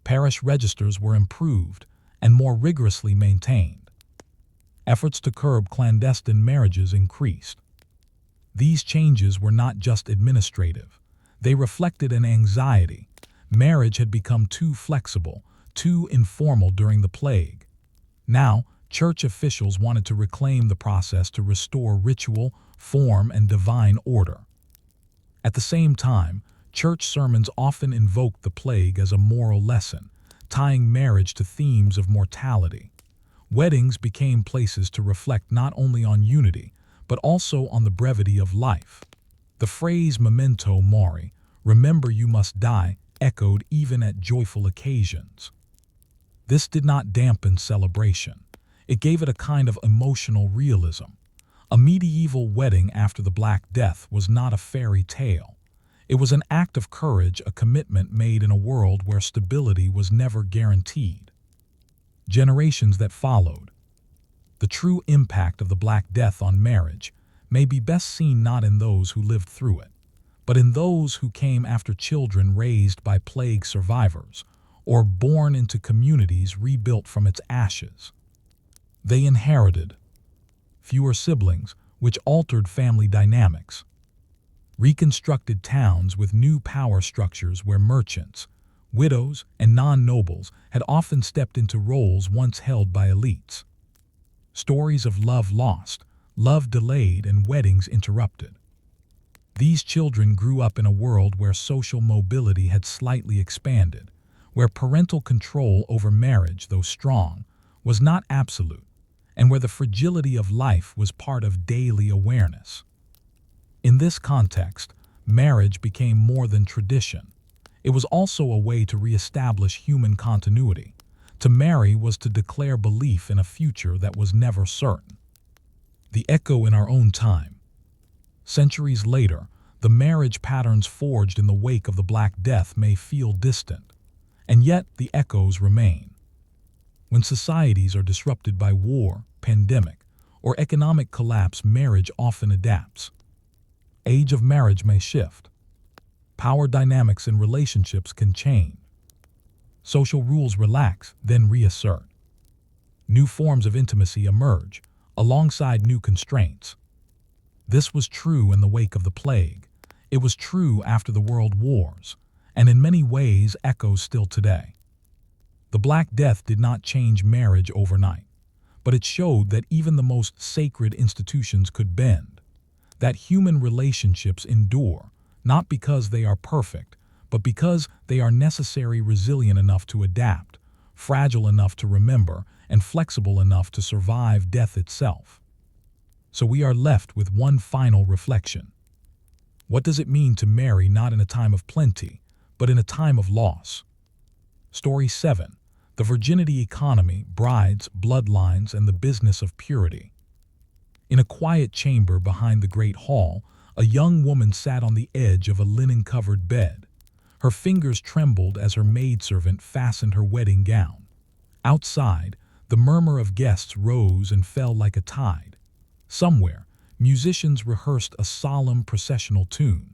Parish registers were improved and more rigorously maintained. Efforts to curb clandestine marriages increased. These changes were not just administrative. They reflected an anxiety. Marriage had become too flexible, too informal during the plague. Now, church officials wanted to reclaim the process to restore ritual, form, and divine order. At the same time, church sermons often invoked the plague as a moral lesson, tying marriage to themes of mortality. Weddings became places to reflect not only on unity, but also on the brevity of life. The phrase memento mori, remember you must die, echoed even at joyful occasions. This did not dampen celebration. It gave it a kind of emotional realism. A medieval wedding after the Black Death was not a fairy tale. It was an act of courage, a commitment made in a world where stability was never guaranteed. Generations that followed. The true impact of the Black Death on marriage may be best seen not in those who lived through it, but in those who came after, children raised by plague survivors, or born into communities rebuilt from its ashes. They inherited fewer siblings, which altered family dynamics. Reconstructed towns with new power structures where merchants, widows, and non-nobles had often stepped into roles once held by elites. Stories of love lost, love delayed, and weddings interrupted. These children grew up in a world where social mobility had slightly expanded, where parental control over marriage, though strong, was not absolute, and where the fragility of life was part of daily awareness. In this context, marriage became more than tradition. It was also a way to reestablish human continuity. To marry was to declare belief in a future that was never certain. The echo in our own time. Centuries later, the marriage patterns forged in the wake of the Black Death may feel distant, and yet the echoes remain. When societies are disrupted by war, pandemic, or economic collapse, marriage often adapts. Age of marriage may shift. Power dynamics in relationships can change. Social rules relax, then reassert. New forms of intimacy emerge, alongside new constraints. This was true in the wake of the plague. It was true after the world wars, and in many ways echoes still today. The Black Death did not change marriage overnight, but it showed that even the most sacred institutions could bend, that human relationships endure, not because they are perfect, but because they are necessary, resilient enough to adapt, fragile enough to remember, and flexible enough to survive death itself. So we are left with one final reflection. What does it mean to marry not in a time of plenty, but in a time of loss? Story 7. The Virginity Economy, Brides, Bloodlines, and the Business of Purity. In a quiet chamber behind the great hall, a young woman sat on the edge of a linen-covered bed. Her fingers trembled as her maidservant fastened her wedding gown. Outside, the murmur of guests rose and fell like a tide. Somewhere, musicians rehearsed a solemn processional tune.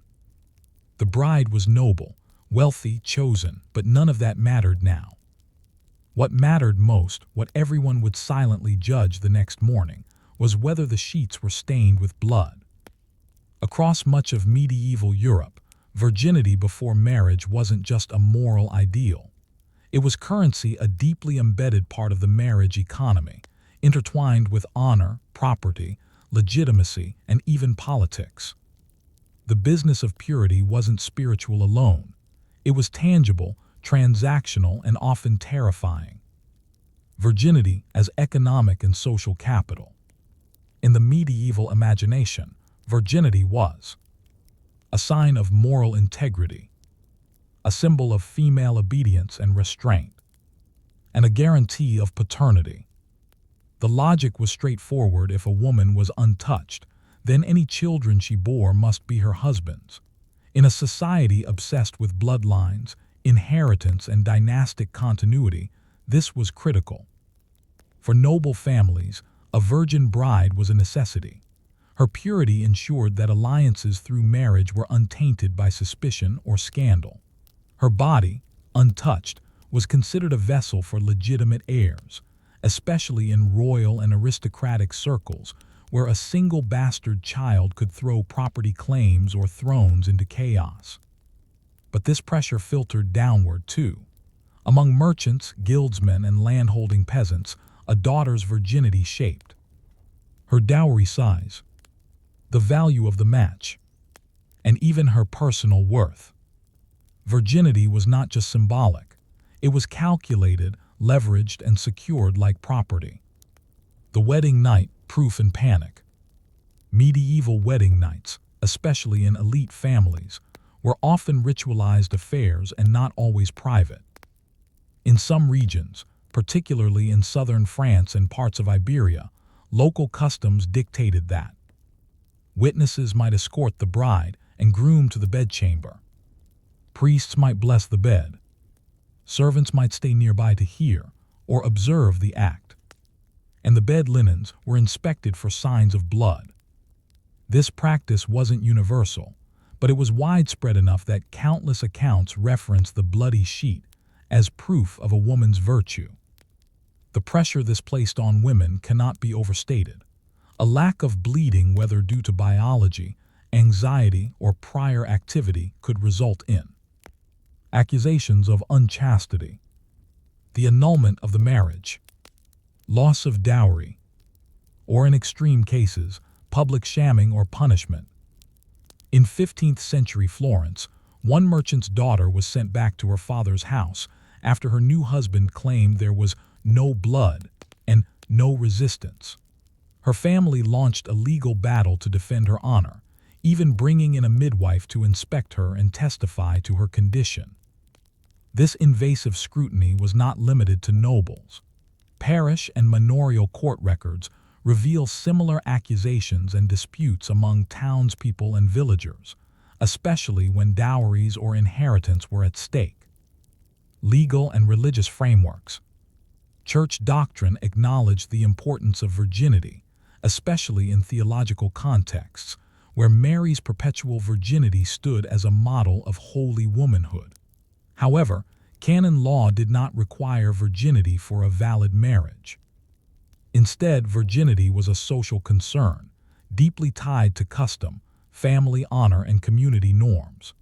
The bride was noble, wealthy, chosen, but none of that mattered now. What mattered most, what everyone would silently judge the next morning, was whether the sheets were stained with blood. Across much of medieval Europe, virginity before marriage wasn't just a moral ideal. It was currency, a deeply embedded part of the marriage economy, intertwined with honor, property, legitimacy, and even politics. The business of purity wasn't spiritual alone. It was tangible, transactional, and often terrifying. Virginity as economic and social capital. In the medieval imagination, virginity was a sign of moral integrity, a symbol of female obedience and restraint, and a guarantee of paternity. The logic was straightforward: if a woman was untouched, then any children she bore must be her husband's. In a society obsessed with bloodlines, inheritance, and dynastic continuity, this was critical. For noble families, a virgin bride was a necessity. Her purity ensured that alliances through marriage were untainted by suspicion or scandal. Her body, untouched, was considered a vessel for legitimate heirs, especially in royal and aristocratic circles, where a single bastard child could throw property claims or thrones into chaos. But this pressure filtered downward too. Among merchants, guildsmen, and landholding peasants, a daughter's virginity shaped her dowry size, the value of the match, and even her personal worth. Virginity was not just symbolic. It was calculated, leveraged, and secured like property. The wedding night, proof and panic. Medieval wedding nights, especially in elite families, were often ritualized affairs and not always private. In some regions, particularly in southern France and parts of Iberia, local customs dictated that witnesses might escort the bride and groom to the bedchamber. Priests might bless the bed. Servants might stay nearby to hear or observe the act. And the bed linens were inspected for signs of blood. This practice wasn't universal, but it was widespread enough that countless accounts reference the bloody sheet as proof of a woman's virtue. The pressure this placed on women cannot be overstated. A lack of bleeding, whether due to biology, anxiety, or prior activity, could result in accusations of unchastity, the annulment of the marriage, loss of dowry, or in extreme cases, public shamming or punishment. In 15th century Florence, one merchant's daughter was sent back to her father's house after her new husband claimed there was no blood and no resistance. Her family launched a legal battle to defend her honor, even bringing in a midwife to inspect her and testify to her condition. This invasive scrutiny was not limited to nobles. Parish and manorial court records reveal similar accusations and disputes among townspeople and villagers, especially when dowries or inheritance were at stake. Legal and religious frameworks. Church doctrine acknowledged the importance of virginity, especially in theological contexts, where Mary's perpetual virginity stood as a model of holy womanhood. However, canon law did not require virginity for a valid marriage. Instead, virginity was a social concern, deeply tied to custom, family honor, and community norms.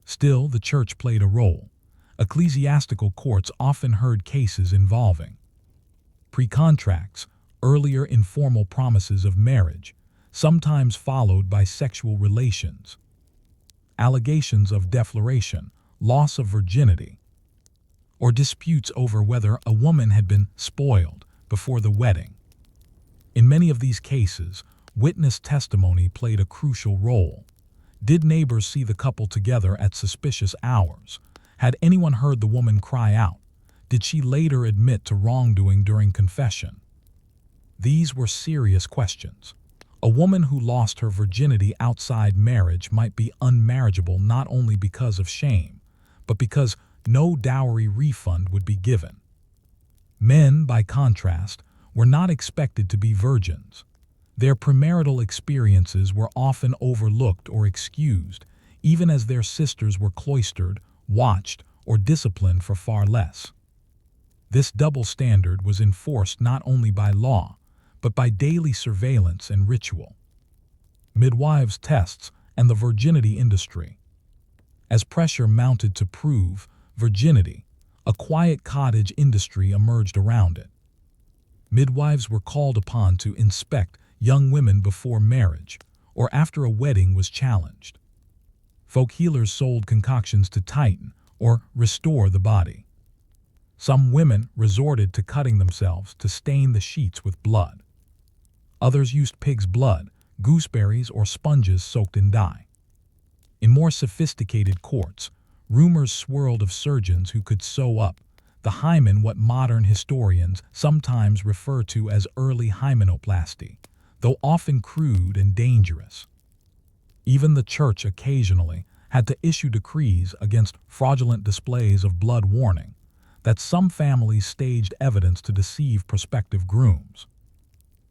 Still, the church played a role. Ecclesiastical courts often heard cases involving pre-contracts, earlier informal promises of marriage, sometimes followed by sexual relations, allegations of defloration, loss of virginity, or disputes over whether a woman had been spoiled before the wedding. In many of these cases, witness testimony played a crucial role. Did neighbors see the couple together at suspicious hours? Had anyone heard the woman cry out? Did she later admit to wrongdoing during confession? These were serious questions. A woman who lost her virginity outside marriage might be unmarriageable not only because of shame, but because no dowry refund would be given. Men, by contrast, were not expected to be virgins. Their premarital experiences were often overlooked or excused, even as their sisters were cloistered, watched, or disciplined for far less. This double standard was enforced not only by law, but by daily surveillance and ritual. Midwives' tests and the virginity industry. As pressure mounted to prove virginity, a quiet cottage industry emerged around it. Midwives were called upon to inspect young women before marriage or after a wedding was challenged. Folk healers sold concoctions to tighten or restore the body. Some women resorted to cutting themselves to stain the sheets with blood. Others used pig's blood, gooseberries, or sponges soaked in dye. In more sophisticated courts, rumors swirled of surgeons who could sew up the hymen, what modern historians sometimes refer to as early hymenoplasty, though often crude and dangerous. Even the church occasionally had to issue decrees against fraudulent displays of blood, warning that some families staged evidence to deceive prospective grooms.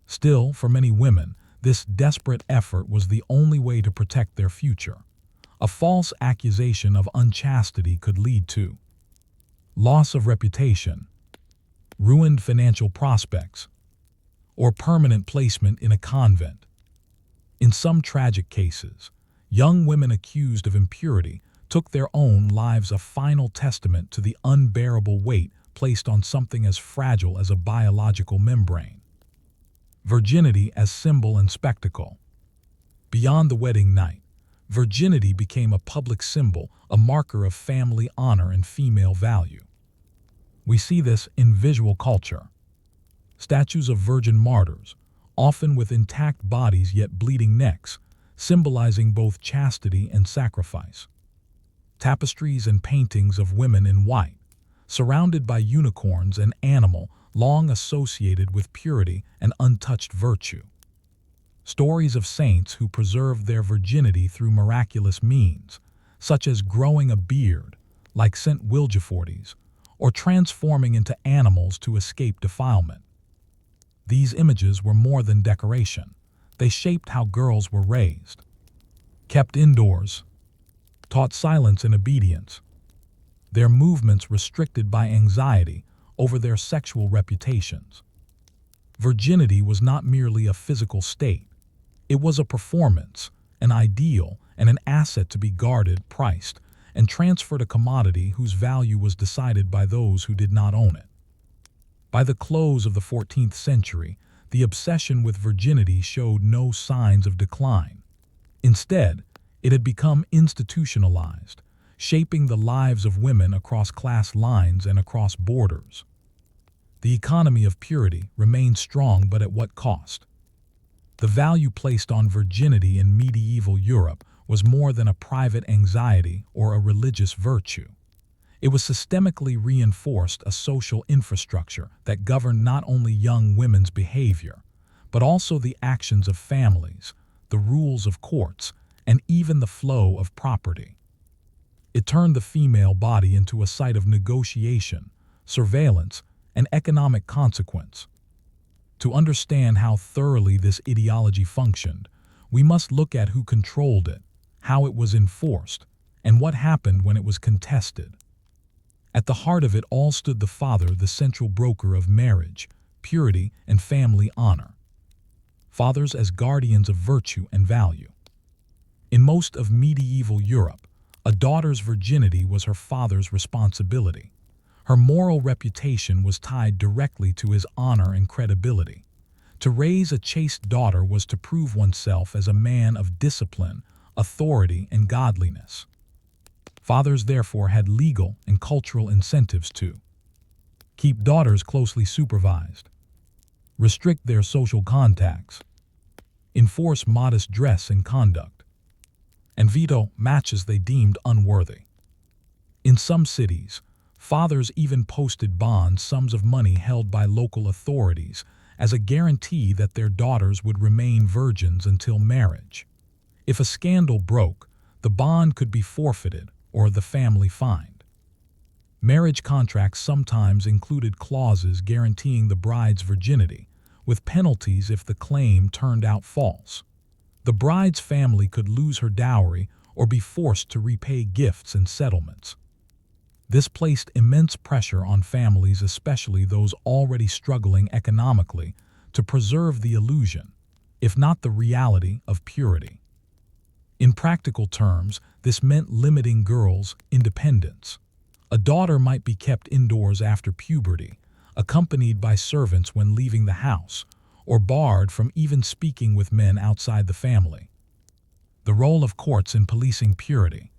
Still, for many women, this desperate effort was the only way to protect their future. A false accusation of unchastity could lead to loss of reputation, ruined financial prospects, or permanent placement in a convent. In some tragic cases, young women accused of impurity took their own lives, a final testament to the unbearable weight placed on something as fragile as a biological membrane. Virginity as symbol and spectacle. Beyond the wedding night, virginity became a public symbol, a marker of family honor and female value. We see this in visual culture. Statues of virgin martyrs, often with intact bodies yet bleeding necks, symbolizing both chastity and sacrifice. Tapestries and paintings of women in white, surrounded by unicorns and animal long associated with purity and untouched virtue. Stories of saints who preserved their virginity through miraculous means, such as growing a beard, like St. Wilgefortz, or transforming into animals to escape defilement. These images were more than decoration. They shaped how girls were raised. Kept indoors, taught silence and obedience, their movements restricted by anxiety over their sexual reputations. Virginity was not merely a physical state. It was a performance, an ideal, and an asset to be guarded, priced, and transferred, a commodity whose value was decided by those who did not own it. By the close of the 14th century, the obsession with virginity showed no signs of decline. Instead, it had become institutionalized, shaping the lives of women across class lines and across borders. The economy of purity remained strong, but at what cost? The value placed on virginity in medieval Europe was more than a private anxiety or a religious virtue. It was systemically reinforced a social infrastructure that governed not only young women's behavior, but also the actions of families, the rules of courts, and even the flow of property. It turned the female body into a site of negotiation, surveillance, and economic consequence. To understand how thoroughly this ideology functioned, we must look at who controlled it, how it was enforced, and what happened when it was contested. At the heart of it all stood the father, the central broker of marriage, purity, and family honor. Fathers as guardians of virtue and value. In most of medieval Europe, a daughter's virginity was her father's responsibility. Her moral reputation was tied directly to his honor and credibility. To raise a chaste daughter was to prove oneself as a man of discipline, authority, and godliness. Fathers therefore had legal and cultural incentives to keep daughters closely supervised, restrict their social contacts, enforce modest dress and conduct, and veto matches they deemed unworthy. In some cities, fathers even posted bonds, sums of money held by local authorities, as a guarantee that their daughters would remain virgins until marriage. If a scandal broke, the bond could be forfeited or the family fined. Marriage contracts sometimes included clauses guaranteeing the bride's virginity, with penalties if the claim turned out false. The bride's family could lose her dowry or be forced to repay gifts and settlements. This placed immense pressure on families, especially those already struggling economically, to preserve the illusion, if not the reality, of purity. In practical terms, this meant limiting girls' independence. A daughter might be kept indoors after puberty, accompanied by servants when leaving the house, or barred from even speaking with men outside the family. The role of courts in policing purity.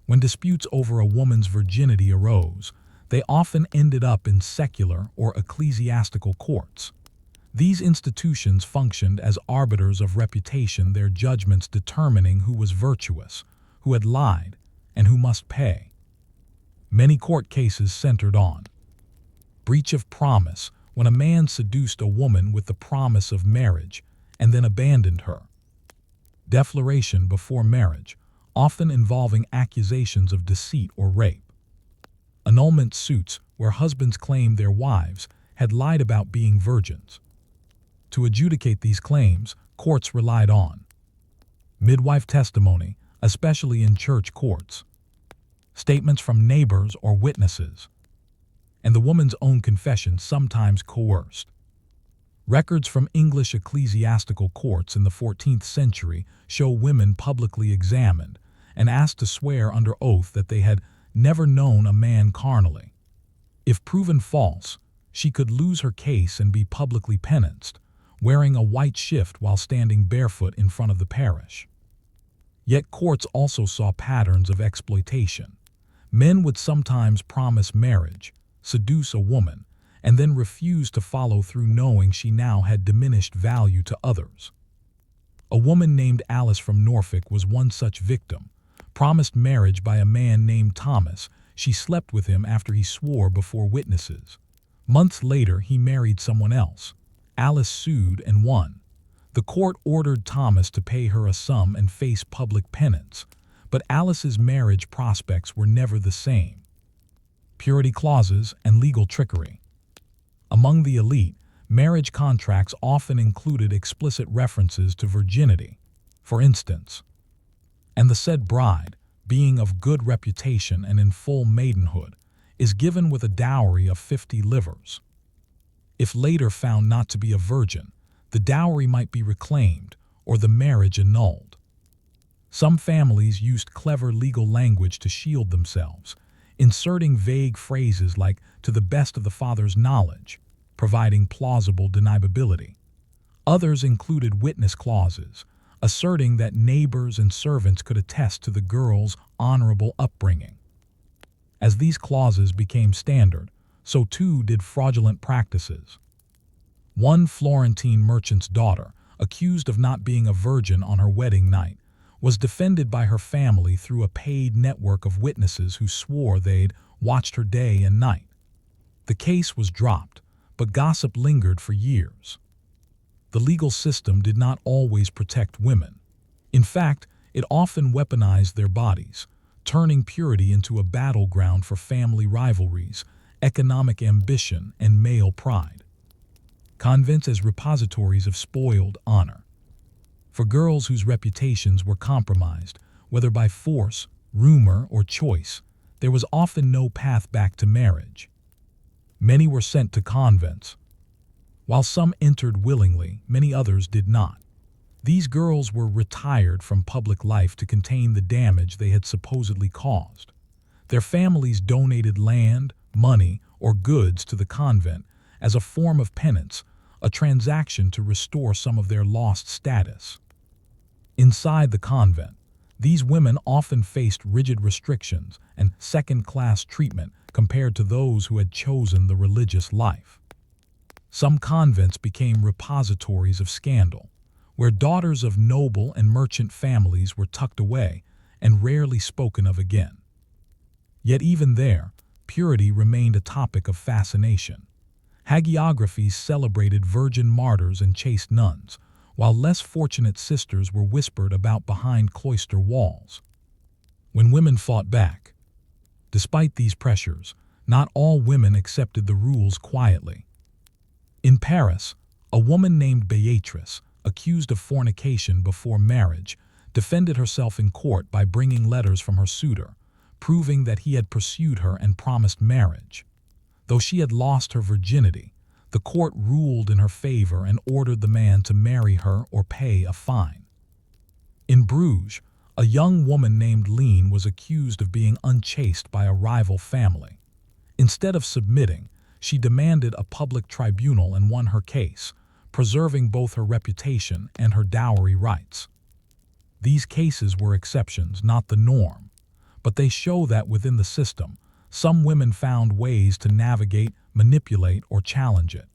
When disputes over a woman's virginity arose, they often ended up in secular or ecclesiastical courts. These institutions functioned as arbiters of reputation, their judgments determining who was virtuous, who had lied, and who must pay. Many court cases centered on breach of promise, when a man seduced a woman with the promise of marriage and then abandoned her. Defloration before marriage, often involving accusations of deceit or rape. Annulment suits, where husbands claimed their wives had lied about being virgins. To adjudicate these claims, courts relied on midwife testimony, especially in church courts, statements from neighbors or witnesses, and the woman's own confession, sometimes coerced. Records from English ecclesiastical courts in the 14th century show women publicly examined and asked to swear under oath that they had never known a man carnally. If proven false, she could lose her case and be publicly penanced, wearing a white shift while standing barefoot in front of the parish. Yet courts also saw patterns of exploitation. Men would sometimes promise marriage, seduce a woman, and then refuse to follow through, knowing she now had diminished value to others. A woman named Alice from Norfolk was one such victim. Promised marriage by a man named Thomas, she slept with him after he swore before witnesses. Months later, he married someone else. Alice sued and won. The court ordered Thomas to pay her a sum and face public penance, but Alice's marriage prospects were never the same. Purity clauses and legal trickery. Among the elite, marriage contracts often included explicit references to virginity. For instance, and the said bride, being of good reputation and in full maidenhood, is given with a dowry of 50 livres. If later found not to be a virgin, the dowry might be reclaimed or the marriage annulled. Some families used clever legal language to shield themselves, inserting vague phrases like "to the best of the father's knowledge," providing plausible deniability. Others included witness clauses, asserting that neighbors and servants could attest to the girl's honorable upbringing. As these clauses became standard, so too did fraudulent practices. One Florentine merchant's daughter, accused of not being a virgin on her wedding night, was defended by her family through a paid network of witnesses who swore they'd watched her day and night. The case was dropped, but gossip lingered for years. The legal system did not always protect women. In fact, it often weaponized their bodies, turning purity into a battleground for family rivalries, economic ambition, and male pride. Convents as repositories of spoiled honor. For girls whose reputations were compromised, whether by force, rumor, or choice, there was often no path back to marriage. Many were sent to convents. While some entered willingly, many others did not. These girls were retired from public life to contain the damage they had supposedly caused. Their families donated land, money, or goods to the convent as a form of penance, a transaction to restore some of their lost status. Inside the convent, these women often faced rigid restrictions and second-class treatment compared to those who had chosen the religious life. Some convents became repositories of scandal, where daughters of noble and merchant families were tucked away and rarely spoken of again. Yet even there, purity remained a topic of fascination. Hagiographies celebrated virgin martyrs and chaste nuns, while less fortunate sisters were whispered about behind cloister walls. When women fought back, despite these pressures, not all women accepted the rules quietly. In Paris, a woman named Beatrice, accused of fornication before marriage, defended herself in court by bringing letters from her suitor, proving that he had pursued her and promised marriage. Though she had lost her virginity, the court ruled in her favor and ordered the man to marry her or pay a fine. In Bruges, a young woman named Lean was accused of being unchaste by a rival family. Instead of submitting, she demanded a public tribunal and won her case, preserving both her reputation and her dowry rights. These cases were exceptions, not the norm, but they show that within the system, some women found ways to navigate, manipulate, or challenge it.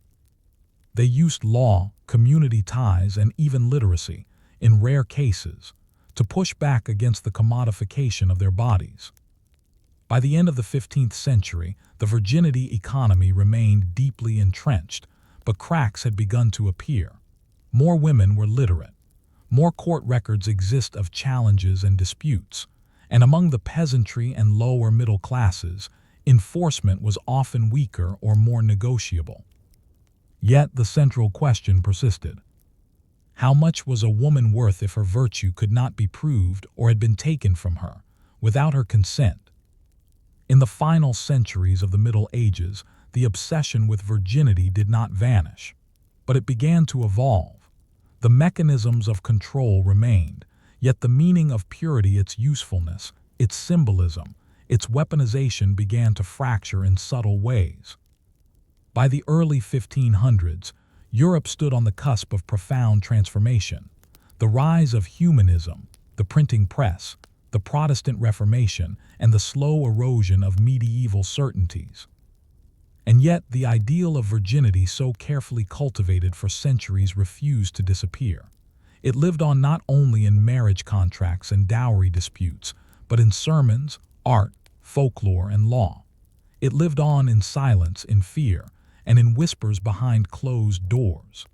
They used law, community ties, and even literacy, in rare cases, to push back against the commodification of their bodies. By the end of the 15th century, the virginity economy remained deeply entrenched, but cracks had begun to appear. More women were literate. More court records exist of challenges and disputes, and among the peasantry and lower middle classes, enforcement was often weaker or more negotiable. Yet the central question persisted. How much was a woman worth if her virtue could not be proved or had been taken from her, without her consent? In the final centuries of the Middle Ages, the obsession with virginity did not vanish, but it began to evolve. The mechanisms of control remained, yet the meaning of purity, its usefulness, its symbolism, its weaponization began to fracture in subtle ways. By the early 1500s, Europe stood on the cusp of profound transformation. The rise of humanism, the printing press, the Protestant Reformation, and the slow erosion of medieval certainties. And yet, the ideal of virginity, so carefully cultivated for centuries, refused to disappear. It lived on not only in marriage contracts and dowry disputes, but in sermons, art, folklore, and law. It lived on in silence, in fear, and in whispers behind closed doors.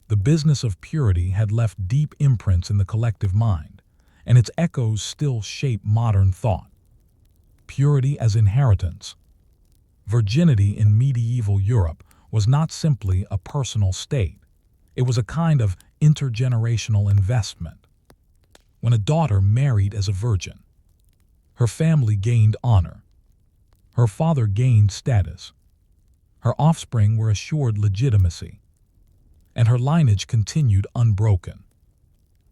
The business of purity had left deep imprints in the collective mind, and its echoes still shape modern thought. Purity as inheritance. Virginity in medieval Europe was not simply a personal state. It was a kind of intergenerational investment. When a daughter married as a virgin, her family gained honor. Her father gained status. Her offspring were assured legitimacy, and her lineage continued unbroken.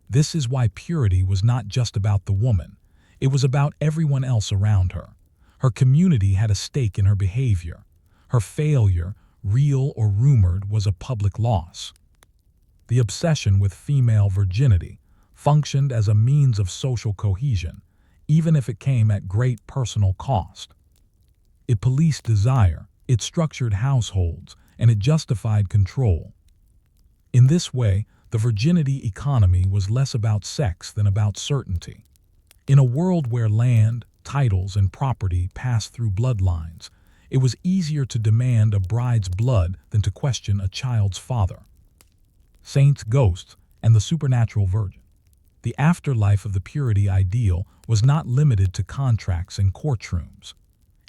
This is why purity was not just about the woman. It was about everyone else around her. Her community had a stake in her behavior. Her failure, real or rumored, was a public loss. The obsession with female virginity, functioned as a means of social cohesion, even if it came at great personal cost. It policed desire, it structured households, and it justified control. In this way, the virginity economy was less about sex than about certainty. In a world where land, titles, and property passed through bloodlines, it was easier to demand a bride's blood than to question a child's father. Saints, ghosts, and the supernatural virgin. The afterlife of the purity ideal was not limited to contracts and courtrooms.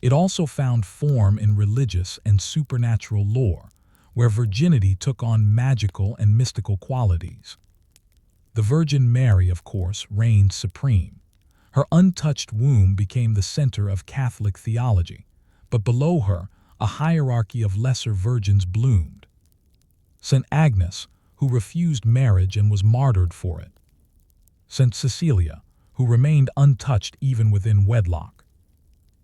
It also found form in religious and supernatural lore, where virginity took on magical and mystical qualities. The Virgin Mary, of course, reigned supreme. Her untouched womb became the center of Catholic theology, but below her, a hierarchy of lesser virgins bloomed. St. Agnes, who refused marriage and was martyred for it. St. Cecilia, who remained untouched even within wedlock.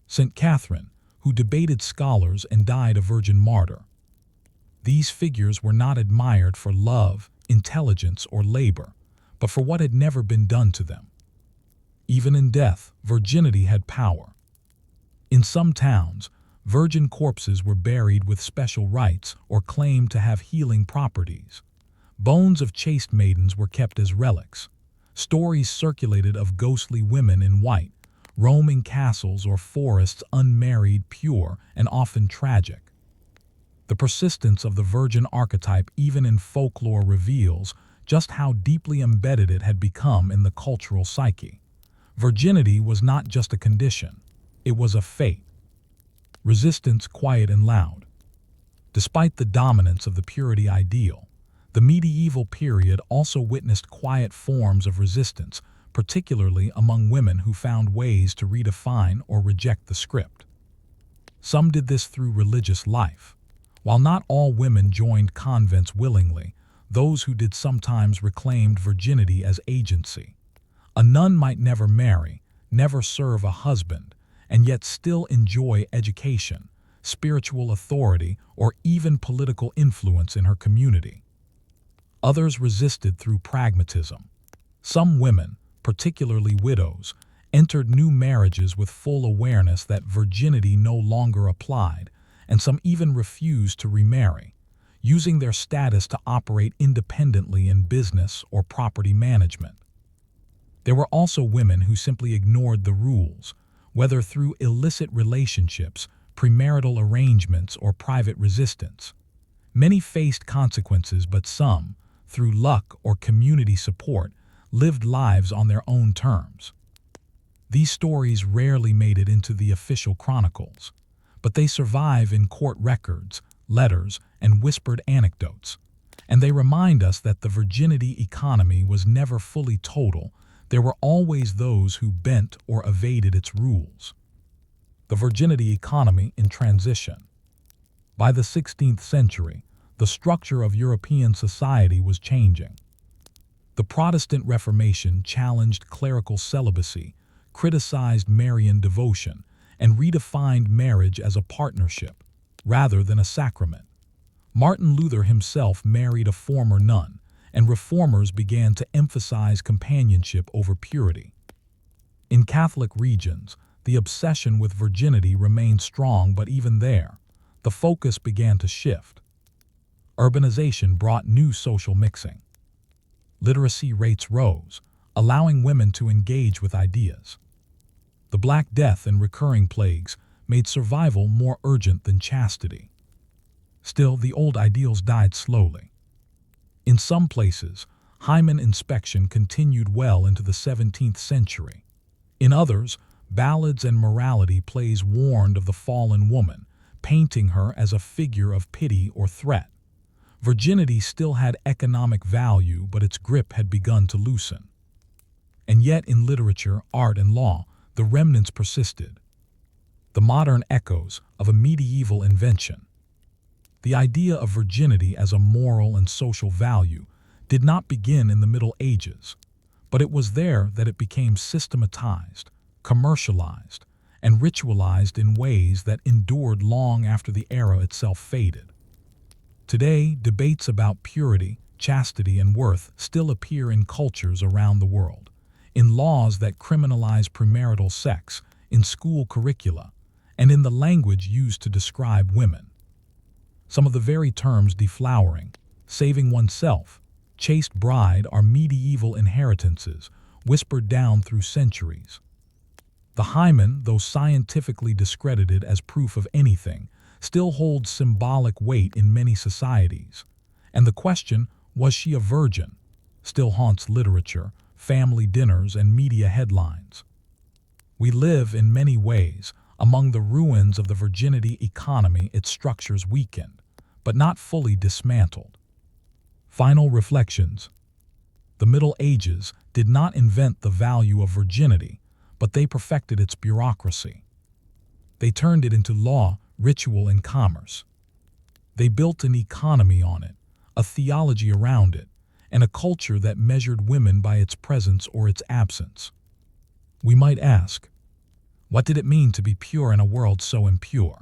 St. Catherine, who debated scholars and died a virgin martyr. These figures were not admired for love, intelligence, or labor, but for what had never been done to them. Even in death, virginity had power. In some towns, virgin corpses were buried with special rites or claimed to have healing properties. Bones of chaste maidens were kept as relics. Stories circulated of ghostly women in white, roaming castles or forests unmarried, pure, and often tragic. The persistence of the virgin archetype even in folklore reveals just how deeply embedded it had become in the cultural psyche. Virginity was not just a condition, it was a fate. Resistance quiet and loud. Despite the dominance of the purity ideal, the medieval period also witnessed quiet forms of resistance, particularly among women who found ways to redefine or reject the script. Some did this through religious life. While not all women joined convents willingly, those who did sometimes reclaimed virginity as agency. A nun might never marry, never serve a husband, and yet still enjoy education, spiritual authority, or even political influence in her community. Others resisted through pragmatism. Some women, particularly widows, entered new marriages with full awareness that virginity no longer applied, and some even refused to remarry, using their status to operate independently in business or property management. There were also women who simply ignored the rules, whether through illicit relationships, premarital arrangements, or private resistance. Many faced consequences, but some, through luck or community support, lived lives on their own terms. These stories rarely made it into the official chronicles, but they survive in court records, letters, and whispered anecdotes. And they remind us that the virginity economy was never fully total. There were always those who bent or evaded its rules. The virginity economy in transition. By the 16th century, the structure of European society was changing. The Protestant Reformation challenged clerical celibacy, criticized Marian devotion, and redefined marriage as a partnership, rather than a sacrament. Martin Luther himself married a former nun, and reformers began to emphasize companionship over purity. In Catholic regions, the obsession with virginity remained strong, but even there, the focus began to shift. Urbanization brought new social mixing. Literacy rates rose, allowing women to engage with ideas. The Black Death and recurring plagues made survival more urgent than chastity. Still, the old ideals died slowly. In some places, hymen inspection continued well into the 17th century. In others, ballads and morality plays warned of the fallen woman, painting her as a figure of pity or threat. Virginity still had economic value, but its grip had begun to loosen. And yet in literature, art, and law, the remnants persisted. The modern echoes of a medieval invention. The idea of virginity as a moral and social value did not begin in the Middle Ages, but it was there that it became systematized, commercialized, and ritualized in ways that endured long after the era itself faded. Today, debates about purity, chastity, and worth still appear in cultures around the world, in laws that criminalize premarital sex, in school curricula, and in the language used to describe women. Some of the very terms deflowering, saving oneself, chaste bride are medieval inheritances whispered down through centuries. The hymen, though scientifically discredited as proof of anything, still holds symbolic weight in many societies. And the question, was she a virgin, still haunts literature, family dinners, and media headlines. We live, in many ways, among the ruins of the virginity economy, its structures weakened, but not fully dismantled. Final reflections. The Middle Ages did not invent the value of virginity, but they perfected its bureaucracy. They turned it into law, ritual, and commerce. They built an economy on it, a theology around it, and a culture that measured women by its presence or its absence. We might ask, what did it mean to be pure in a world so impure?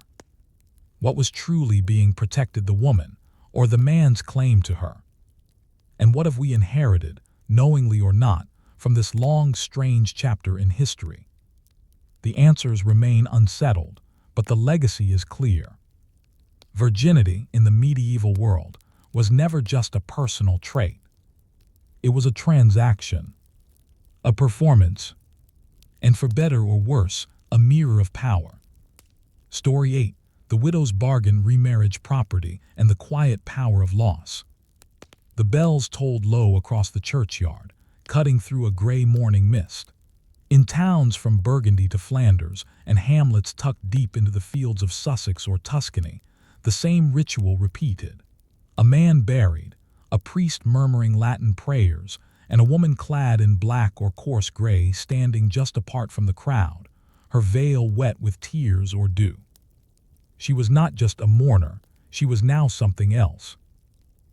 What was truly being protected, the woman, or the man's claim to her? And what have we inherited, knowingly or not, from this long, strange chapter in history? The answers remain unsettled, but the legacy is clear. Virginity in the medieval world was never just a personal trait. It was a transaction, a performance, and for better or worse, a mirror of power. Story 8. The widow's bargain, remarriage, property, and the quiet power of loss. The bells tolled low across the churchyard, cutting through a gray morning mist. In towns from Burgundy to Flanders and hamlets tucked deep into the fields of Sussex or Tuscany, the same ritual repeated. A man buried, a priest murmuring Latin prayers, and a woman clad in black or coarse gray standing just apart from the crowd, her veil wet with tears or dew. She was not just a mourner, she was now something else.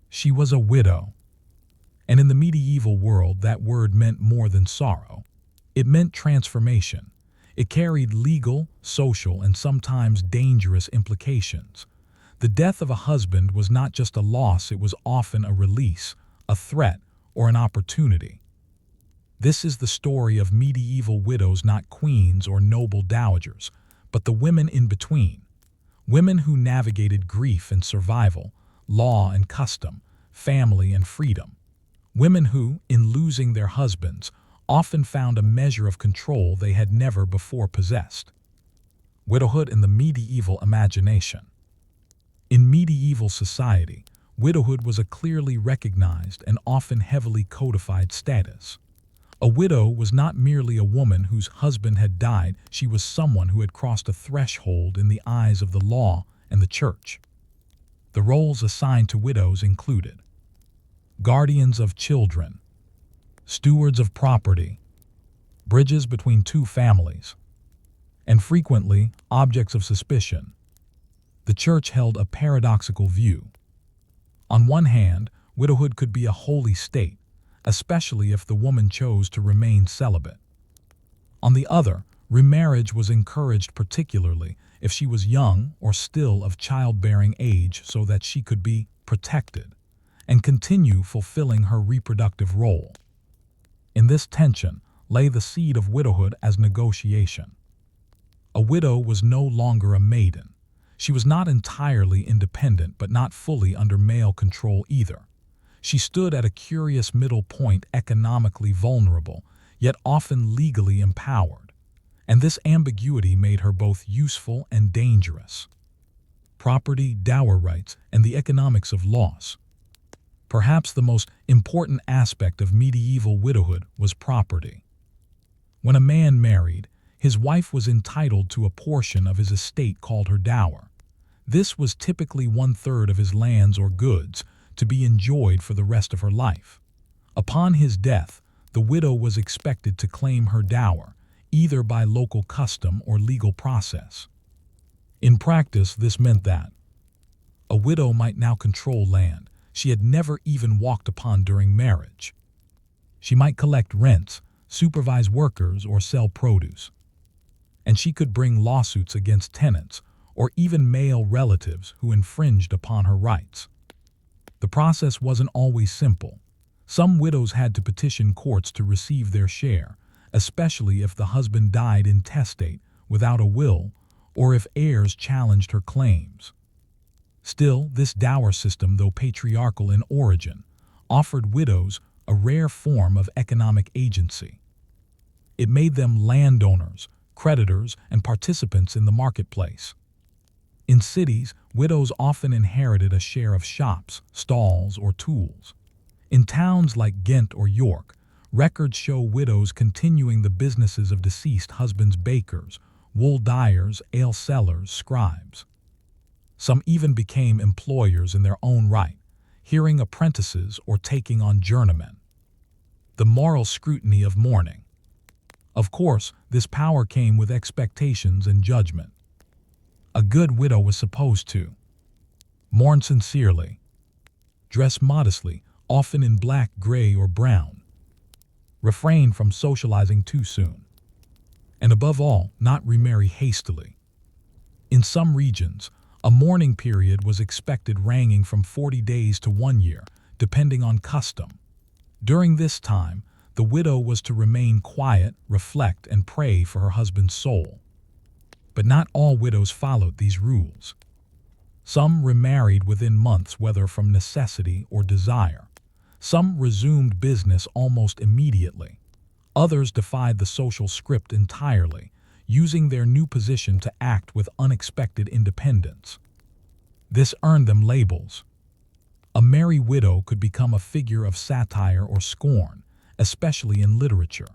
She was a widow. And in the medieval world, that word meant more than sorrow. It meant transformation. It carried legal, social, and sometimes dangerous implications. The death of a husband was not just a loss, it was often a release, a threat, or an opportunity. This is the story of medieval widows, not queens or noble dowagers, but the women in between. Women who navigated grief and survival, law and custom, family and freedom. Women who, in losing their husbands, often found a measure of control they had never before possessed. Widowhood in the medieval imagination. In medieval society, widowhood was a clearly recognized and often heavily codified status. A widow was not merely a woman whose husband had died, she was someone who had crossed a threshold in the eyes of the law and the church. The roles assigned to widows included guardians of children, stewards of property, bridges between two families, and frequently objects of suspicion. The church held a paradoxical view. On one hand, widowhood could be a holy state, especially if the woman chose to remain celibate. On the other, remarriage was encouraged, particularly if she was young or still of childbearing age, so that she could be protected and continue fulfilling her reproductive role. In this tension lay the seed of widowhood as negotiation. A widow was no longer a maiden. She was not entirely independent, but not fully under male control either. She stood at a curious middle point, economically vulnerable, yet often legally empowered. And this ambiguity made her both useful and dangerous. Property, dower rights, and the economics of loss. Perhaps the most important aspect of medieval widowhood was property. When a man married, his wife was entitled to a portion of his estate called her dower. This was typically 1/3 of his lands or goods, to be enjoyed for the rest of her life. Upon his death, the widow was expected to claim her dower, either by local custom or legal process. In practice, this meant that a widow might now control land she had never even walked upon during marriage. She might collect rents, supervise workers, or sell produce. And she could bring lawsuits against tenants or even male relatives who infringed upon her rights. The process wasn't always simple. Some widows had to petition courts to receive their share, especially if the husband died intestate, without a will, or if heirs challenged her claims. Still, this dower system, though patriarchal in origin, offered widows a rare form of economic agency. It made them landowners, creditors, and participants in the marketplace. In cities, widows often inherited a share of shops, stalls, or tools. In towns like Ghent or York, records show widows continuing the businesses of deceased husbands' bakers, wool dyers, ale sellers, scribes. Some even became employers in their own right, hiring apprentices or taking on journeymen. The moral scrutiny of mourning. Of course, this power came with expectations and judgment. A good widow was supposed to mourn sincerely, dress modestly, often in black, gray, or brown, refrain from socializing too soon, and above all, not remarry hastily. In some regions, a mourning period was expected ranging from 40 days to 1 year, depending on custom. During this time, the widow was to remain quiet, reflect, and pray for her husband's soul. But not all widows followed these rules. Some remarried within months, whether from necessity or desire. Some resumed business almost immediately. Others defied the social script entirely, using their new position to act with unexpected independence. This earned them labels. A merry widow could become a figure of satire or scorn, especially in literature.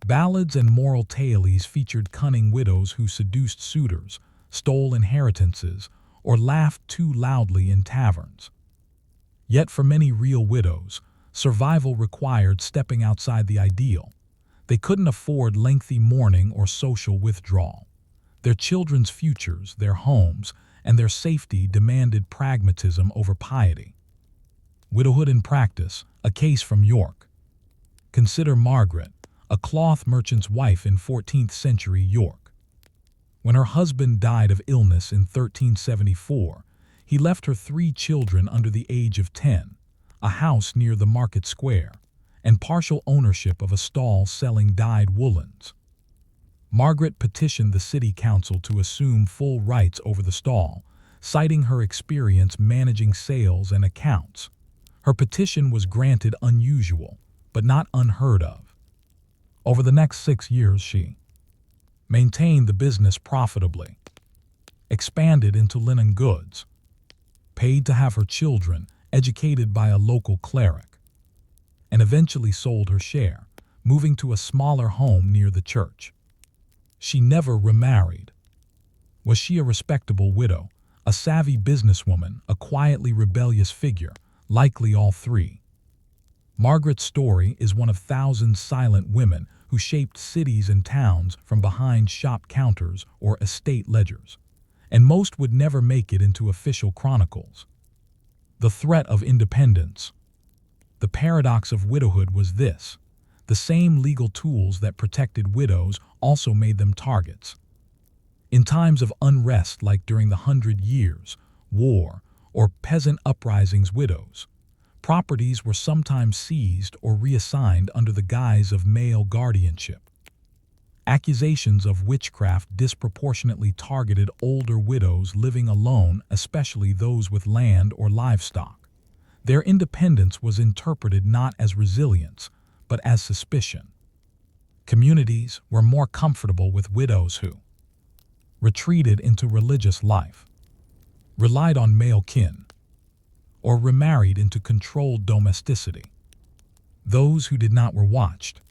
Ballads and moral tales featured cunning widows who seduced suitors, stole inheritances, or laughed too loudly in taverns. Yet for many real widows, survival required stepping outside the ideal. They couldn't afford lengthy mourning or social withdrawal. Their children's futures, their homes, and their safety demanded pragmatism over piety. Widowhood in practice, a case from York. Consider Margaret, a cloth merchant's wife in 14th century York. When her husband died of illness in 1374, he left her 3 children under the age of 10, a house near the market square, and partial ownership of a stall selling dyed woolens. Margaret petitioned the city council to assume full rights over the stall, citing her experience managing sales and accounts. Her petition was granted, unusual, but not unheard of. Over the next 6 years, she maintained the business profitably, expanded into linen goods, paid to have her children educated by a local cleric, and eventually sold her share, moving to a smaller home near the church. She never remarried. Was she a respectable widow, a savvy businesswoman, a quietly rebellious figure? Likely all three. Margaret's story is one of thousands of silent women who shaped cities and towns from behind shop counters or estate ledgers, and most would never make it into official chronicles. The threat of independence. The paradox of widowhood was this: the same legal tools that protected widows also made them targets. In times of unrest like during the 100 Years' War or peasant uprisings, widows' properties were sometimes seized or reassigned under the guise of male guardianship. Accusations of witchcraft disproportionately targeted older widows living alone, especially those with land or livestock. Their independence was interpreted not as resilience, but as suspicion. Communities were more comfortable with widows who retreated into religious life, relied on male kin, or remarried into controlled domesticity. Those who did not were watched.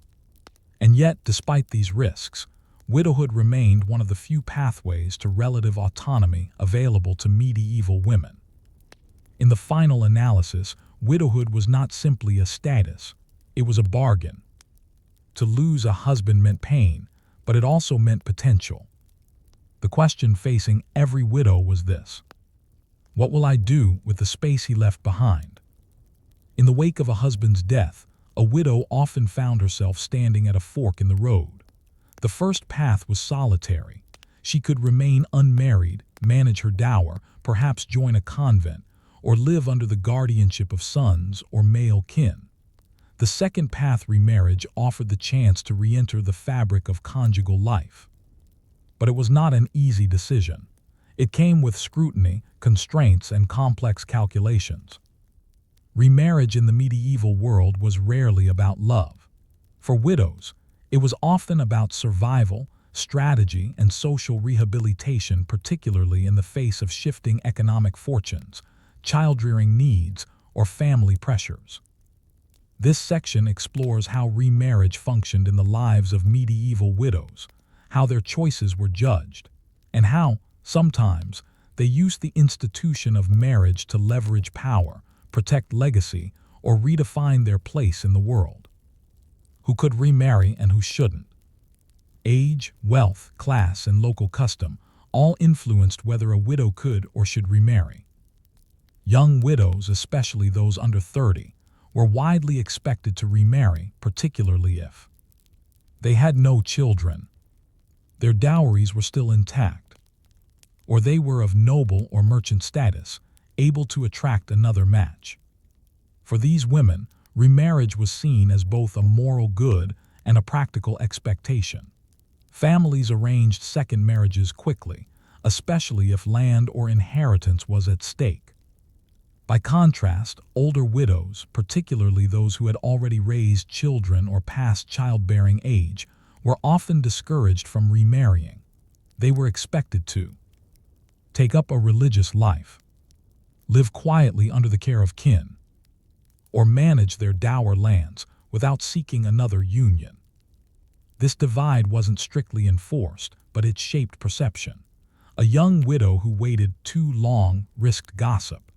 And yet, despite these risks, widowhood remained one of the few pathways to relative autonomy available to medieval women. In the final analysis, widowhood was not simply a status, it was a bargain. To lose a husband meant pain, but it also meant potential. The question facing every widow was this: what will I do with the space he left behind? In the wake of a husband's death, a widow often found herself standing at a fork in the road. The first path was solitary. She could remain unmarried, manage her dower, perhaps join a convent, or live under the guardianship of sons or male kin. The second path, remarriage, offered the chance to re-enter the fabric of conjugal life. But it was not an easy decision. It came with scrutiny, constraints, and complex calculations. Remarriage in the medieval world was rarely about love. For widows, it was often about survival, strategy, and social rehabilitation, particularly in the face of shifting economic fortunes, child-rearing needs, or family pressures. This section explores how remarriage functioned in the lives of medieval widows, how their choices were judged, and how, sometimes, they used the institution of marriage to leverage power, protect legacy, or redefine their place in the world. Who could remarry and who shouldn't? Age, wealth, class, and local custom all influenced whether a widow could or should remarry. Young widows, especially those under 30, were widely expected to remarry, particularly if they had no children, their dowries were still intact, or they were of noble or merchant status, able to attract another match. For these women, remarriage was seen as both a moral good and a practical expectation. Families arranged second marriages quickly, especially if land or inheritance was at stake. By contrast, older widows, particularly those who had already raised children or passed childbearing age, were often discouraged from remarrying. They were expected to take up a religious life, live quietly under the care of kin, or manage their dower lands without seeking another union. This divide wasn't strictly enforced, but it shaped perception. A young widow who waited too long risked gossip.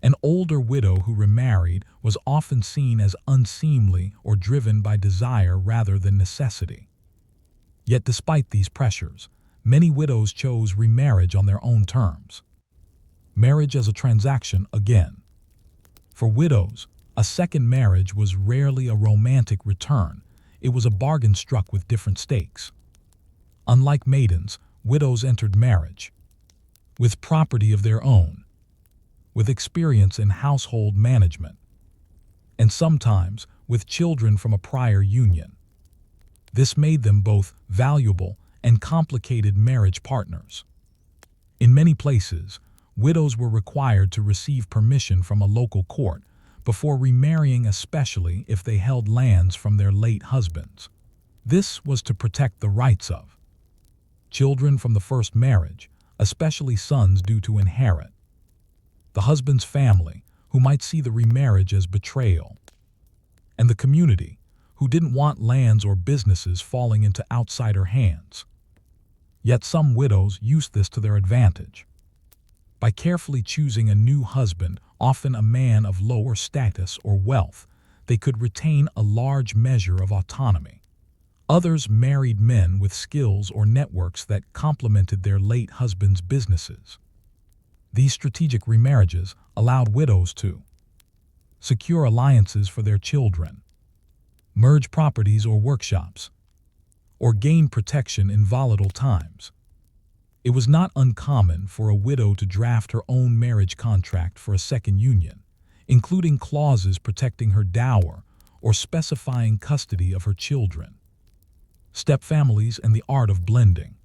An older widow who remarried was often seen as unseemly or driven by desire rather than necessity. Yet despite these pressures, many widows chose remarriage on their own terms. Marriage as a transaction again. For widows, a second marriage was rarely a romantic return. It was a bargain struck with different stakes. Unlike maidens, widows entered marriage with property of their own, with experience in household management, and sometimes with children from a prior union. This made them both valuable and complicated marriage partners. In many places, widows were required to receive permission from a local court before remarrying, especially if they held lands from their late husbands. This was to protect the rights of children from the first marriage, especially sons due to inherit, the husband's family, who might see the remarriage as betrayal, and the community, who didn't want lands or businesses falling into outsider hands. Yet some widows used this to their advantage. By carefully choosing a new husband, often a man of lower status or wealth, they could retain a large measure of autonomy. Others married men with skills or networks that complemented their late husband's businesses. These strategic remarriages allowed widows to secure alliances for their children, merge properties or workshops, or gain protection in volatile times. It was not uncommon for a widow to draft her own marriage contract for a second union, including clauses protecting her dower or specifying custody of her children. Stepfamilies and the art of blending.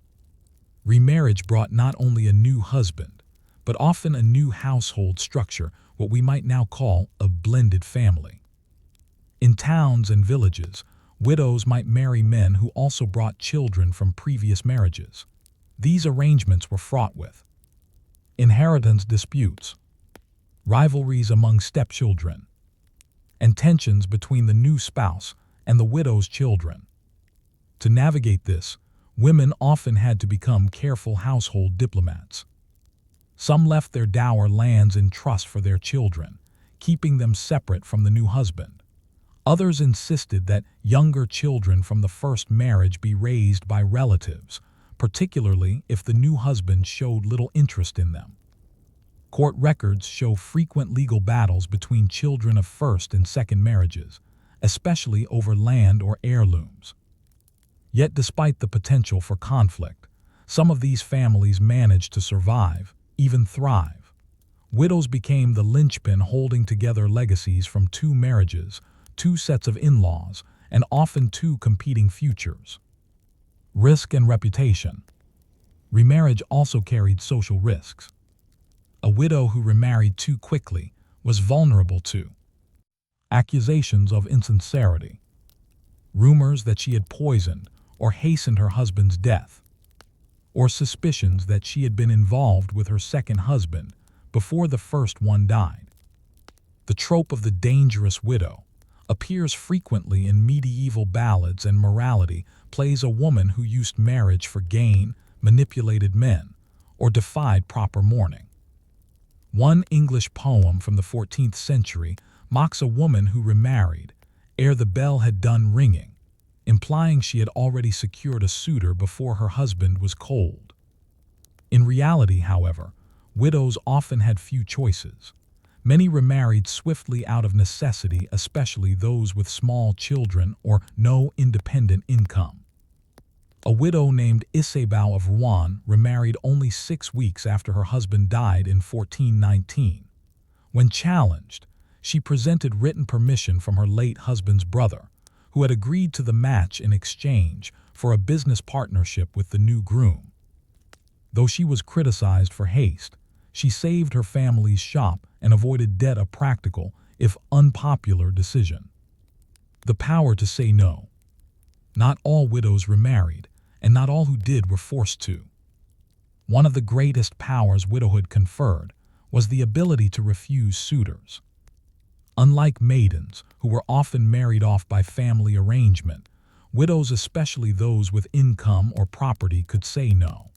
Remarriage brought not only a new husband, but often a new household structure, what we might now call a blended family. In towns and villages, widows might marry men who also brought children from previous marriages. These arrangements were fraught with inheritance disputes, rivalries among stepchildren, and tensions between the new spouse and the widow's children. To navigate this, women often had to become careful household diplomats. Some left their dower lands in trust for their children, keeping them separate from the new husband. Others insisted that younger children from the first marriage be raised by relatives, particularly if the new husband showed little interest in them. Court records show frequent legal battles between children of first and second marriages, especially over land or heirlooms. Yet despite the potential for conflict, some of these families managed to survive, even thrive. Widows became the linchpin holding together legacies from two marriages, two sets of in-laws, and often two competing futures. Risk and reputation. Remarriage also carried social risks. A widow who remarried too quickly was vulnerable to accusations of insincerity, rumors that she had poisoned or hastened her husband's death, or suspicions that she had been involved with her second husband before the first one died. The trope of the dangerous widow appears frequently in medieval ballads, and morality plays a woman who used marriage for gain, manipulated men, or defied proper mourning. One English poem from the 14th century mocks a woman who remarried ere the bell had done ringing, implying she had already secured a suitor before her husband was cold. In reality, however, widows often had few choices. Many remarried swiftly out of necessity, especially those with small children or no independent income. A widow named Isabeau of Rouen remarried only 6 weeks after her husband died in 1419. When challenged, she presented written permission from her late husband's brother, who had agreed to the match in exchange for a business partnership with the new groom. Though she was criticized for haste, she saved her family's shop and avoided debt, a practical, if unpopular, decision. The power to say no. Not all widows remarried, and not all who did were forced to. One of the greatest powers widowhood conferred was the ability to refuse suitors. Unlike maidens, who were often married off by family arrangement, widows, especially those with income or property, could say no.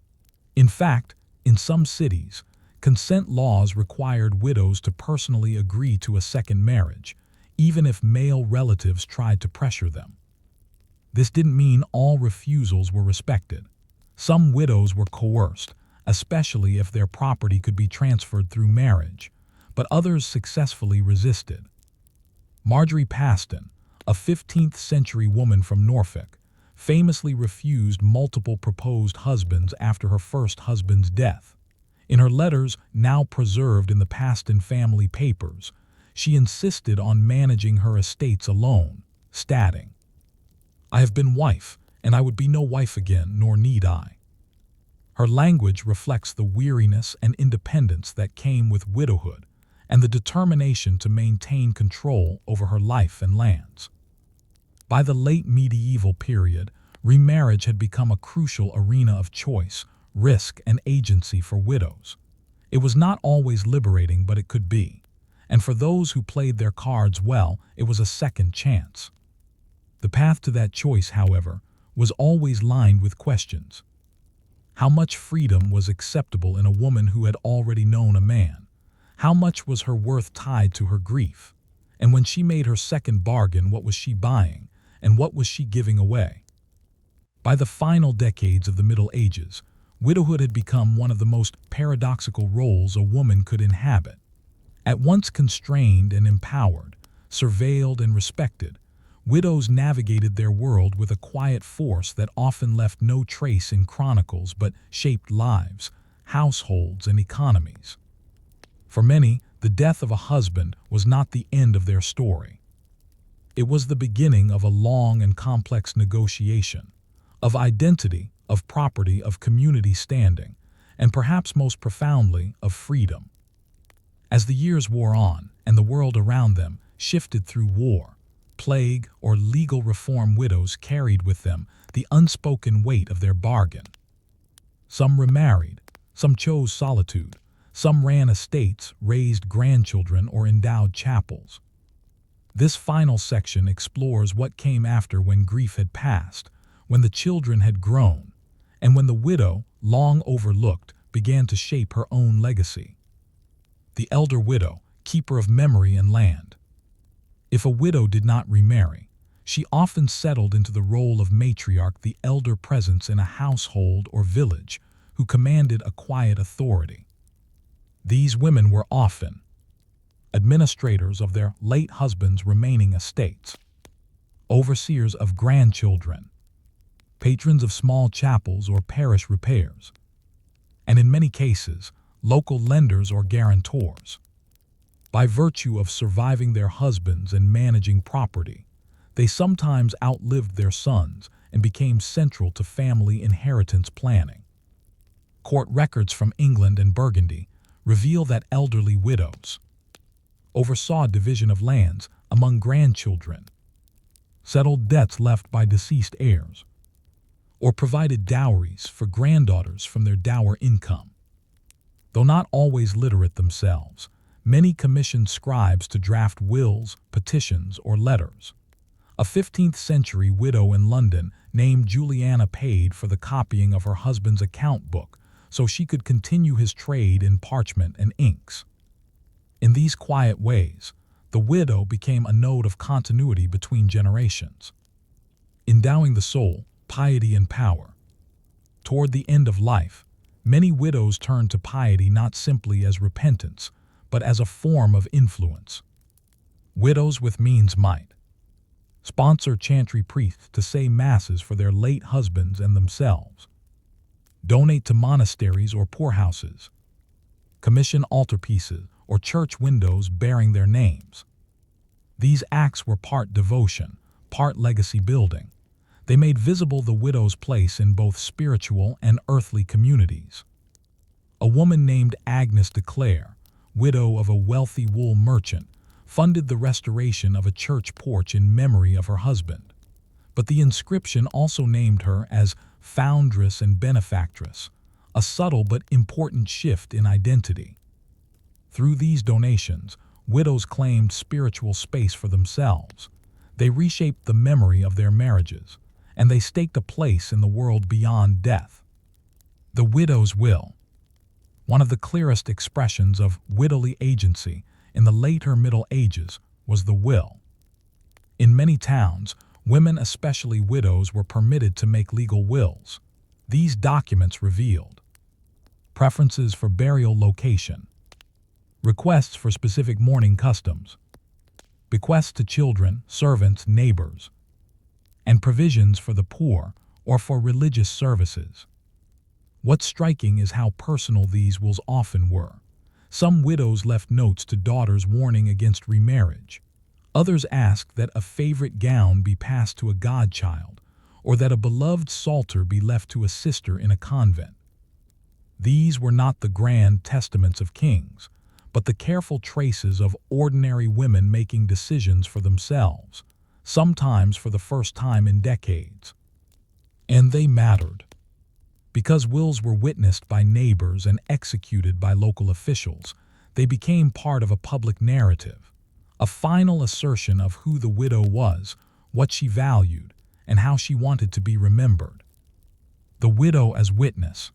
In fact, in some cities, consent laws required widows to personally agree to a second marriage, even if male relatives tried to pressure them. This didn't mean all refusals were respected. Some widows were coerced, especially if their property could be transferred through marriage, but others successfully resisted. Marjorie Paston, a 15th century woman from Norfolk, famously refused multiple proposed husbands after her first husband's death. In her letters, now preserved in the Paston family papers, she insisted on managing her estates alone, stating, "I have been wife, and I would be no wife again, nor need I." Her language reflects the weariness and independence that came with widowhood and the determination to maintain control over her life and lands. By the late medieval period, remarriage had become a crucial arena of choice, risk, and agency for widows. It was not always liberating, but it could be. And for those who played their cards well, it was a second chance. The path to that choice, however, was always lined with questions. How much freedom was acceptable in a woman who had already known a man? How much was her worth tied to her grief? And when she made her second bargain, what was she buying, and what was she giving away? By the final decades of the Middle Ages, widowhood had become one of the most paradoxical roles a woman could inhabit. At once constrained and empowered, surveilled and respected, widows navigated their world with a quiet force that often left no trace in chronicles but shaped lives, households, and economies. For many, the death of a husband was not the end of their story. It was the beginning of a long and complex negotiation, of identity, of property, of community standing, and perhaps most profoundly, of freedom. As the years wore on and the world around them shifted through war, plague, or legal reform, widows carried with them the unspoken weight of their bargain. Some remarried, some chose solitude, some ran estates, raised grandchildren, or endowed chapels. This final section explores what came after, when grief had passed, when the children had grown, and when the widow, long overlooked, began to shape her own legacy. The elder widow, keeper of memory and land. If a widow did not remarry, she often settled into the role of matriarch, the elder presence in a household or village, who commanded a quiet authority. These women were often administrators of their late husband's remaining estates, overseers of grandchildren, patrons of small chapels or parish repairs, and in many cases, local lenders or guarantors. By virtue of surviving their husbands and managing property, they sometimes outlived their sons and became central to family inheritance planning. Court records from England and Burgundy reveal that elderly widows oversaw division of lands among grandchildren, settled debts left by deceased heirs, or provided dowries for granddaughters from their dower income. Though not always literate themselves, many commissioned scribes to draft wills, petitions, or letters. A 15th-century widow in London named Juliana paid for the copying of her husband's account book so she could continue his trade in parchment and inks. In these quiet ways, the widow became a node of continuity between generations, endowing the soul, piety, and power. Toward the end of life, many widows turned to piety not simply as repentance, but as a form of influence. Widows with means might sponsor chantry priests to say masses for their late husbands and themselves, donate to monasteries or poorhouses, commission altarpieces or church windows bearing their names. These acts were part devotion, part legacy building. They made visible the widow's place in both spiritual and earthly communities. A woman named Agnes de Clare, widow of a wealthy wool merchant, funded the restoration of a church porch in memory of her husband. But the inscription also named her as foundress and benefactress, a subtle but important shift in identity. Through these donations, widows claimed spiritual space for themselves. They reshaped the memory of their marriages, and they staked a place in the world beyond death. The widow's will. One of the clearest expressions of widowly agency in the later Middle Ages was the will. In many towns, women, especially widows, were permitted to make legal wills. These documents revealed preferences for burial location, requests for specific mourning customs, bequests to children, servants, neighbors, and provisions for the poor or for religious services. What's striking is how personal these wills often were. Some widows left notes to daughters warning against remarriage. Others asked that a favorite gown be passed to a godchild, or that a beloved psalter be left to a sister in a convent. These were not the grand testaments of kings, but the careful traces of ordinary women making decisions for themselves, sometimes for the first time in decades. And they mattered. Because wills were witnessed by neighbors and executed by local officials, they became part of a public narrative, a final assertion of who the widow was, what she valued, and how she wanted to be remembered. The widow as witness.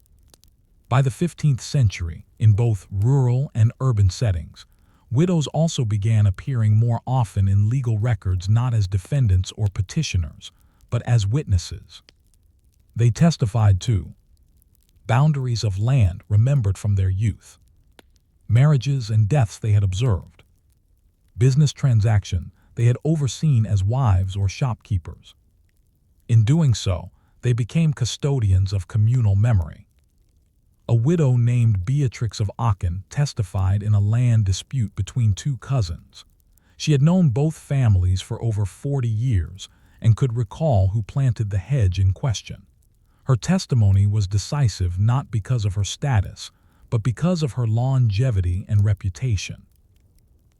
By the 15th century, in both rural and urban settings, widows also began appearing more often in legal records not as defendants or petitioners, but as witnesses. They testified to boundaries of land remembered from their youth, marriages and deaths they had observed, business transactions they had overseen as wives or shopkeepers. In doing so, they became custodians of communal memory. A widow named Beatrix of Aachen testified in a land dispute between two cousins. She had known both families for over 40 years and could recall who planted the hedge in question. Her testimony was decisive not because of her status, but because of her longevity and reputation.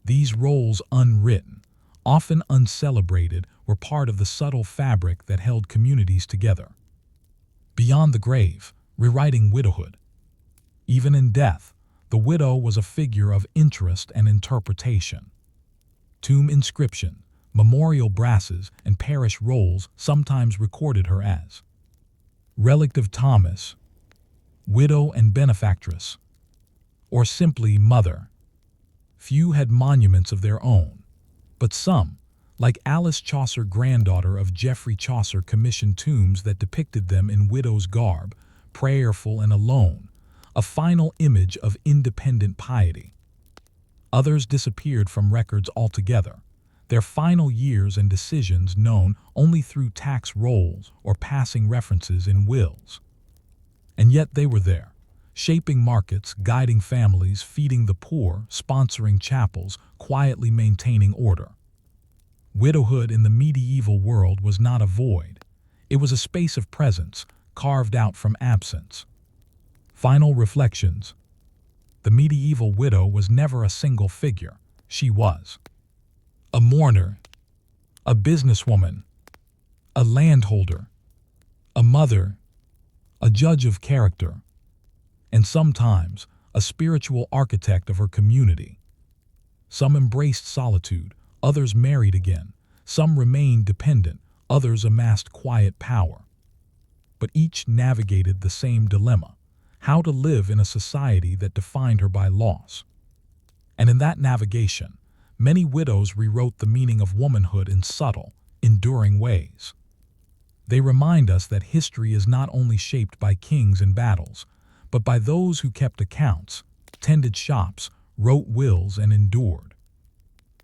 These roles, unwritten, often uncelebrated, were part of the subtle fabric that held communities together. Beyond the grave, rewriting widowhood. Even in death, the widow was a figure of interest and interpretation. Tomb inscription, memorial brasses, and parish rolls sometimes recorded her as relict of Thomas, widow and benefactress, or simply mother. Few had monuments of their own, but some, like Alice Chaucer, granddaughter of Geoffrey Chaucer, commissioned tombs that depicted them in widow's garb, prayerful and alone, a final image of independent piety. Others disappeared from records altogether, their final years and decisions known only through tax rolls or passing references in wills. And yet they were there, shaping markets, guiding families, feeding the poor, sponsoring chapels, quietly maintaining order. Widowhood in the medieval world was not a void. It was a space of presence, carved out from absence. Final reflections. The medieval widow was never a single figure. She was a mourner, a businesswoman, a landholder, a mother, a judge of character, and sometimes a spiritual architect of her community. Some embraced solitude, others married again. Some remained dependent, others amassed quiet power. But each navigated the same dilemma: how to live in a society that defined her by loss. And in that navigation, many widows rewrote the meaning of womanhood in subtle, enduring ways. They remind us that history is not only shaped by kings and battles, but by those who kept accounts, tended shops, wrote wills, and endured.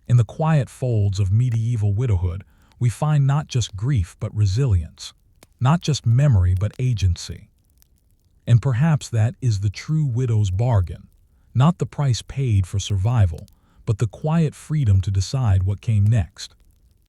In the quiet folds of medieval widowhood, we find not just grief but resilience, not just memory but agency. And perhaps that is the true widow's bargain, not the price paid for survival, but the quiet freedom to decide what came next.